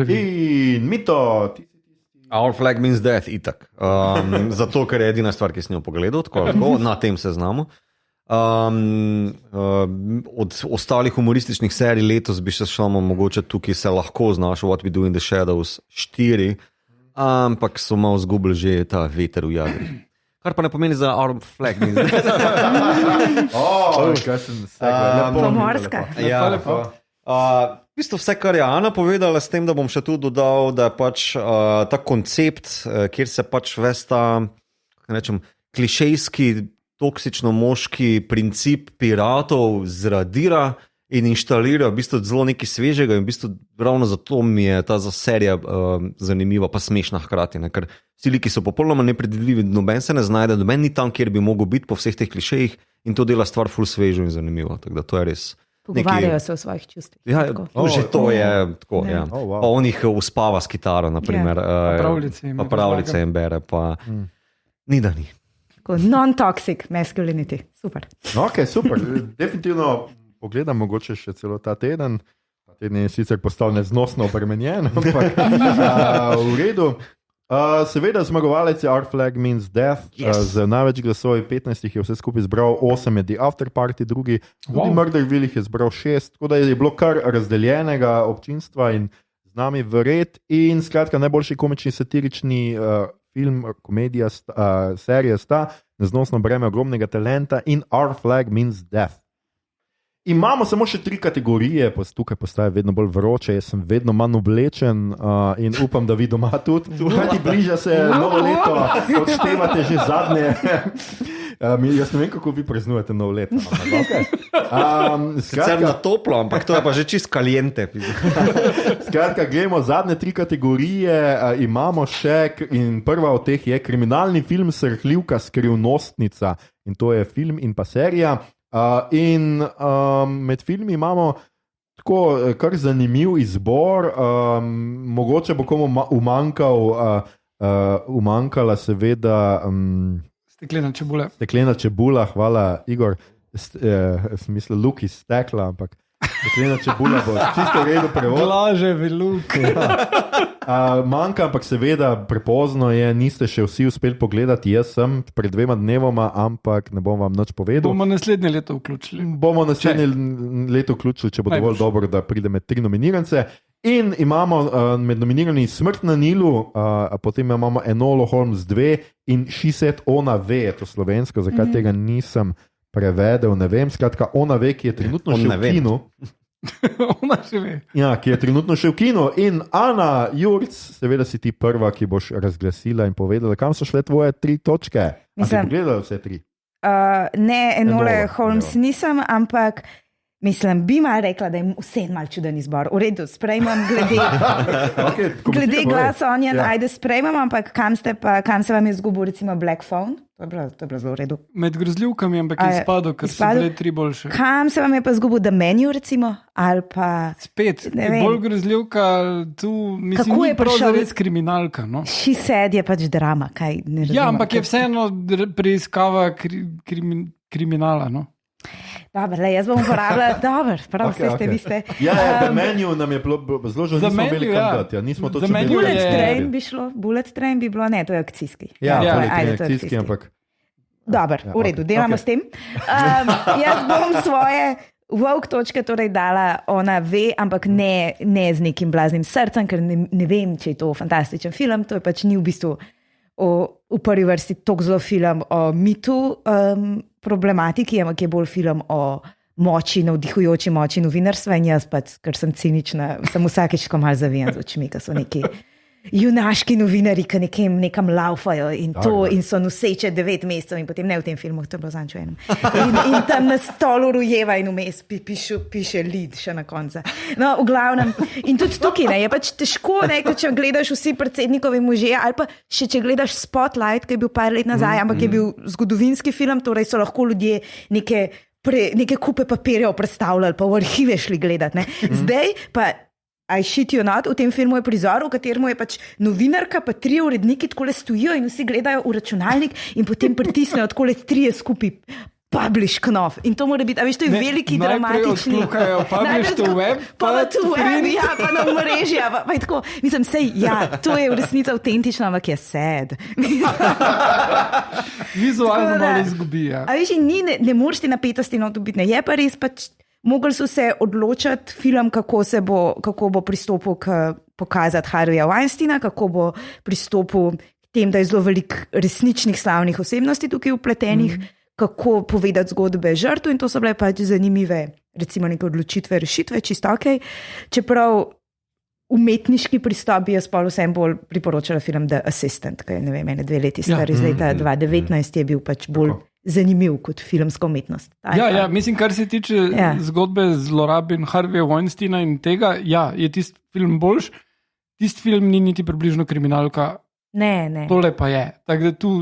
In Mito, ti Our Flag Means Death, itak. Zato, ker je edina stvar, ki sem jo pogledal, tako na tem seznamu. Od ostalih humorističnih serij letos bi še šel mogoče tukaj se lahko znašel What We Do in the Shadows 4, ampak so malo zgubili že ta veter v jadri. Kar pa ne pomeni za Our Flag Means Death. kaj sem segla. Pomorska. Ja, lepo. V bistvu vse, kar je Ana povedala, s tem, da bom še tu dodal, da je pač ta koncept, kjer se pač ves ta, rečem, klišejski, toksično-moški princip piratov zradira in inštalira v bistvu zelo nekaj svežega in v bistvu ravno zato mi je ta serija zanimiva pa smešna hkrati, ne? Ker vsi liki so popolnoma nepredvidljivi, noben se ne znajde, noben ni tam, kjer bi mogel biti po vseh teh klišejih in to dela stvar ful svežo in zanimivo, tako da to je res. Pogovarjajo se o svojih čustvih. Ja, že to je tako, ja. Pa on jih uspava s kitaro, naprimer. Pa pravljice jim bere, pa ni da ni. Non-toxic masculinity. Super. Ok, super. Definitivno pogledam mogoče še celo ta teden. Ta teden je sicer postal neznosno obremenjen, ampak v redu. Seveda, zmagovalec je Our Flag Means Death, z največ glasovi 15 je vse skupaj zbral, 8 je The After Party, drugi Murderville je zbral 6, tako da je bilo kar razdeljenega občinstva in z nami vred. In skratka, najboljši komični satirični film, komedija, serija sta Neznosno breme ogromnega talenta in Our Flag Means Death. Imamo samo še 3 kategorije, tukaj postaje vedno bolj vroče, jaz sem vedno manj oblečen in upam, da vi doma tudi. Kajti bliža se novo leto, odštevate že zadnje. Jaz ne vem, kako vi praznujete novo leto. Sicer na toplo, ampak to je pa že čist kaliente. Skratka, gremo zadnje 3 kategorije, imamo še, in prva od teh je kriminalni film Srhljivka skrivnostnica, in to je film in pa serija. Med filmi imamo tako kar zanimiv izbor, mogoče bo komu umankala seveda steklena čebula, hvala Igor, sem mislil luk iz stekla, ampak steklena čebula bo čisto v redu prevod. Blaževi luk. Manjka, ampak seveda prepozno je, niste še vsi uspeli pogledati, jaz sem pred 2 dnevoma, ampak ne bom vam nič povedal. Bomo naslednje leto vključili. Če bo dovolj dobro, da pride med 3 nominirance. In imamo med nominirani Smrt na Nilu, potem imamo Enola Holmes 2 in She Said Ona Ve, to slovensko, zakaj tega nisem prevedel, ne vem. Skratka, Ona Ve, ki je trenutno še v kinu. Ona še ve. Ja, ki je trenutno še v kinu. In Ana Jurc, seveda si ti prva, ki boš razglasila in povedala, kam so šle tvoje 3 točke. A si pogledala vse 3? Ne, Enola Holmes nisem, ampak mislim, bi mal rekla, da je vse mal čuden izbor. V redu, sprejmem glede Glass Onion, ajde sprejmem, ampak kam se vam je zgubil recimo Black Phone? To je bilo zelo v redu. Med grozljivkami, ampak je izpadel, ker so bile 3 boljše. Kam se vam je pa zgubil The Menu recimo? Ali pa... Spet, bolj grozljivka, tu mislim, ni prav res kriminalka. No? She Said je pač drama, kaj ne razumem. Ja, ampak je vseeno preiskava kriminala, no? Dobro, jaz bom uporabljala, dobro, prav vse ste, vi ste. Ja, The Menu nam je zelo žal, nismo imeli kandidat. Nismo to čuli. Bullet Train bi šlo, Bullet Train bi bilo, ne, to je akcijski. Ja, akcijski, ampak... Dobro, v redu, delamo s tem. Jaz bom svoje woke točke torej dala Ona Ve, ampak ne z nekim blaznim srcem, ker ne vem, če je to fantastičen film, to je pač ni v bistvu v prvi vrsti toliko zelo film o mitu problematiki, ampak je bolj film o moči, navdihujoči moči novinarstva in jaz pač, ker sem cinična, sem vsakeč ko malo zavijem z očmi, ker so neki junaški novinari, ki nekam laufajo in so noseče 9 mesecev in potem ne v tem filmu, to je bilo zanjčo enem. In tam na stolu rujeva in vmes piše lead še na konca. No, v glavnem, in tudi tukaj, ne, je pač težko, ne, če gledaš vsi predsednikovi možje, ali pa še če gledaš Spotlight, ki je bil par let nazaj, ampak je bil zgodovinski film, torej so lahko ljudje neke kupe papirjev predstavljali, pa v arhive šli gledati, ne. Zdaj pa I shit you not, v tem filmu je prizor, v katerem je pač novinarka, pa 3 uredniki takole stojijo in vsi gledajo v računalnik in potem pritisnejo takole 3 skupaj publish knov. In to mora biti, a veš, to je veliki dramatični. Najprej odklukajo publish to web, pa to web, ja, pa na mrežja. Pa je tako, mislim, sej, ja, to je v resnici autentično, ampak je sad. Vizualno malo izgubi, ja. A veš, ne moreš ti napetosti not biti, ne, je pa res pač. Mogli so se odločiti film, kako bo pristopil k pokazati Harveya Weinsteina, kako bo pristopil k tem, da je zelo veliko resničnih slavnih osebnosti tukaj vpletenih, kako povedati zgodbe žrtv in to so bile pač zanimive, recimo neke odločitve, rešitve, čisto ok. Čeprav umetniški pristop bi jaz pa vsem bolj priporočala film The Assistant, ki je, ne vem, 2 leti star, iz leta 2019 je bil pač bolj zanimiv kot filmska umetnost. Ja, mislim, kar se tiče zgodbe zlorab in Harveya Weinsteina in tega, ja, je tisti film boljš, tisti film ni niti približno kriminalka. Ne. Tole pa je. Tako da tu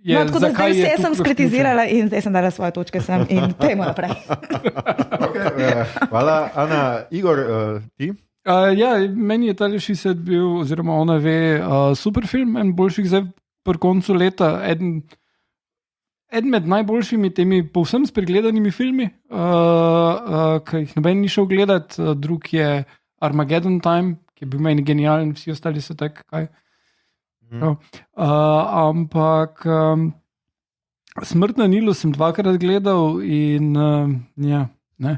je, no, tako da zdaj vse sem skritizirala in zdaj sem dala svoje točke sem in pojmo naprej. Hvala, Ana. Igor, ti? Ja, meni je ta She Said bil, oziroma Ona Ve, super film, en boljših zdaj pri koncu leta, eden med najboljšimi temi povsem spregledanimi filmi, ki jih noben ni šel gledati, drug je Armageddon Time, ki je bil meni genijalen, vsi ostali so tak, kaj. Ampak Smrt na Nilu sem 2-krat gledal in ja, ne.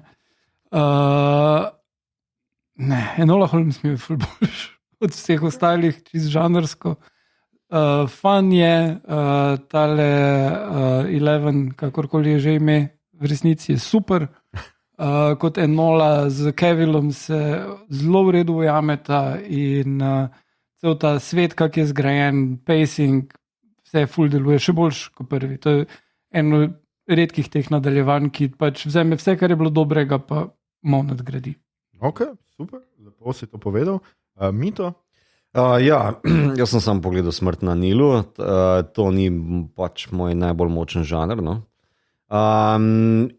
Ne, Enola Holmes mi je ful boljš od vseh ostalih, čist žanrsko. Fun je, tale 11, kakorkoli je že ime, v resnici je super. Kot Enola z Cavillom se zelo v redu ujameta in cel ta svet, kak je zgrajen, pacing, vse ful deluje, še boljš kot prvi. To je eno redkih teh nadaljevanj, ki pač vzame vse, kar je bilo dobrega, pa malo nadgradi. Ok, super, lepo si to povedal. Mito? Ja, jaz sem sam pogledal Smrt na Nilu, to ni pač moj najbolj močen žanr, no.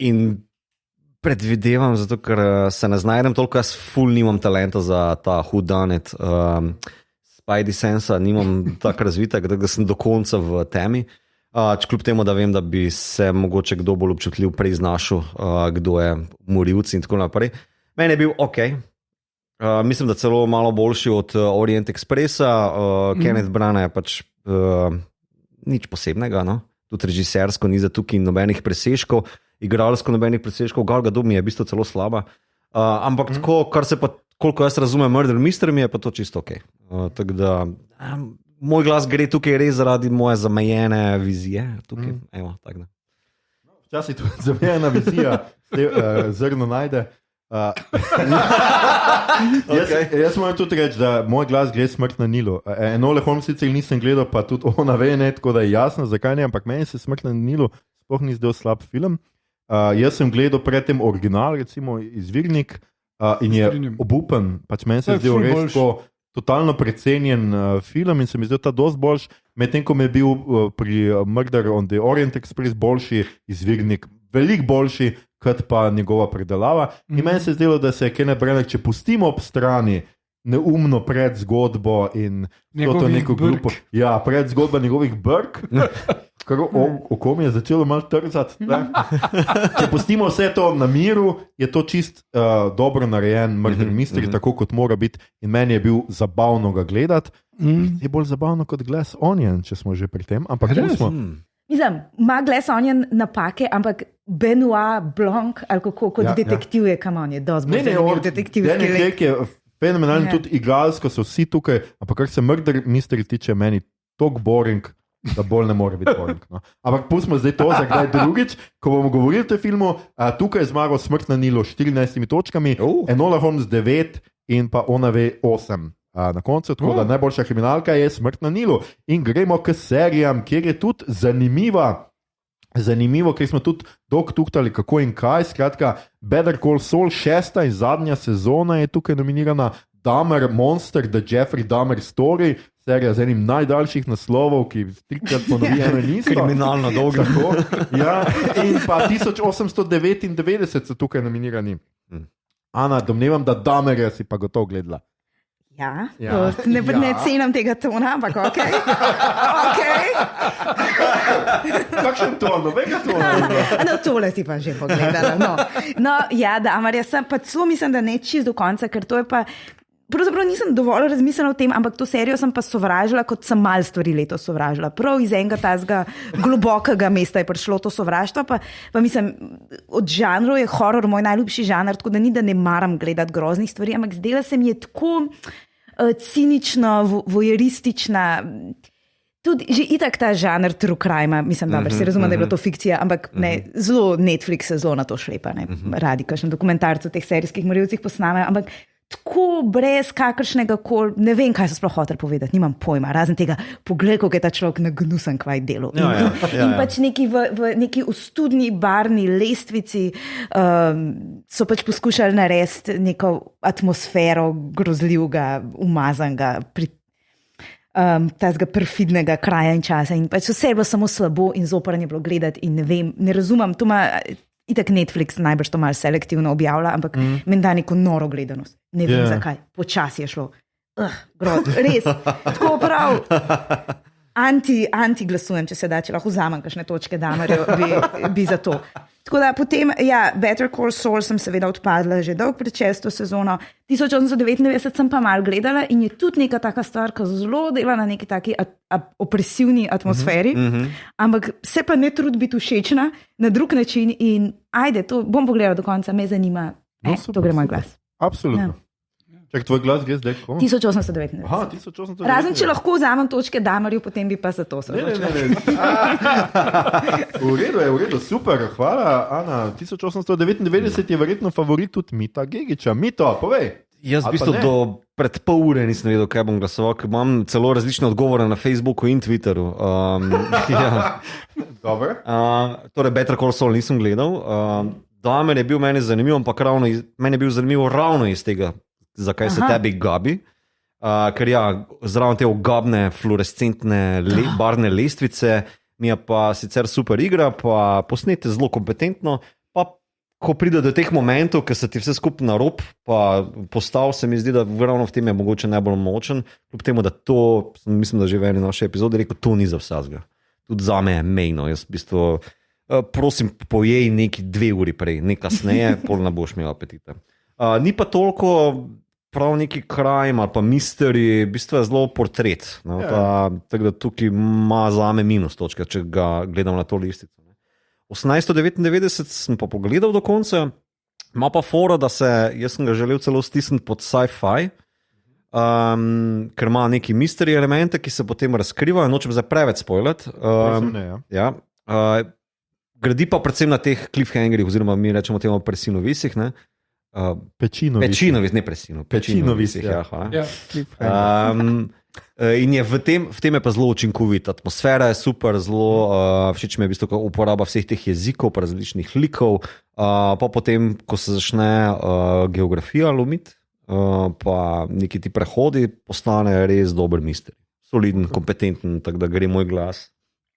In predvidevam, zato ker se ne znajdem toliko, jaz ful nimam talenta za ta whodunit, Spidey sensa, nimam tako razvitek, da sem do konca v temi. Kljub temu, da vem, da bi se mogoče kdo bolj občutljiv prej znašel, kdo je morilci in tako naprej. Meni je bil ok. Mislim, da celo malo boljši od Orient Expressa. Kenneth Branagh je pač nič posebnega, no? Tudi režisersko ni za tukaj nobenih presežkov, igralsko nobenih presežkov, Gal Gadot mi je v bistvu celo slaba. Ampak tako, kar se pa, koliko jaz razumem Murder Mystery, mi je pa to čisto ok. Tako da, moj glas gre tukaj res zaradi moje zamejene vizije. Tukaj, evo, tako da. Včasih tudi zamejena vizija zrno najde. Jaz moram tudi reči, da moj glas gre Smrt na Nilu. Enola Holmes sicer nisem gledal, pa tudi ona ve, ne, tako da je jasno, zakaj ne, ampak meni se Smrt na Nilu sploh ni zdel slab film. Jaz sem gledal predtem original, recimo Izvirnik, in je obupen, pač meni se zdel res totalno precenjen film in se mi zdel ta dosti boljši, medtem ko mi je bil pri Murder on the Orient Express boljši Izvirnik, veliko boljši, kot pa njegova predelava. In meni se je zdelo, da se je Kenneth Branagh, če pustimo ob strani neumno predzgodbo in to neko grupo. Ja, predzgodba njegovih brk, kar oko mi je začelo malo trzati. Če pustimo vse to na miru, je to čist dobro narejen Murder Mystery, tako kot mora biti. In meni je bil zabavno ga gledati. Je bolj zabavno kot Glass Onion, če smo že pri tem. Ampak smo. Mislim, ima Glass Onion napake, ampak Benoit Blanc, ali kako kot detektiv je, kam on je, dosti bolj zanimiv detektivski lik. Je fenomenalni, tudi igralsko so vsi tukaj, ampak kar se Murder Mystery tiče, meni toliko boring, da bolj ne more biti boring. No. Ampak pustimo zdaj to za kdaj drugič, ko bomo govorili o tem filmu. Tukaj je zmagal Smrt na Nilu 14 točkami, Enola Holmes 9 in pa ona ve 8. Na koncu, tako da najboljša kriminalka je Smrt na Nilu. In gremo k serijam, kjer je tudi zanimivo, ker smo tudi dolgo tuhtali kako in kaj. Skratka, Better Call Saul, 6. in zadnja sezona je tukaj nominirana. Dahmer Monster, The Jeffrey Dahmer Story, serija z enim najdaljših naslovov, ki trikrat ponovi eno in isto. Kriminalno dolgo. Ja, in pa 1899 so tukaj nominirani. Ana, domnevam, da Dahmerja si pa gotovo gledala. Ja. Ne cenim tega tona, ampak ok. Kakšen ton, novega tona? No, tole si pa že pogledala. No, ja, Dahmerja sem pa celo mislim, da ne čist do konca, ker to je pa, pravzaprav nisem dovolj razmislila o tem, ampak to serijo sem pa sovražila, kot sem malo stvari letos sovražila. Prav iz enega tazga globokega mesta je prišlo to sovraštvo, pa mislim, od žanrov je horor moj najljubši žanr, tako da ni, da ne maram gledati groznih stvari, ampak zdela se mi je tako cinično, vojeristična, tudi že itak ta žanr true crime, mislim, da se razumem, da je bila to fikcija, ampak ne, zelo Netflix se zelo na to šlepa, ne, radi kakšen dokumentarc o teh serijskih morilcih posnamejo, ampak tako brez kakršnega kol, ne vem, kaj so sploh hoteli povedati, nimam pojma, razen tega, poglej, kako je ta človek nagnusen kvaj delo. In pač neki v neki ustudni barni lestvici so pač poskušali narediti neko atmosfero grozljivega, umazanega, tazga perfidnega kraja in časa. In pač vse je bilo samo slabo in zoprno je bilo gledati in ne vem, ne razumem, to ima itak Netflix najbrž to malo selektivno objavlja, ampak meni da neko noro gledanost. Ne vem zakaj, počasi je šlo. Grod, res, tako prav. Anti glasujem, če se da, če lahko vzamem kakšne točke Dahmerju, bi za to. Tako da potem, Better Call Saul sem seveda odpadla že dolgo pred 6. sezono, 1899 sem pa mal gledala in je tudi neka taka stvar, ki zelo dela na neki taki opresivni atmosferi, ampak se pa ne trudi biti všečna na drug način in ajde, to bom pogledala do konca, me zanima, to gre moj glas. Absolutno. Čak, tvoj glas gre zdaj kako? 1899. Aha, 1899. Razen, če lahko vzamem točke Damarju, potem bi pa za to se odločila. V redu, super, hvala, Ana. 1899 je verjetno favorit tudi Mita Gegića. Mito, povej. Jaz v bistvu do pred pol ure nisem vedel, kaj bom glasoval, ker imam celo različne odgovore na Facebooku in Twitteru. Dobro. Torej, Better Call Saul nisem gledal. Damer je bil meni zanimiv, ampak meni je bil zanimiv ravno iz tega, zakaj se tebi gabi. Ker zraven te ogabne, fluorescentne barne lestvice, mi je pa sicer super igra, pa posnete zelo kompetentno, pa ko pride do teh momentov, ki se ti vse skupaj na rob, pa postav se mi zdi, da ravno v tem je mogoče najbolj močen, kljub temu, da to, mislim, da že v eni naši epizodi rekel, to ni za vsega. Tudi za me je mejno, jaz v bistvu prosim, pojej neki 2 uri prej, ne kasneje, pol ne boš imel apetita. Ni pa toliko prav neki crime ali pa mystery, v bistvu je zelo portret. No? Tako da tukaj ima zame minus točka, če ga gledam na to listico. 1899 sem pa pogledal do konca, ima pa fora, da jaz sem ga želel celo stisniti pod sci-fi, ker ima neki mystery elemente, ki se potem razkrivajo, nočem zdaj preveč spoilati. Gradi pa predvsem na teh cliffhangerih, oziroma mi rečemo temu presinovisih, ne? Pečinovis, ne presino. Pečinovisih, in je v tem je pa zelo učinkovit. Atmosfera je super, zelo všeč mi je v bistvu uporaba vseh teh jezikov, pa različnih likov, pa potem, ko se začne geografija lomiti, pa neki ti prehodi, postane res dober mister. Soliden, kompetenten, tako da gre moj glas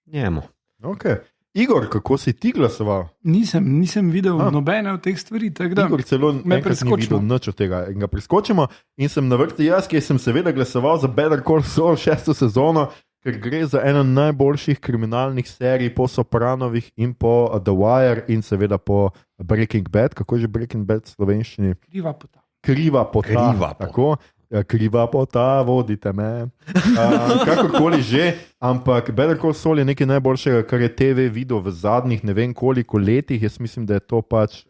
njemu. Okay. Igor, kako si ti glasoval? Nisem videl nobene od teh stvari. Igor celo enkrat ni videl nič od tega. In ga preskočimo in sem na vrsti jaz, ki sem seveda glasoval za Better Call Saul 6. sezono, ker gre za eno najboljših kriminalnih serij po Sopranovih in po The Wire in seveda po Breaking Bad. Kako je že Breaking Bad v slovenščini? Kriva pota. Tako. Kriva pota, vodite me. Kakorkoli že, ampak Better Call Saul je nekaj najboljšega, kar je TV videl v zadnjih ne vem koliko letih. Jaz mislim, da je to pač...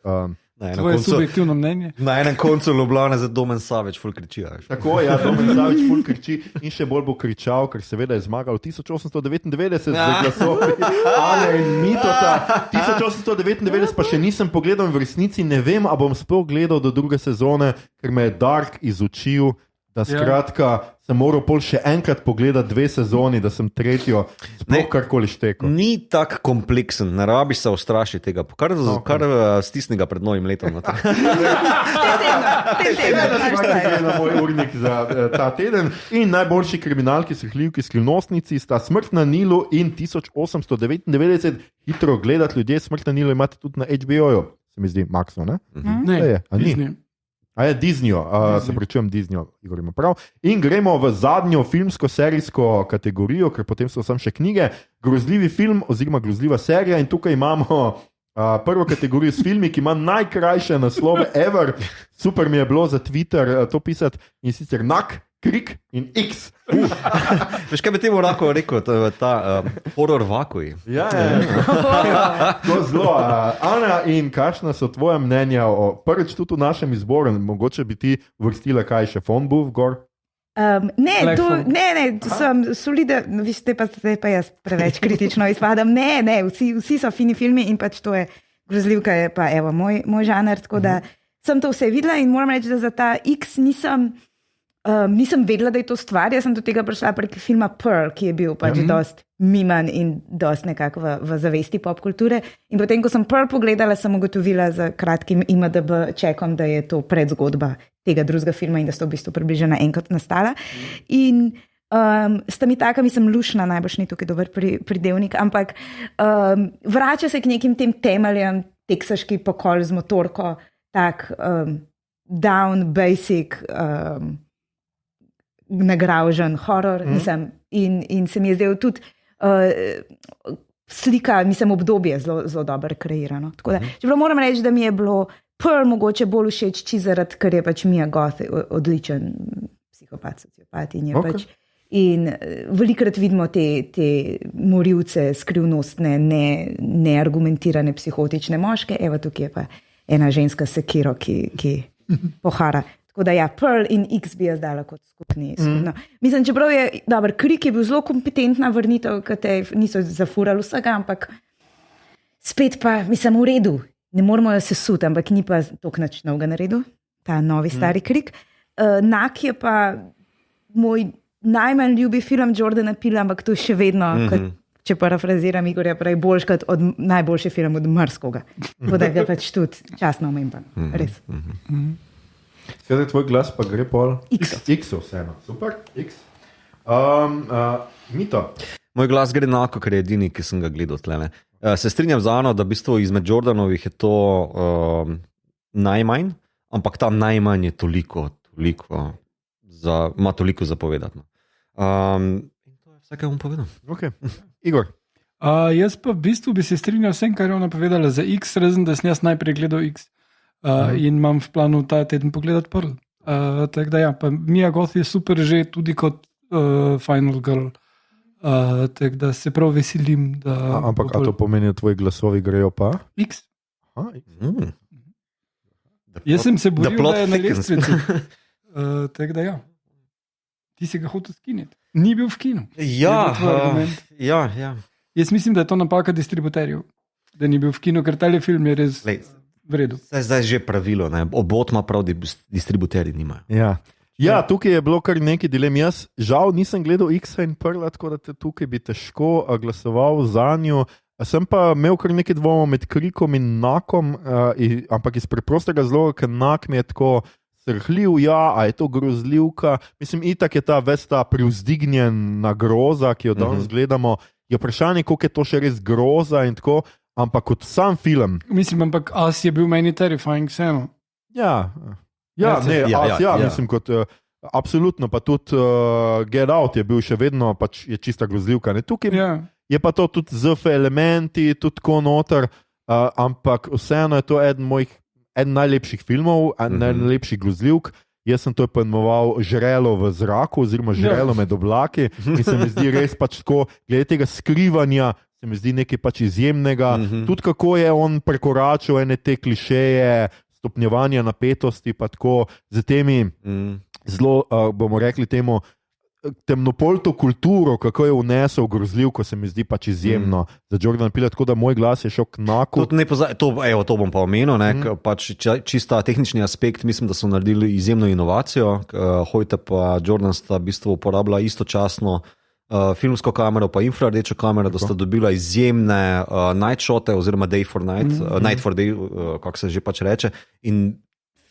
Tvoje subjektivno mnenje? Na enem koncu Ljubljane za Domen Savič ful kriči. Tako je, Domen Savič ful kriči in še bolj bo kričal, ker seveda je zmagal 1899 za glasovi Ane in Mitota. 1899 pa še nisem pogledal in v resnici ne vem, a bom sploh gledal do druge sezone, ker me je Dark izučil, da skratka sem moral pol še enkrat pogledati 2 sezoni, da sem tretjo sploh karkoli štekel. Ni tak kompleksen, ne rabiš se ustrašiti tega, kar stisni ga pred novim letom. Na moj urnik za ta teden. In najboljši kriminalki, srhljivki, skrivnostnici sta Smrt na Nilu in 1899. Hitro gledati ljudje, Smrt na Nilu imate tudi na HBO-ju, se mi zdi Maxo, ne? Ne, Disney. A je Disney, se pričujem Disney, Igor ima prav. In gremo v zadnjo filmsko-serijsko kategorijo, ker potem so sam še knjige. Grozljivi film oziroma grozljiva serija in tukaj imamo prvo kategorijo s filmi, ki ima najkrajše naslove ever. Super mi je bilo za Twitter to pisati in sicer Nak, Krik in X. Veš, kaj bi temu lahko rekel, ta horror vakuj. Ja. To zelo. Ana, in kakšna so tvoja mnenja o prvič tudi v našem izboru? Mogoče bi ti vrstila kaj še Fonbuf gor? Ne, sem solida, veste pa zdaj pa jaz preveč kritično izpadam. Ne, vsi so fini filmi in pač to je grozljivka, je pa evo moj žanr, tako da sem to vse videla in moram reči, da za ta X nisem vedela, da je to stvar. Jaz sem do tega prišla prek filma Pearl, ki je bil pač dost miman in dost nekako v zavesti popkulture. In potem, ko sem Pearl pogledala, sem ugotovila za kratkim IMDb čekom, da je to predzgodba tega drugega filma in da sta v bistvu približena enkrat nastala. In sta mi taka, mislim, lušna, najbolj ni tukaj dober pridevnik, ampak vrača se k nekim tem temeljem, teksaški pokol z motorko, tak down, basic, nagraužen horor, in se mi je zdel tudi slika, mislim, obdobje zelo dobro kreirano. Čeprav moram reči, da mi je bilo Pearl mogoče bolj všeč, zaradi ker je pač Mia Goth odličen psihopat, sociopat in je pač. In velikrat vidimo te morilce, skrivnostne, neargumentirane, psihotične moške, evo tukaj je pa ena ženska sekiro, ki pohara. Tako da ja, Pearl in X bi jaz dala kot skupno. Mislim, čeprav je, dober, Krik je bil zelo kompetentna vrnitev, katej niso zafurali vsega, ampak spet pa, mislim, v redu. Ne moramo jo sesuti, ampak ni pa toliko nič novega naredil, ta novi stari Krik. Nak je pa moj najmanj ljubi film Jordana Peela, ampak to je še vedno, če parafraziram Igorja, pravi boljši kot najboljši film od Mrskoga. Tako da ga pač tudi časno omemban. Res. Skaj, tvoj glas pa gre pol? X vseeno. Super, X. Mito. Moj glas gre enako, ker je edini, ki sem ga gledal tlele. Se strinjam z Ano, da v bistvu izmed Jordanovih je to najmanj, ampak ta najmanj je toliko ima toliko zapovedati. In to je vse, kar bom povedal. Okay. Igor. Jaz pa v bistvu bi se strinjal vsem, kar je ona povedala za X, razen da sem jaz najprej gledal X in imam v planu ta teden pogledati Pearl. Tako da ja, pa Mia Goth je super že tudi kot Final Girl. Tako da se prav veselim. Ampak a to pomeni, da tvoji glasovi grejo pa? X. X. Jaz sem se boril, da je na lestvici. Tako da ja. Ti si ga hotel skiniti. Ni bil v kinu. Ja. Jaz mislim, da je to napaka distributerjev, da ni bil v kinu, ker tale film je res v redu. Zdaj je že pravilo, obot ima prav, da distributerji nimajo. Ja, tukaj je bilo kar nekaj dilem. Jaz žal nisem gledal X-a in Pearla, tako da tukaj bi težko glasoval za njo. Sem pa imel kar nekaj dvomov med Krikom in Nakom, ampak iz preprostega razloga, ker Nak mi je tako srhljiv, a je to grozljivka. Mislim, itak je ta vesta privzdignjena groza, ki jo danes gledamo, je vprašanje, koliko je to še res groza in tako, ampak kot sam film. Mislim, ampak As je bil meni terrifying vseeno. Mislim, kot absolutno, pa tudi Get Out je bil še vedno, pač je čista grozljivka. Tukaj je pa to tudi ZF elementi, tudi tako noter, ampak vseeno je to eden najlepših filmov, najlepših grozljivk. Jaz sem to poimenoval žrelo v zraku, oziroma žrelo med oblaki in se mi zdi res pač tako, glede tega skrivanja, se mi zdi nekaj pač izjemnega. Tudi kako je on prekoračil ene te klišeje, stopnjevanja napetosti, pa tako z temi zelo, bomo rekli temu, temnopolto kulturo, kako je vnesel grozljivko, se mi zdi pač izjemno za Jordana Peela, tako da moj glas je šel k Naku. To bom pa omenil, pač čista tehnični aspekt, mislim, da so naredili izjemno inovacijo. Hojte pa Jordan sta v bistvu uporabila istočasno filmsko kamero pa infrardečo kamero, da sta dobila izjemne night shote oziroma day for night, night for day, kako se že pač reče, in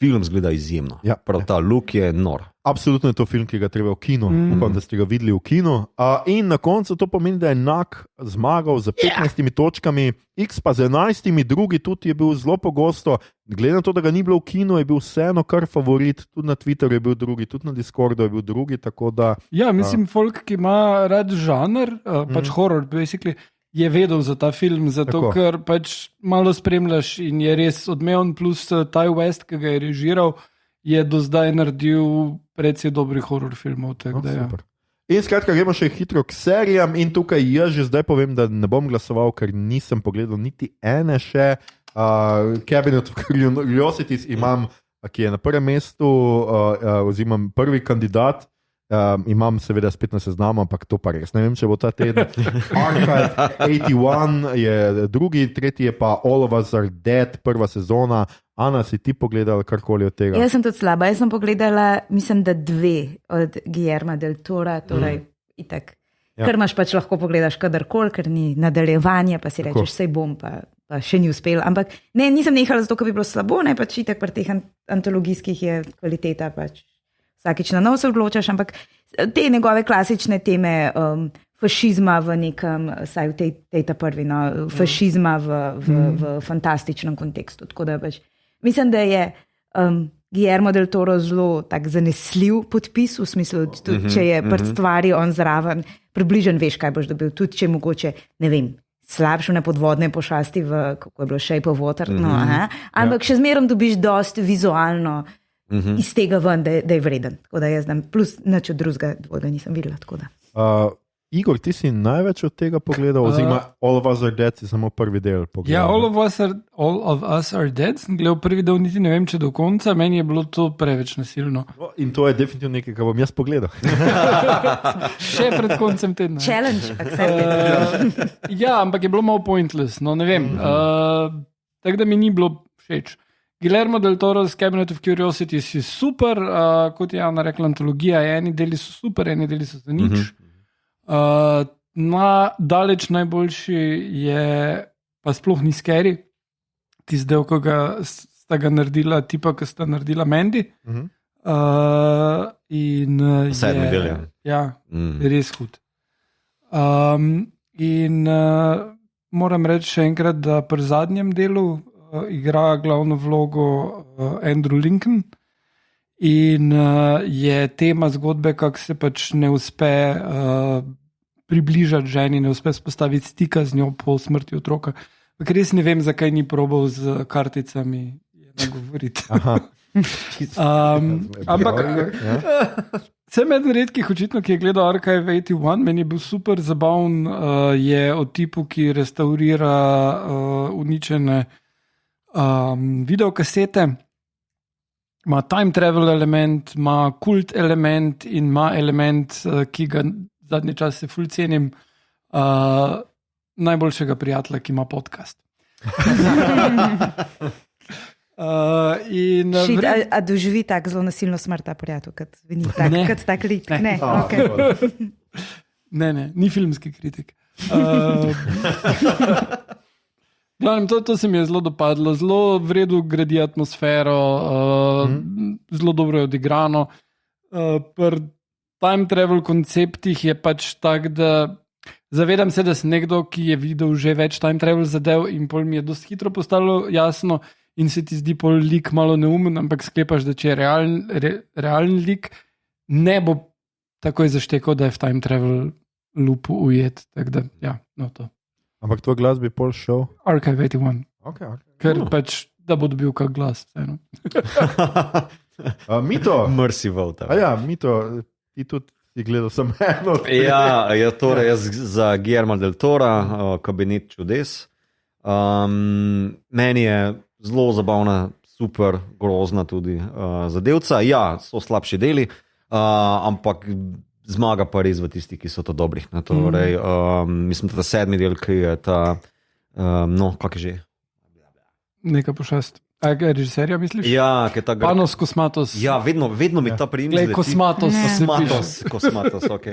film zgleda izjemno. Prav ta look je nor. Absolutno je to film, ki ga treba v kinu. Upam, da ste ga videli v kinu. In na koncu to pomeni, da je Nak zmagal z 15 točkami, X pa z 11, drugi tudi je bil zelo pogosto. Glede na to, da ga ni bilo v kinu, je bil vseeno kar favorit. Tudi na Twitterju je bil drugi, tudi na Discordu je bil drugi. Tako da, ja, mislim, folk, ki ima rad žanr, pač horror, basically, je vedel za ta film, zato ker pač malo spremljaš in je res odmeven, plus Ty West, ki ga je režiral, je do zdaj naredil precej dobrih horror filmov. In skratka, gremo še hitro k serijam in tukaj jaz že zdaj povem, da ne bom glasoval, ker nisem pogledal niti ene še. Cabinet of Curiosities imam, ki je na prvem mestu, oziroma prvi kandidat. Imam seveda spet na seznamu, ampak to pa res ne vem, če bo ta teden. Archive 81 je drugi, tretji je pa All of Us Are Dead, prva sezona. Ana, si ti pogledala karkoli od tega? Jaz sem tudi slaba, jaz sem pogledala, mislim, da 2 od Guillerma del Tora, torej itak. Ker imaš pač lahko pogledaš kadarkoli, ker ni nadaljevanje, pa si rečeš, sej bom, pa še ni uspel. Ampak ne, nisem nehala zato, ker bi bilo slabo, ne, pač itak pri teh antologijskih je kvaliteta pač. Vsakič na nov se odločaš, ampak te njegove klasične teme fašizma v nekem, saj v tej ta prvi, fašizma v fantastičnem kontekstu. Tako da pač, mislim, da je Guillermo del Toro zelo tak zanesljiv podpis, v smislu, tudi, če je pred stvari on zraven, približen veš, kaj boš dobil, tudi če mogoče, ne vem, slabše na podvodne pošasti v, kako je bilo, Shape of Water, ampak še zmerom dobiš dosti vizualno iz tega ven, da je vreden. Tako da jaz dam, plus nič od drugega dvoga nisem videla. Igor, ti si največ od tega pogledal, oziroma All of Us Are Dead si samo prvi del pogledal. Ja, All of Us Are Dead sem gledal prvi del, niti ne vem, če do konca, meni je bilo to preveč nasilno. In to je definitivno nekaj, kar bom jaz pogledal. Še pred koncem tedna. Challenge accepted. Ja, ampak je bilo malo pointless, no ne vem. Tako da mi ni bilo všeč. Guillermo del Toro's Cabinet of Curiosities je super, kot je Ana rekla, antologija, eni deli so super, eni deli so za nič. Daleč najboljši je, pa sploh ni Scary, tisti del, ko sta ga naredila tipa, ki sta naredila Mandy. Sedmi del, ja. Ja, res hud. Moram reči še enkrat, da pri zadnjem delu igra glavno vlogo Andrew Lincoln in je tema zgodbe, kako se pač ne uspe približati ženi, ne uspe spostaviti stika z njo po smrti otroka. Res ne vem, zakaj ni probal z karticami nagovoriti. Ampak sem med redkih očitno, ki je gledal Archive 81, meni je bil super zabaven, je o tipu, ki restaurira uničene videokasete, ima time travel element, ima kult element in ima element, ki ga zadnji čas se ful cenim, najboljšega prijatelja, ki ima podcast. A doživi tako zelo nasilno smrt, ta prijatelj, kot tak lik? Ne. Ne, ni filmski kritik. To se mi je zelo dopadlo, zelo v redu gradi atmosfero, zelo dobro je odigrano. Pri time travel konceptih je pač tak, da zavedam se, da sem nekdo, ki je videl že več time travel zadev in pol mi je dosti hitro postalo jasno in se ti zdi pol lik malo neumen, ampak sklepaš, da če je realen lik, ne bo takoj zaštekal, da je v time travel loopu ujet. Tako da, ja, no to. Ampak tvoj glas bi pol šel? Archive 81. Okay. Ker pač, da bo dobil kak glas. Mito. Mercy vote. Mito, ti tudi si gledal samo eno. Torej jaz za Guillermo del Tora, Kabinet čudes. Meni je zelo zabavna, super, grozna tudi zadevca. Ja, so slabši deli, ampak zmaga pa res v tisti, ki so to dobrih. Torej, mislim, da ta sedmi del, ki je ta, kak je že? Neka pošast. A je režiserja, misliš? Ja, ki je ta... Panos Kosmatos. Ja, vedno mi ta prijem zleti. Kosmatos, ok.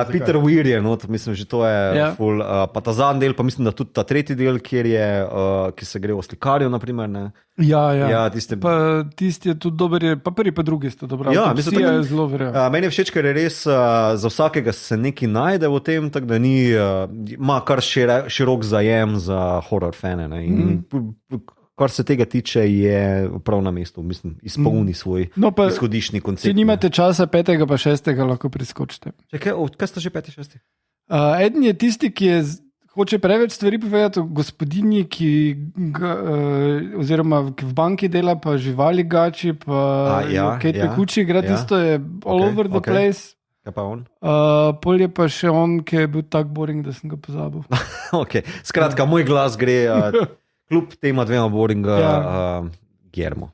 Peter Weir je, mislim, že to je full. Pa ta zadnji del, pa mislim, da tudi ta tretji del, ki se gre o slikarju, naprimer, ne? Ja, tisti je tudi dober, pa prvi pa drugi sta dobro. Ja, mislim, je zelo verjel. Meni je všeč, ker je res za vsakega se nekaj najde v tem, tako da ni, ima kar širok zajem za horror fane, ne? In kar se tega tiče, je prav na mestu, mislim, izpolni svoj izhodišni koncept. Če nimate časa 5. pa 6. lahko priskočite. Kaj sta že 5. 6.? Eden je tisti, ki hoče preveč stvari povedati o gospodinji, oziroma ki v banki dela, pa živali gači, pa Kate Kuči igra, tisto je all over the place. Kaj pa on? Pol je pa še on, ki je bil tak boring, da sem ga pozabil. Skratka, moj glas gre... Kljub tema dvema boringa, Guillermo.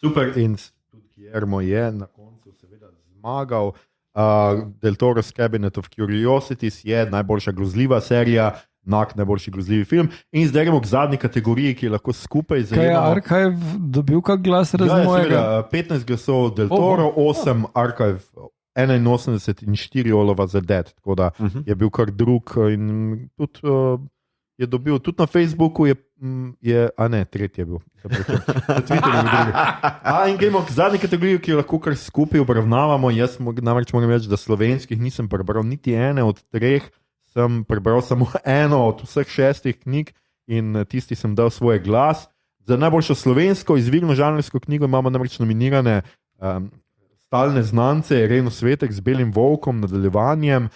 Super, in tudi Guillermo je na koncu seveda zmagal. Del Toro's Cabinet of Curiosities je najboljša grozljiva serija, najboljši grozljivi film. In zdaj gremo k zadnji kategoriji, ki je lahko skupaj zajemamo. Kaj je Archive dobil kak glas razmojega? 15 glasov Del Toro, 8 Archive, 81 in 4 All of Us Are Dead. Tako da je bil kar drug in tudi... je dobil, tudi na Facebooku tretji je bil. Na Twitterju je bil drugi. In gremo k zadnji kategoriji, ki jo lahko kar skupaj obravnavamo. Jaz namreč moram reči, da slovenskih nisem prebral niti ene od 3, sem prebral samo eno od vseh 6 knjig in tisti sem dal svoj glas. Za najboljšo slovensko izvirno žanrsko knjigo imamo namreč nominirane Stalne znance, Reno Svetek z Belim volkom, nadaljevanjem,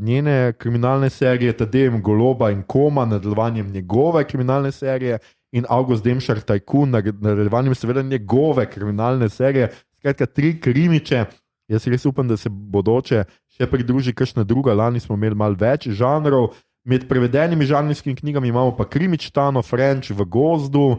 njene kriminalne serije, Tadejem Goloba in Koma, nadaljevanjem njegove kriminalne serije, in August Demšar Tajkun, nadaljevanjem seveda njegove kriminalne serije. Skratka, 3 krimiče. Jaz res upam, da se bodoče še pridruži kakšna druga. Lani smo imeli malo več žanrov. Med prevedenimi žanrskimi knjigami imamo pa Krimičtano, French v gozdu,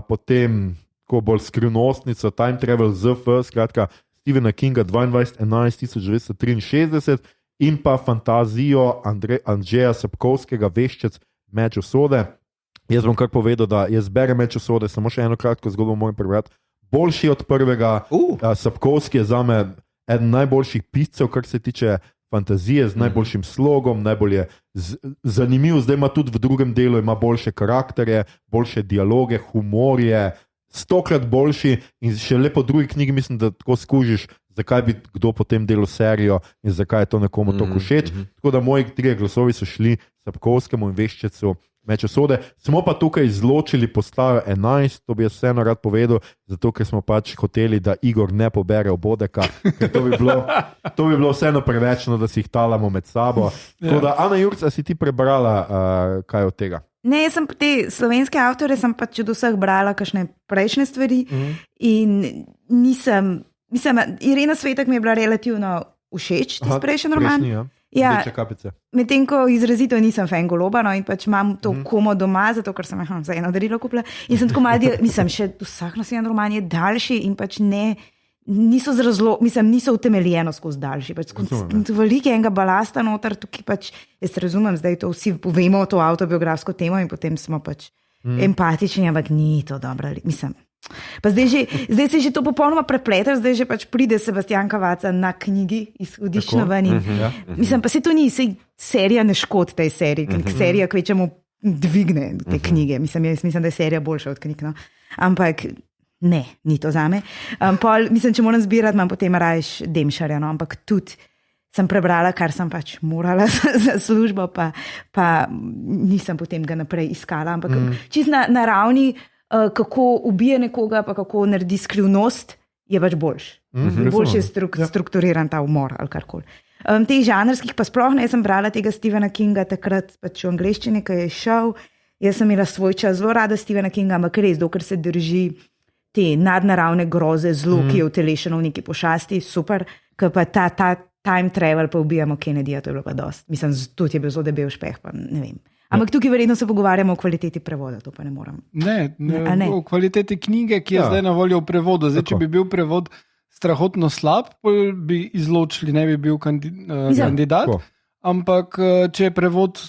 potem ko bolj skrivnostnico, Time Travel ZF, skratka Stephena Kinga 22.11.1963 in pa fantazijo Andrzeja Sapkowskega Veščec Meč usode. Jaz bom kar povedal, da jaz berem Meč usode, samo še eno kratko zgodbo moram prebrati. Boljši od prvega, Sapkowski je zame eden najboljših piscev, kar se tiče fantazije, z najboljšim slogom, najbolj je zanimiv, zdaj ima tudi v drugem delu, ima boljše karakterje, boljše dialoge, humor je 100-krat boljši in še lepo v drugi knjigi mislim, da tako skužiš, zakaj bi kdo potem delal serijo in zakaj je to nekomu tako všeč. Tako da moji 3 glasovi so šli Sapkowskemu in Veščecu Meč usode. Smo pa tukaj izločili postajo 11, to bi jaz vseeno rad povedal, zato ker smo pač hoteli, da Igor ne pobere Obodeka, ker to bi bilo vseeno prevečno, da si jih talamo med sabo. Tako da, Ana Jurca, si ti prebrala kaj od tega? Ne, jaz sem te slovenske avtore, sem pač od vseh brala kakšne prejšnje stvari in nisem, Irena Svetek mi je bila relativno všeč, tisti prejšnji roman. Prejšnji, Ja, Rdeče kapice. medtem ko izrazito nisem fan Goloba, no, in pač imam to Komo doma, zato ker sem za eno darilo kupila. In sem tako malo, mislim, še vsak naslednji roman je daljši in pač niso niso utemeljeno skozi daljši. Pač veliko enega balasta noter, tukaj pač, jaz razumem, zdaj to vsi povemo to avtobiografsko temo in potem smo pač empatični, ampak ni to dobro, mislim. Pa zdaj se že to popolnoma prepleta, zdaj že pač pride Sebastian Cavazza na knjigi izhodično ven. Mislim, pa se to ni, serija ne škod tej seriji, serija kvečemu dvigne te knjige. Mislim, da je serija boljša od knjig. No. Ampak ne, ni to zame. Mislim, če moram zbirati, imam potem rajš Demšarja, no, ampak tudi sem prebrala, kar sem pač morala za službo, pa nisem potem ga naprej iskala. Ampak čist na ravni kako ubije nekoga, pa kako naredi skrivnost, je pač boljš. Boljš je strukturiran ta umor ali karkoli. Teh žanrskih pa sploh ne, sem brala tega Stephena Kinga takrat pač v angleščini, ki je šel. Jaz sem imela svoj čas zelo rada Stephena Kinga, ampak res, dokler se drži te nadnaravne groze, zlo, ki je utelešeno v neki pošasti, super, ker pa ta time travel pa ubijamo Kennedyja, to je bilo pa dost. Mislim, tudi je bil zelo debel špeh, pa ne vem. Ampak tukaj verjetno se pogovarjamo o kvaliteti prevoda, to pa ne moram. Ne. O kvaliteti knjige, ki je zdaj na voljo v prevodu. Zdaj, če bi bil prevod strahotno slab, bi izločili, ne bi bil kandidat. Ampak če je prevod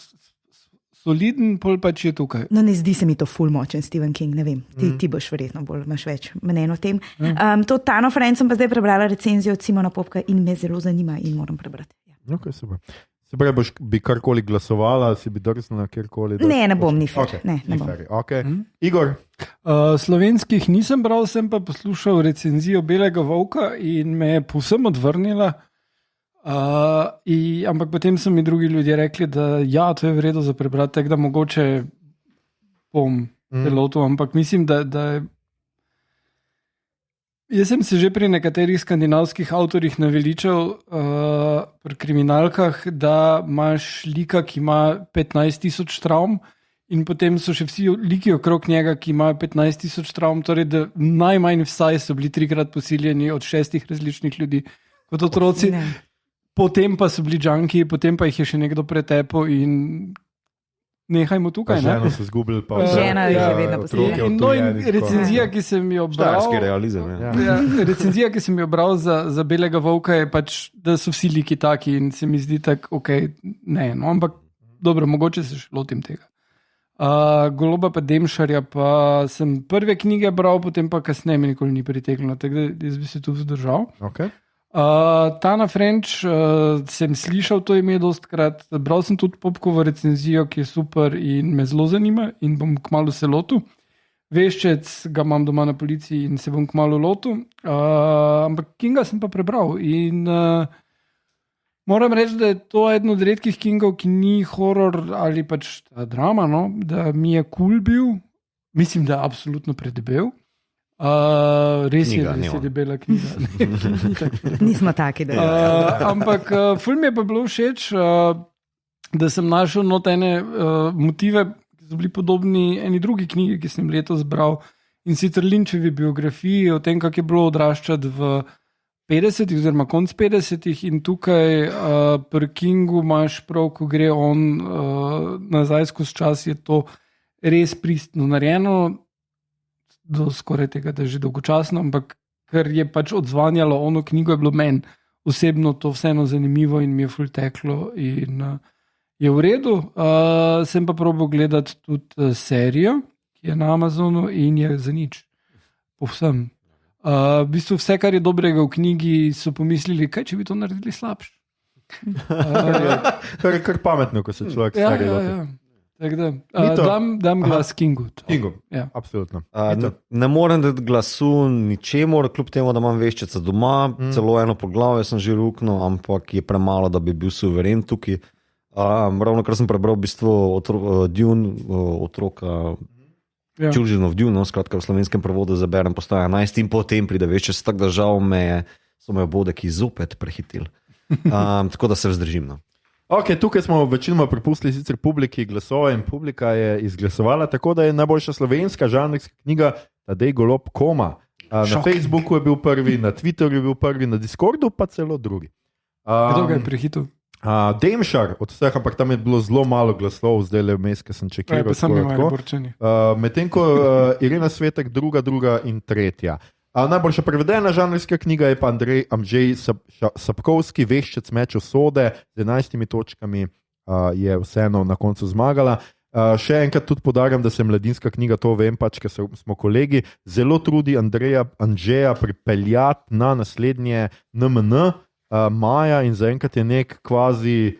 soliden, pol pač je tukaj. No, ne zdi se mi to ful močen Stephen King, ne vem. Ti boš verjetno bolj, imaš več mnenj o tem. To Tano French sem pa zdaj prebrala recenzijo od Simona Popka in me zelo zanima in moram prebrati. Ok, super. Se pravi, bi karkoli glasovala, si bi drsnila kjerkoli? Ne bom, ni fair. Okay, ne bom. Okay. Igor? Slovenskih nisem bral, sem pa poslušal recenzijo Belega volka in me je povsem odvrnila. Ampak potem so mi drugi ljudje rekli, da ja, to je v redu za prebrati, tako da mogoče bom celoto, ampak mislim, da je. Jaz sem se že pri nekaterih skandinavskih avtorjih naveličal pri kriminalkah, da imaš lika, ki ima 15.000 travm in potem so še vsi liki okrog njega, ki imajo 15.000 travm, torej da najmanj vsaj so bili 3-krat posiljeni od 6 različnih ljudi kot otroci. Potem pa so bili džanki, potem pa jih je še nekdo pretepel in nehajmo tukaj. Ženo so zgubili, pa žena je vedno posiljena. No in recenzija, ki sem jo bral, štajerski realizem. Recenzija, ki sem jo bral za Belega volka, je pač, da so vsi liki taki in se mi zdi tak, ok, ne, no, ampak dobro, mogoče se še lotim tega. Goloba pa Demšarja pa sem prve knjige bral, potem pa kasneje mi nikoli ni pritegnilo, tako da jaz bi se tu vzdržal. Okay. Tana French sem slišal to ime dostkrat, bral sem tudi Popkovo recenzijo, ki je super in me zelo zanima in bom kmalu se lotil. Veščec ga imam doma na policiji in se bom kmalu lotil, ampak Kinga sem pa prebral in moram reči, da je to eden od redkih Kingov, ki ni horor ali pač drama, no? Da mi je cool bil, mislim, da je absolutno predebel. Res Knjiga, je, ni res je on. debela knjiga. Nismo taki, da Ampak film mi je pa bilo všeč, da sem našel notene motive, ki so bili podobni eni drugi knjigi, ki sem letos bral. In sicer Lynčevi biografiji o tem, kako je bilo odraščati v 50-ih, oziroma konc 50-ih, in tukaj pri Kingu imaš prav, ko gre on nazaj skozi čas, je to res pristno narejeno, do skoraj tega, da je že dolgočasno, ampak ker je pač odzvanjalo ono knjigo, je bilo meni osebno to vseeno zanimivo in mi je ful teklo in je v redu. Sem pa probal gledati tudi serijo, ki je na Amazonu in je za nič. Povsem. V bistvu vse, kar je dobrega v knjigi, so pomislili, kaj če bi to naredili slabše. Kar je kar pametno, ko se človek stvari loti. Tako da, dam glas Kingu. Kingu, Ja. absolutno. Ne morem dati glasu ničemur, kljub temu, da imam veščice doma, celo eno poglavje sem že ruknil, ampak je premalo, da bi bil suveren tukaj. Ravno kar sem prebral v bistvu Dune, otroka Ja. Children of Dune, no, skratka v slovenskem prevodu zaberem postaja 11 in potem pride veščice, tako da žal so me obodeki zopet prehitili. Tako da se vzdržim. No. Ok, tukaj smo večinoma prepustili sicer publiki glasove in publika je izglasovala, tako da je najboljša slovenska žanrska knjiga Tadej Golob Koma. Na Facebooku je bil prvi, na Twitterju je bil prvi, na Discordu pa celo drugi. Kdo ga je prehitil? Demšar od vseh, ampak tam je bilo zelo malo glasov, zdaj le vmes, ki sem čekiral. Medtem ko Irena Svetek druga in tretja. Najboljša prevedena žanrska knjiga je pa Andrzej Sapkowski, Veščec meč usode z 11 točkami, je vseeno na koncu zmagala. Še enkrat tudi podarjam, da se mladinska knjiga, to vem pač, ker smo kolegi, zelo trudi Andrzeja pripeljati na naslednje NMN maja in zaenkrat je nek kvazi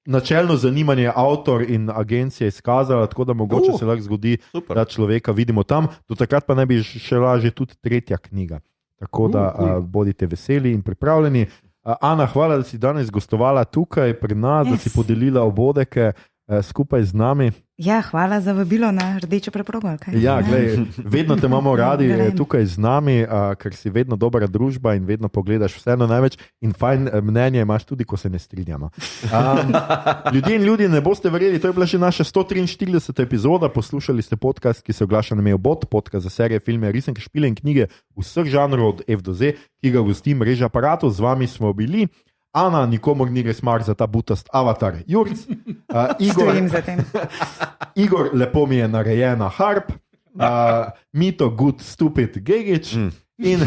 načelno zanimanje avtor in agencija izkazala, tako da mogoče se lahko zgodi, Super. da človeka vidimo tam. Do takrat pa naj bi šla že tudi tretja knjiga. Tako da bodite veseli in pripravljeni. Ana, hvala, da si danes gostovala tukaj pri nas, da si podelila obodeke skupaj z nami. Ja, hvala za vabilo na rdečo preprogo. Ja, glej, vedno te imamo radi tukaj z nami, ker si vedno dobra družba in vedno pogledaš vseeno največ in fajn mnenje imaš tudi, ko se ne strinjamo. Ljudje in ljudje, ne boste verjeli, to je bila že naša 143. epizoda, poslušali ste podcast, ki se oglaša na Mailbot, podcast za serije, filme, risanke, špile in knjige vseh žanrov od F do Z, ki ga gosti mreža aparatov, z vami smo bili. Ana, nikomor ni res mar za ta butast avatar. Jurc, Igor, lepo mi je narejena harp, Mito, good, stupid, Gegič in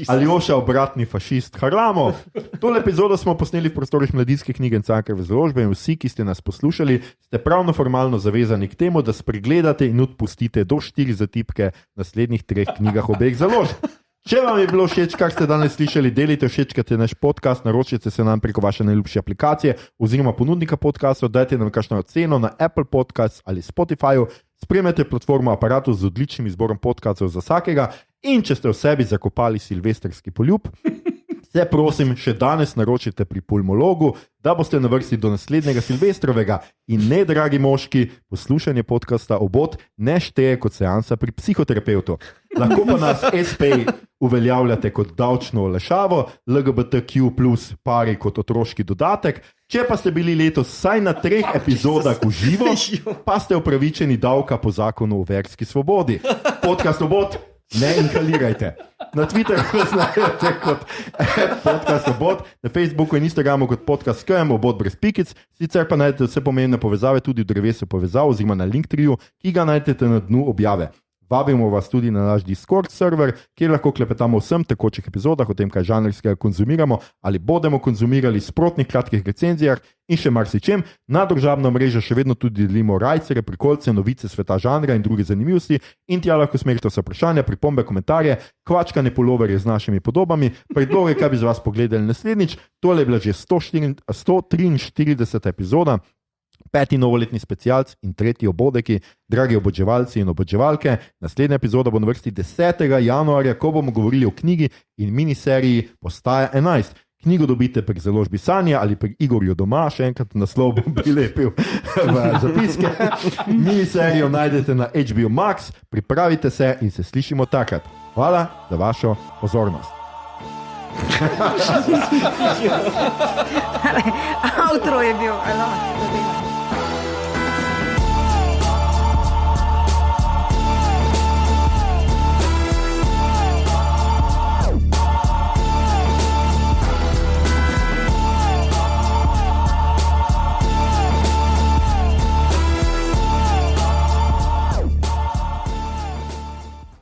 Aljoša, obratni fašist Harlamo. Tole epizodo smo posneli v prostorih Mladinske knjige in Cankarjeve založbe in vsi, ki ste nas poslušali, ste pravno formalno zavezani k temu, da spregledate in odpustite do 4 zatipke naslednjih 3 knjigah obeh založb. Če vam je bilo všeč, kar ste danes slišali, delite, všečkajte naš podcast, naročite se nam preko vaše najljubše aplikacije oziroma ponudnika podcastov, dajte nam kakšno oceno na Apple Podcast ali Spotifyju, spremljate platformo Aparatu z odličnim izborom podcastov za vsakega in če ste v sebi zakopali silvestrski poljub, se prosim še danes naročite pri pulmologu, da boste na vrsti do naslednjega silvestrovega in ne, dragi moški, poslušanje podcasta Obod ne šteje kot seansa pri psihoterapeutu. Lahko pa nas SP uveljavljate kot davčno olajšavo, LGBTQ plus pari kot otroški dodatek, če pa ste bili letos vsaj na 3 epizodah v živo, pa ste upravičeni davka po zakonu o verski svobodi. Podcast Obod, ne inhalirajte. Na Twitterju znajdete kot podcast Obod, na Facebooku in Instagramu kot podcast KM, Obod brez pikic, sicer pa najdete vse pomembne povezave tudi v drevesu povezav oziroma na Linktree, ki ga najdete na dnu objave. Vabimo vas tudi na naš Discord server, kjer lahko klepetamo o vsem tekočih epizodah, o tem, kaj žanrskega konzumiramo ali bodemo konzumirali, sprotnih kratkih recenzijah in še marsičem. Na družabno mrežo še vedno tudi delimo rajcere, prikolce, novice sveta žanra in druge zanimivosti in tja lahko smerite vse vprašanja, pripombe, komentarje, kvačkane puloverje z našimi podobami, predloge, kaj bi z vas pogledali naslednjič. Tole je bila že 143. epizoda. 5. novoletni specialc in 3. obodeki, dragi oboževalci in oboževalke. Naslednja epizoda bo na vrsti 10. januarja, ko bomo govorili o knjigi in miniseriji Postaja 11. Knjigo dobite pri založbi Sanja ali pri Igorju doma, še enkrat naslov bom prilepil v zapiske. Miniserijo najdete na HBO Max, pripravite se in se slišimo takrat. Hvala za vašo pozornost. Outro je bil,